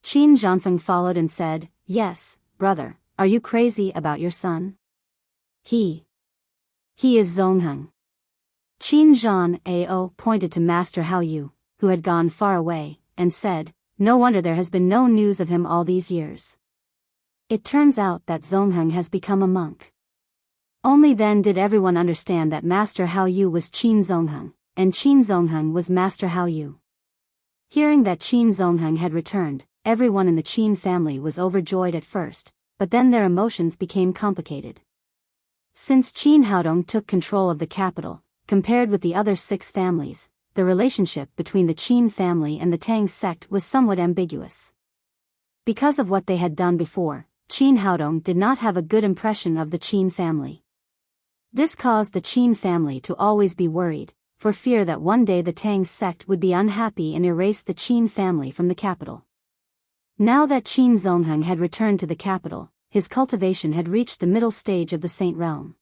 Qin Zhanfeng followed and said, "Yes, brother, are you crazy about your son? He is Zongheng." Qin Zhan Ao pointed to Master Hao Yu, who had gone far away, and said, "No wonder there has been no news of him all these years. It turns out that Zongheng has become a monk." Only then did everyone understand that Master Hao Yu was Qin Zongheng, and Qin Zongheng was Master Hao Yu. Hearing that Qin Zongheng had returned, everyone in the Qin family was overjoyed at first, but then their emotions became complicated. Since Qin Haodong took control of the capital, compared with the other 6 families, the relationship between the Qin family and the Tang sect was somewhat ambiguous. Because of what they had done before, Qin Haodong did not have a good impression of the Qin family. This caused the Qin family to always be worried, for fear that one day the Tang sect would be unhappy and erase the Qin family from the capital. Now that Qin Zongheng had returned to the capital, his cultivation had reached the middle stage of the Saint realm.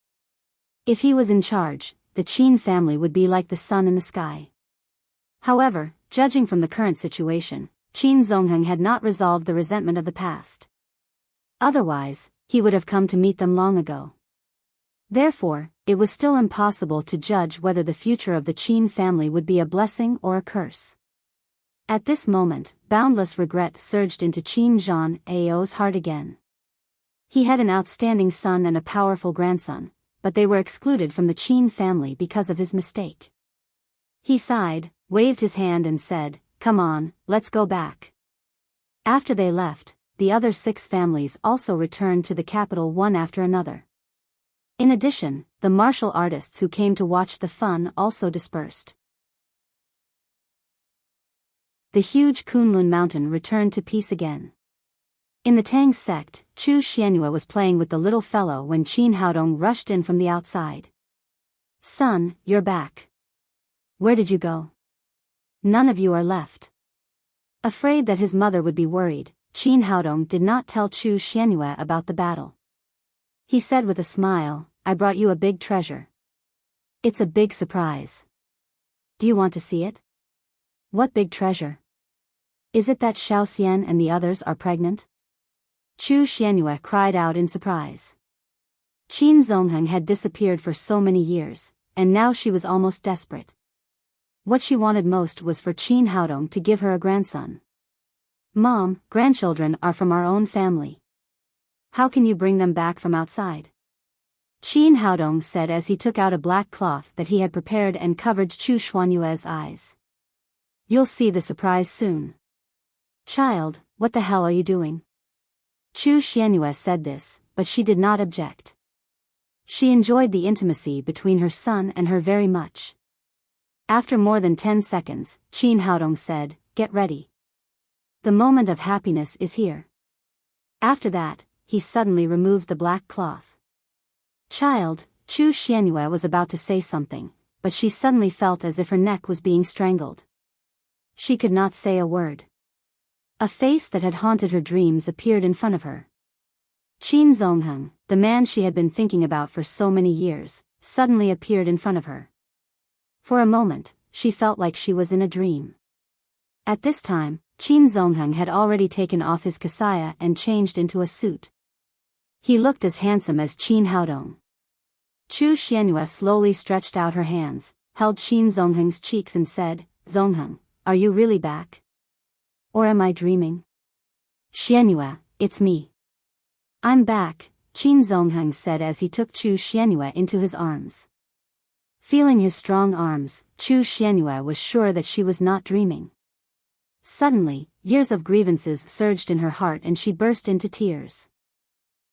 If he was in charge, the Qin family would be like the sun in the sky. However, judging from the current situation, Qin Zongheng had not resolved the resentment of the past. Otherwise, he would have come to meet them long ago. Therefore, it was still impossible to judge whether the future of the Qin family would be a blessing or a curse. At this moment, boundless regret surged into Qin Zhan Ao's heart again. He had an outstanding son and a powerful grandson, but they were excluded from the Qin family because of his mistake. He sighed, waved his hand and said, "Come on, let's go back." After they left, the other 6 families also returned to the capital one after another. In addition, the martial artists who came to watch the fun also dispersed. The huge Kunlun mountain returned to peace again. In the Tang sect, Chu Xianyue was playing with the little fellow when Qin Haodong rushed in from the outside. "Son, you're back. Where did you go? None of you are left." Afraid that his mother would be worried, Qin Haodong did not tell Chu Xianyue about the battle. He said with a smile, "I brought you a big treasure. It's a big surprise. Do you want to see it?" "What big treasure? Is it that Xiao Xian and the others are pregnant?" Chu Xianyue cried out in surprise. Qin Zongheng had disappeared for so many years, and now she was almost desperate. What she wanted most was for Qin Haodong to give her a grandson. "Mom, grandchildren are from our own family. How can you bring them back from outside?" Qin Haodong said as he took out a black cloth that he had prepared and covered Chu Xuanyue's eyes. You'll see the surprise soon. Child, what the hell are you doing? Chu Xuanyue said this, but she did not object. She enjoyed the intimacy between her son and her very much. After more than 10 seconds, Qin Haodong said, "Get ready. The moment of happiness is here." After that, he suddenly removed the black cloth. Child, Chu Xuanyue was about to say something, but she suddenly felt as if her neck was being strangled. She could not say a word. A face that had haunted her dreams appeared in front of her. Qin Zongheng, the man she had been thinking about for so many years, suddenly appeared in front of her. For a moment, she felt like she was in a dream. At this time, Qin Zongheng had already taken off his kasaya and changed into a suit. He looked as handsome as Qin Haodong. Chu Xuanyue slowly stretched out her hands, held Qin Zongheng's cheeks and said, "Zongheng, are you really back? Or am I dreaming?" "Xuanyue, it's me. I'm back," Qin Zongheng said as he took Chu Xuanyue into his arms. Feeling his strong arms, Chu Xuanyue was sure that she was not dreaming. Suddenly, years of grievances surged in her heart and she burst into tears.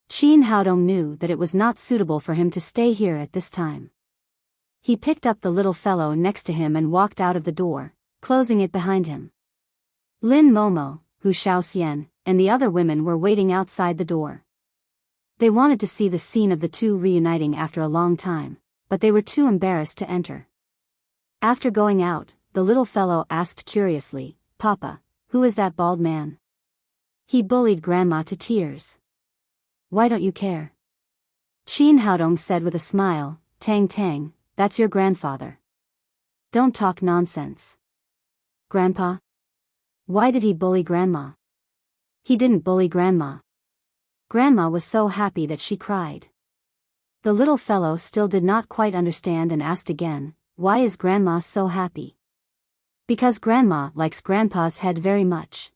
Qin Haodong knew that it was not suitable for him to stay here at this time. He picked up the little fellow next to him and walked out of the door, closing it behind him. Lin Momo, Hu Shaoxian, and the other women were waiting outside the door. They wanted to see the scene of the two reuniting after a long time, but they were too embarrassed to enter. After going out, the little fellow asked curiously, "Papa, who is that bald man? He bullied Grandma to tears. Why don't you care?" Qin Haodong said with a smile, "Tang Tang, that's your grandfather. Don't talk nonsense." "Grandpa? Why did he bully Grandma?" "He didn't bully Grandma. Grandma was so happy that she cried." The little fellow still did not quite understand and asked again, "Why is Grandma so happy?" "Because Grandma likes Grandpa's head very much.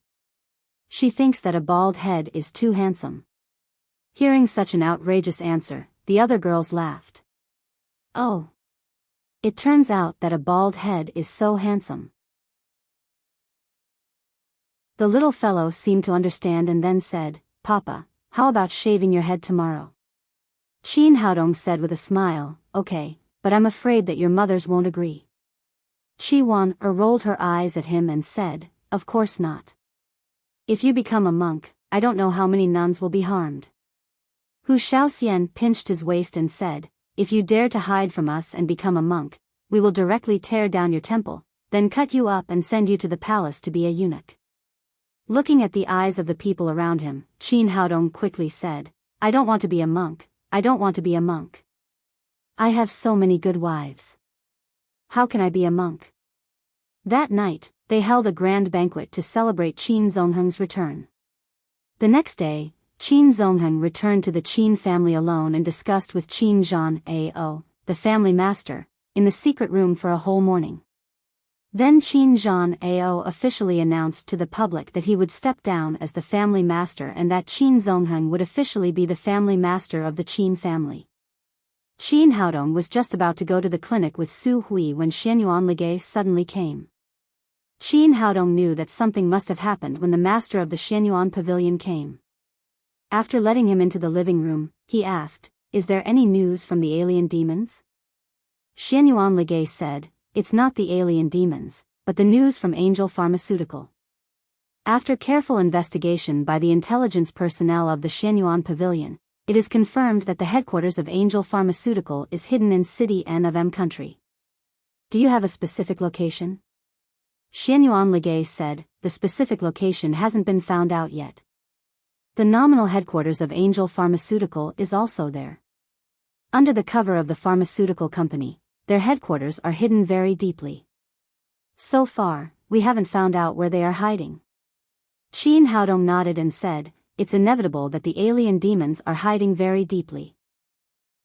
She thinks that a bald head is too handsome." Hearing such an outrageous answer, the other girls laughed. "Oh. It turns out that a bald head is so handsome." The little fellow seemed to understand and then said, "Papa, how about shaving your head tomorrow?" Qin Haodong said with a smile, "Okay, but I'm afraid that your mothers won't agree." Qi Wan rolled her eyes at him and said, "Of course not. If you become a monk, I don't know how many nuns will be harmed." Hu Shaoxian pinched his waist and said, "If you dare to hide from us and become a monk, we will directly tear down your temple, then cut you up and send you to the palace to be a eunuch." Looking at the eyes of the people around him, Qin Haodong quickly said, "I don't want to be a monk, I don't want to be a monk. I have so many good wives. How can I be a monk?" That night, they held a grand banquet to celebrate Qin Zongheng's return. The next day, Qin Zongheng returned to the Qin family alone and discussed with Qin Zhan Ao, the family master, in the secret room for a whole morning. Then Qin Zhan Ao officially announced to the public that he would step down as the family master and that Qin Zongheng would officially be the family master of the Qin family. Qin Haodong was just about to go to the clinic with Su Hui when Xianyuan Ligay suddenly came. Qin Haodong knew that something must have happened when the master of the Xianyuan pavilion came. After letting him into the living room, he asked, "Is there any news from the alien demons?" Xianyuan Ligay said, "It's not the alien demons, but the news from Angel Pharmaceutical." After careful investigation by the intelligence personnel of the Xianyuan pavilion, it is confirmed that the headquarters of Angel Pharmaceutical is hidden in City N of M country. "Do you have a specific location?" Xianyuan Ligay said, "The specific location hasn't been found out yet. The nominal headquarters of Angel Pharmaceutical is also there. Under the cover of the pharmaceutical company, their headquarters are hidden very deeply. So far, we haven't found out where they are hiding." Qin Haodong nodded and said, "It's inevitable that the alien demons are hiding very deeply.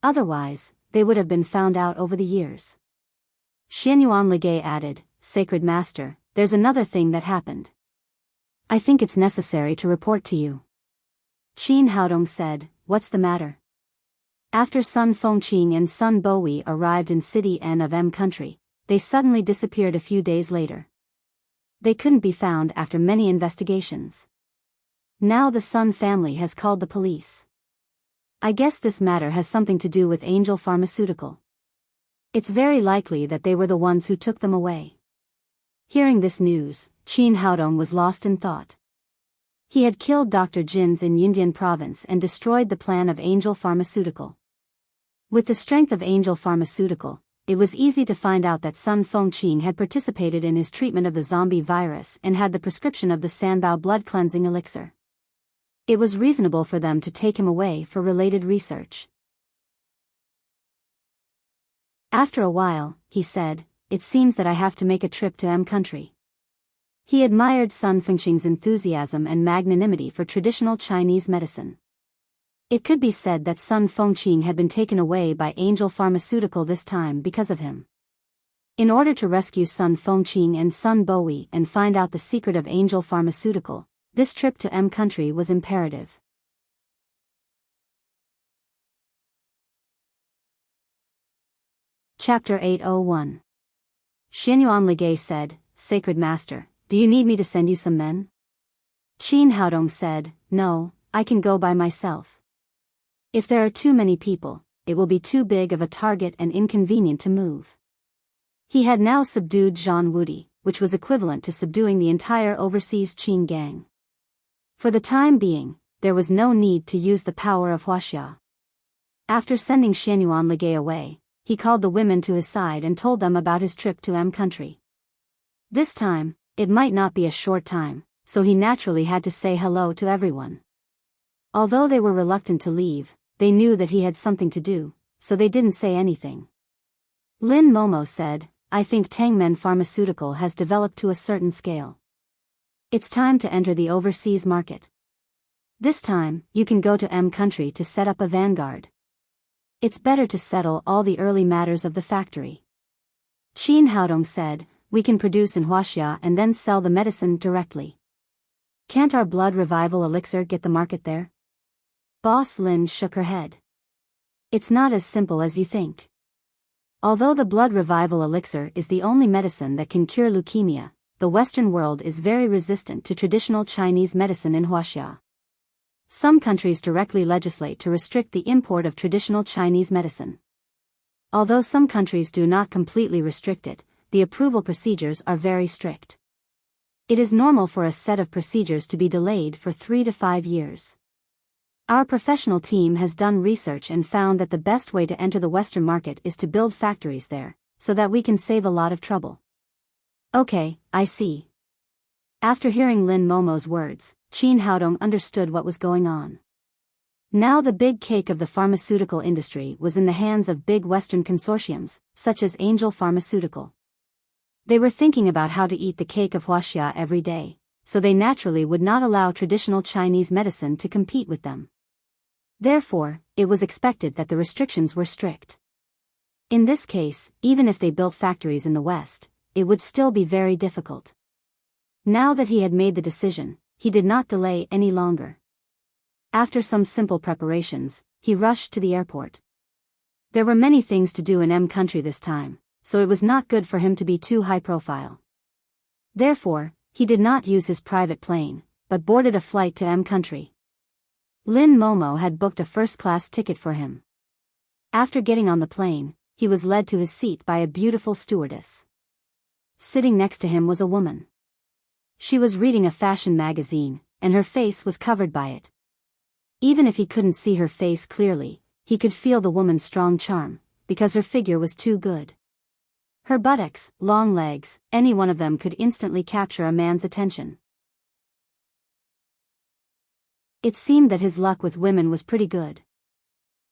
Otherwise, they would have been found out over the years." Xianyuan Ligay added, "Sacred Master, there's another thing that happened. I think it's necessary to report to you." Qin Haodong said, "What's the matter?" After Sun Fengqing and Sun Bowie arrived in City N of M country, they suddenly disappeared a few days later. They couldn't be found after many investigations. Now the Sun family has called the police. I guess this matter has something to do with Angel Pharmaceutical. It's very likely that they were the ones who took them away. Hearing this news, Qin Haodong was lost in thought. He had killed Dr. Jins in Yundian province and destroyed the plan of Angel Pharmaceutical. With the strength of Angel Pharmaceutical, it was easy to find out that Sun Fengqing had participated in his treatment of the zombie virus and had the prescription of the Sanbao blood cleansing elixir. It was reasonable for them to take him away for related research. After a while, he said, "It seems that I have to make a trip to M country." He admired Sun Fengqing's enthusiasm and magnanimity for traditional Chinese medicine. It could be said that Sun Fengqing had been taken away by Angel Pharmaceutical this time because of him. In order to rescue Sun Fengqing and Sun Bowie and find out the secret of Angel Pharmaceutical, this trip to M country was imperative. Chapter 801. Xianyuan Ligay said, "Sacred Master, do you need me to send you some men?" Qin Haodong said, "No, I can go by myself. If there are too many people, it will be too big of a target and inconvenient to move." He had now subdued Zhang Wudi, which was equivalent to subduing the entire overseas Qin gang. For the time being, there was no need to use the power of Huaxia. After sending Xianyuan Ligay away, he called the women to his side and told them about his trip to M country. This time, it might not be a short time, so he naturally had to say hello to everyone. Although they were reluctant to leave, they knew that he had something to do, so they didn't say anything. Lin Momo said, "I think Tangmen Pharmaceutical has developed to a certain scale. It's time to enter the overseas market. This time, you can go to M country to set up a vanguard. It's better to settle all the early matters of the factory." Qin Haodong said, "We can produce in Huaxia and then sell the medicine directly. Can't our blood revival elixir get the market there?" Boss Lin shook her head. "It's not as simple as you think. Although the blood revival elixir is the only medicine that can cure leukemia, the Western world is very resistant to traditional Chinese medicine in Huaxia. Some countries directly legislate to restrict the import of traditional Chinese medicine. Although some countries do not completely restrict it, the approval procedures are very strict. It is normal for a set of procedures to be delayed for 3 to 5 years. Our professional team has done research and found that the best way to enter the Western market is to build factories there, so that we can save a lot of trouble." "Okay, I see." After hearing Lin Momo's words, Qin Haodong understood what was going on. Now the big cake of the pharmaceutical industry was in the hands of big Western consortiums, such as Angel Pharmaceutical. They were thinking about how to eat the cake of Huaxia every day, so they naturally would not allow traditional Chinese medicine to compete with them. Therefore, it was expected that the restrictions were strict. In this case, even if they built factories in the West, it would still be very difficult. Now that he had made the decision, he did not delay any longer. After some simple preparations, he rushed to the airport. There were many things to do in M country this time, so it was not good for him to be too high profile. Therefore, he did not use his private plane, but boarded a flight to M country. Lin Momo had booked a first-class ticket for him. After getting on the plane, he was led to his seat by a beautiful stewardess. Sitting next to him was a woman. She was reading a fashion magazine, and her face was covered by it. Even if he couldn't see her face clearly, he could feel the woman's strong charm, because her figure was too good. Her buttocks, long legs, any one of them could instantly capture a man's attention. It seemed that his luck with women was pretty good.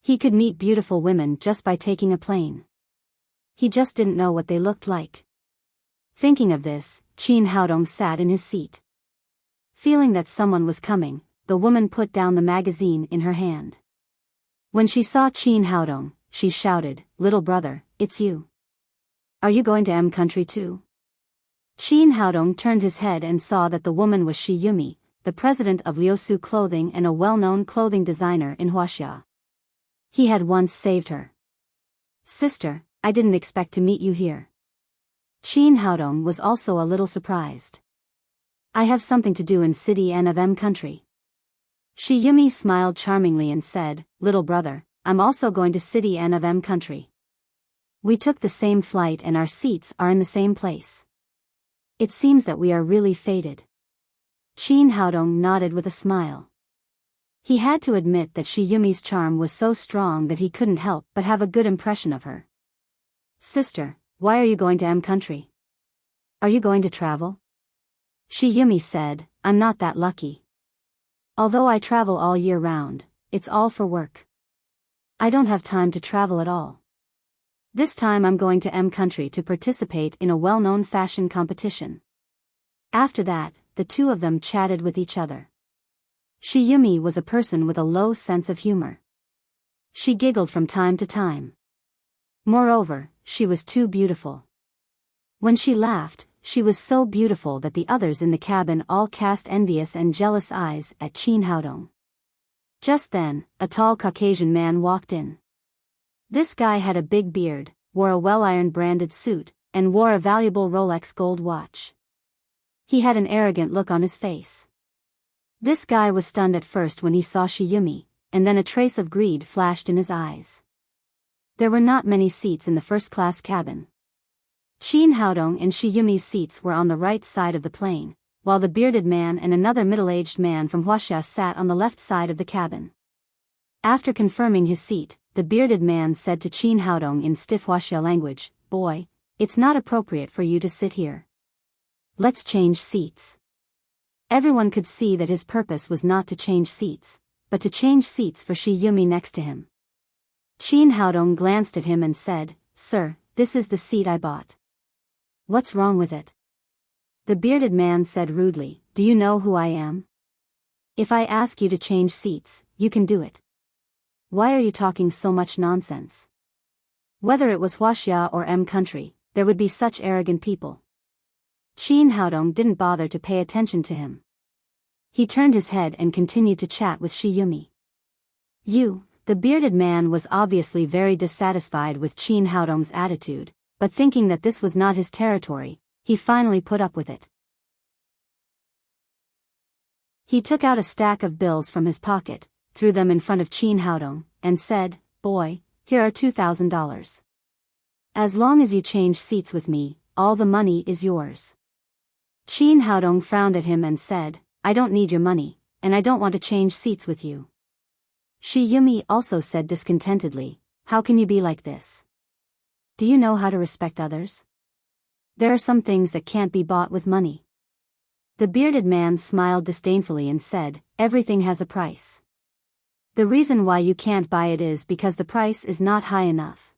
He could meet beautiful women just by taking a plane. He just didn't know what they looked like. Thinking of this, Qin Haodong sat in his seat. Feeling that someone was coming, the woman put down the magazine in her hand. When she saw Qin Haodong, she shouted, "Little brother, it's you. Are you going to M country too?" Qin Haodong turned his head and saw that the woman was Shi Yumi, the president of Liusu Clothing and a well-known clothing designer in Huaxia. He had once saved her. Sister, I didn't expect to meet you here. Chin Haodong was also a little surprised. I have something to do in City N of M country. Shi Yumi smiled charmingly and said, little brother, I'm also going to City N of M country. We took the same flight and our seats are in the same place. It seems that we are really fated. Chin Haodong nodded with a smile. He had to admit that Shi Yumi's charm was so strong that he couldn't help but have a good impression of her. Sister, why are you going to M country? Are you going to travel? Shi Yumi said, I'm not that lucky. Although I travel all year round, it's all for work. I don't have time to travel at all. This time I'm going to M country to participate in a well-known fashion competition. After that, the two of them chatted with each other. Shi Yumi was a person with a low sense of humor. She giggled from time to time. Moreover, she was too beautiful. When she laughed, she was so beautiful that the others in the cabin all cast envious and jealous eyes at Chin Haodong. Just then, a tall Caucasian man walked in. This guy had a big beard, wore a well-ironed branded suit, and wore a valuable Rolex gold watch. He had an arrogant look on his face. This guy was stunned at first when he saw Shi Yumi, and then a trace of greed flashed in his eyes. There were not many seats in the first-class cabin. Chin Haodong and Shi Yumi's seats were on the right side of the plane, while the bearded man and another middle-aged man from Huaxia sat on the left side of the cabin. After confirming his seat, the bearded man said to Chin Haodong in stiff Huaxia language, Boy, it's not appropriate for you to sit here. Let's change seats. Everyone could see that his purpose was not to change seats, but to change seats for Shi Yumi next to him. Chin Haodong glanced at him and said, Sir, this is the seat I bought. What's wrong with it? The bearded man said rudely, Do you know who I am? If I ask you to change seats, you can do it. Why are you talking so much nonsense? Whether it was Huaxia or M country, there would be such arrogant people. Chin Haodong didn't bother to pay attention to him. He turned his head and continued to chat with Shi Yumi. The bearded man was obviously very dissatisfied with Chin Haodong's attitude, but thinking that this was not his territory, he finally put up with it. He took out a stack of bills from his pocket, threw them in front of Chin Haodong, and said, Boy, here are $2,000. As long as you change seats with me, all the money is yours. Chin Haodong frowned at him and said, I don't need your money, and I don't want to change seats with you. Shi Yumi also said discontentedly, How can you be like this? Do you know how to respect others? There are some things that can't be bought with money. The bearded man smiled disdainfully and said, Everything has a price. The reason why you can't buy it is because the price is not high enough.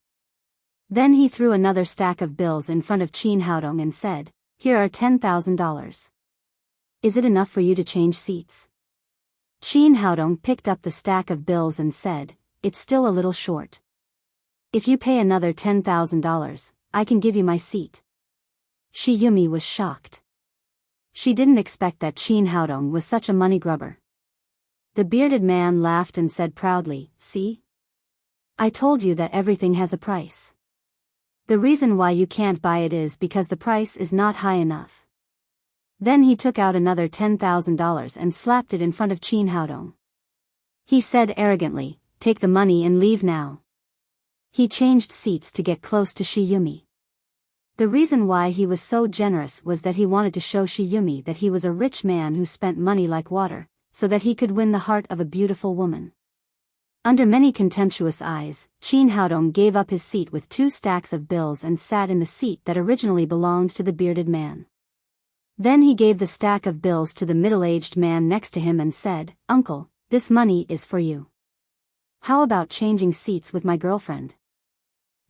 Then he threw another stack of bills in front of Chin Haodong and said, Here are $10,000. Is it enough for you to change seats? Chin Haodong picked up the stack of bills and said, It's still a little short. If you pay another $10,000, I can give you my seat. Shi Yumi was shocked. She didn't expect that Chin Haodong was such a money grubber. The bearded man laughed and said proudly, See? I told you that everything has a price. The reason why you can't buy it is because the price is not high enough. Then he took out another $10,000 and slapped it in front of Chin Haodong. He said arrogantly, Take the money and leave now. He changed seats to get close to Shi Yumi. The reason why he was so generous was that he wanted to show Shi Yumi that he was a rich man who spent money like water, so that he could win the heart of a beautiful woman. Under many contemptuous eyes, Chin Haodong gave up his seat with 2 stacks of bills and sat in the seat that originally belonged to the bearded man. Then he gave the stack of bills to the middle-aged man next to him and said, Uncle, this money is for you. How about changing seats with my girlfriend?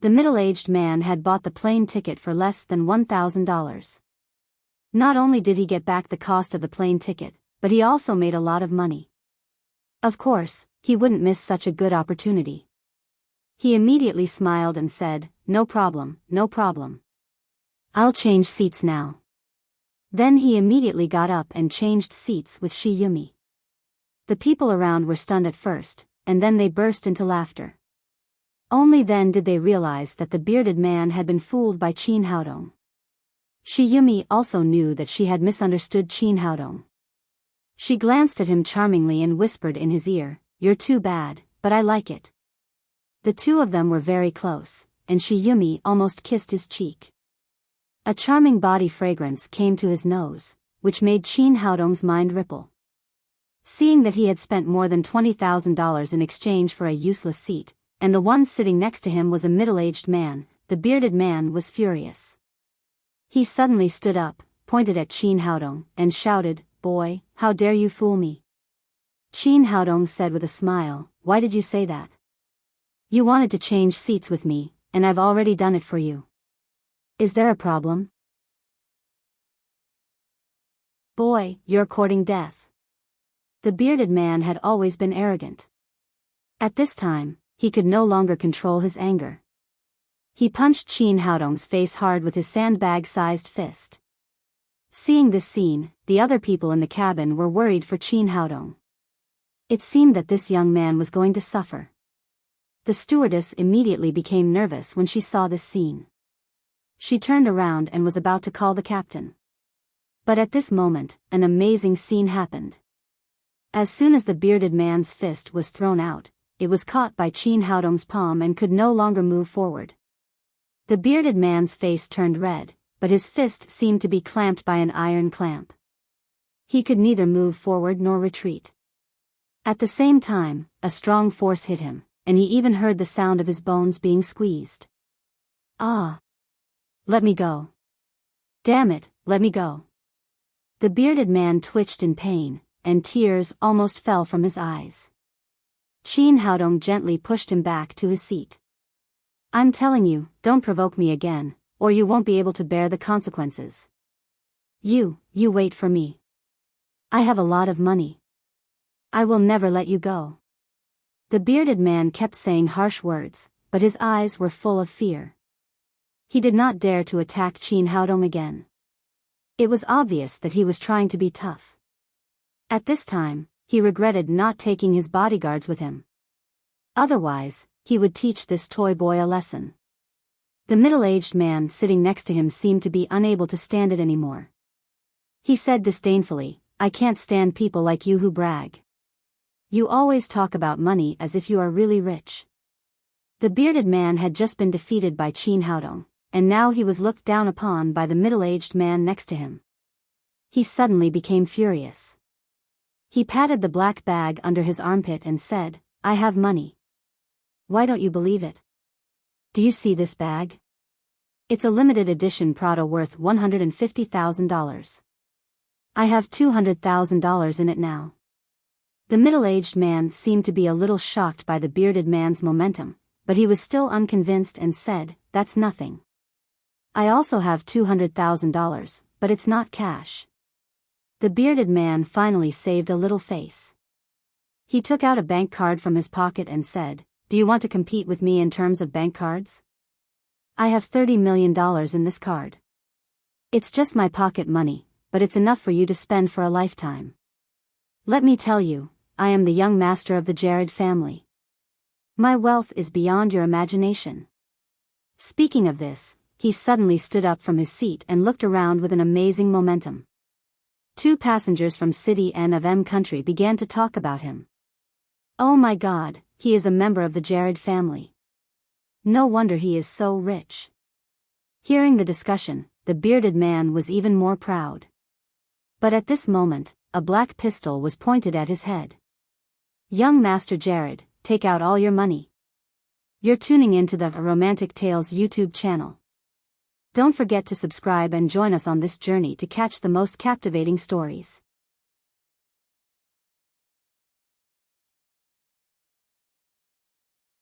The middle-aged man had bought the plane ticket for less than $1,000. Not only did he get back the cost of the plane ticket, but he also made a lot of money. Of course, he wouldn't miss such a good opportunity. He immediately smiled and said, No problem, no problem. I'll change seats now. Then he immediately got up and changed seats with Shi Yumi. The people around were stunned at first, and then they burst into laughter. Only then did they realize that the bearded man had been fooled by Qin Haodong. Shi Yumi also knew that she had misunderstood Qin Haodong. She glanced at him charmingly and whispered in his ear, "You're too bad, but I like it." The two of them were very close, and Shi Yumi almost kissed his cheek. A charming body fragrance came to his nose, which made Qin Haodong's mind ripple. Seeing that he had spent more than $20,000 in exchange for a useless seat, and the one sitting next to him was a middle-aged man, the bearded man was furious. He suddenly stood up, pointed at Qin Haodong, and shouted, "Boy, how dare you fool me?" Qin Haodong said with a smile, "Why did you say that? You wanted to change seats with me, and I've already done it for you. Is there a problem? Boy, you're courting death." The bearded man had always been arrogant. At this time, he could no longer control his anger. He punched Qin Haodong's face hard with his sandbag-sized fist. Seeing this scene, the other people in the cabin were worried for Qin Haodong. It seemed that this young man was going to suffer. The stewardess immediately became nervous when she saw this scene. She turned around and was about to call the captain. But at this moment, an amazing scene happened. As soon as the bearded man's fist was thrown out, it was caught by Qin Haodong's palm and could no longer move forward. The bearded man's face turned red, but his fist seemed to be clamped by an iron clamp. He could neither move forward nor retreat. At the same time, a strong force hit him, and he even heard the sound of his bones being squeezed. "Ah! Let me go. Damn it, let me go." The bearded man twitched in pain, and tears almost fell from his eyes. Qin Haodong gently pushed him back to his seat. "I'm telling you, don't provoke me again, or you won't be able to bear the consequences. You wait for me. I have a lot of money. I will never let you go." The bearded man kept saying harsh words, but his eyes were full of fear. He did not dare to attack Qin Haodong again. It was obvious that he was trying to be tough. At this time, he regretted not taking his bodyguards with him. Otherwise, he would teach this toy boy a lesson. The middle-aged man sitting next to him seemed to be unable to stand it anymore. He said disdainfully, "I can't stand people like you who brag. You always talk about money as if you are really rich." The bearded man had just been defeated by Qin Haodong, and now he was looked down upon by the middle-aged man next to him. He suddenly became furious. He patted the black bag under his armpit and said, "I have money. Why don't you believe it? Do you see this bag? It's a limited edition Prada worth $150,000. I have $200,000 in it now." The middle-aged man seemed to be a little shocked by the bearded man's momentum, but he was still unconvinced and said, "That's nothing. I also have $200,000, but it's not cash." The bearded man finally saved a little face. He took out a bank card from his pocket and said, "Do you want to compete with me in terms of bank cards? I have $30 million in this card. It's just my pocket money, but it's enough for you to spend for a lifetime. Let me tell you, I am the young master of the Jared family. My wealth is beyond your imagination." Speaking of this, he suddenly stood up from his seat and looked around with an amazing momentum. Two passengers from City N of M country began to talk about him. "Oh my God, he is a member of the Jared family. No wonder he is so rich." Hearing the discussion, the bearded man was even more proud. But at this moment, a black pistol was pointed at his head. "Young Master Jared, take out all your money. You're tuning into the Romantic Tales YouTube channel. Don't forget to subscribe and join us on this journey to catch the most captivating stories."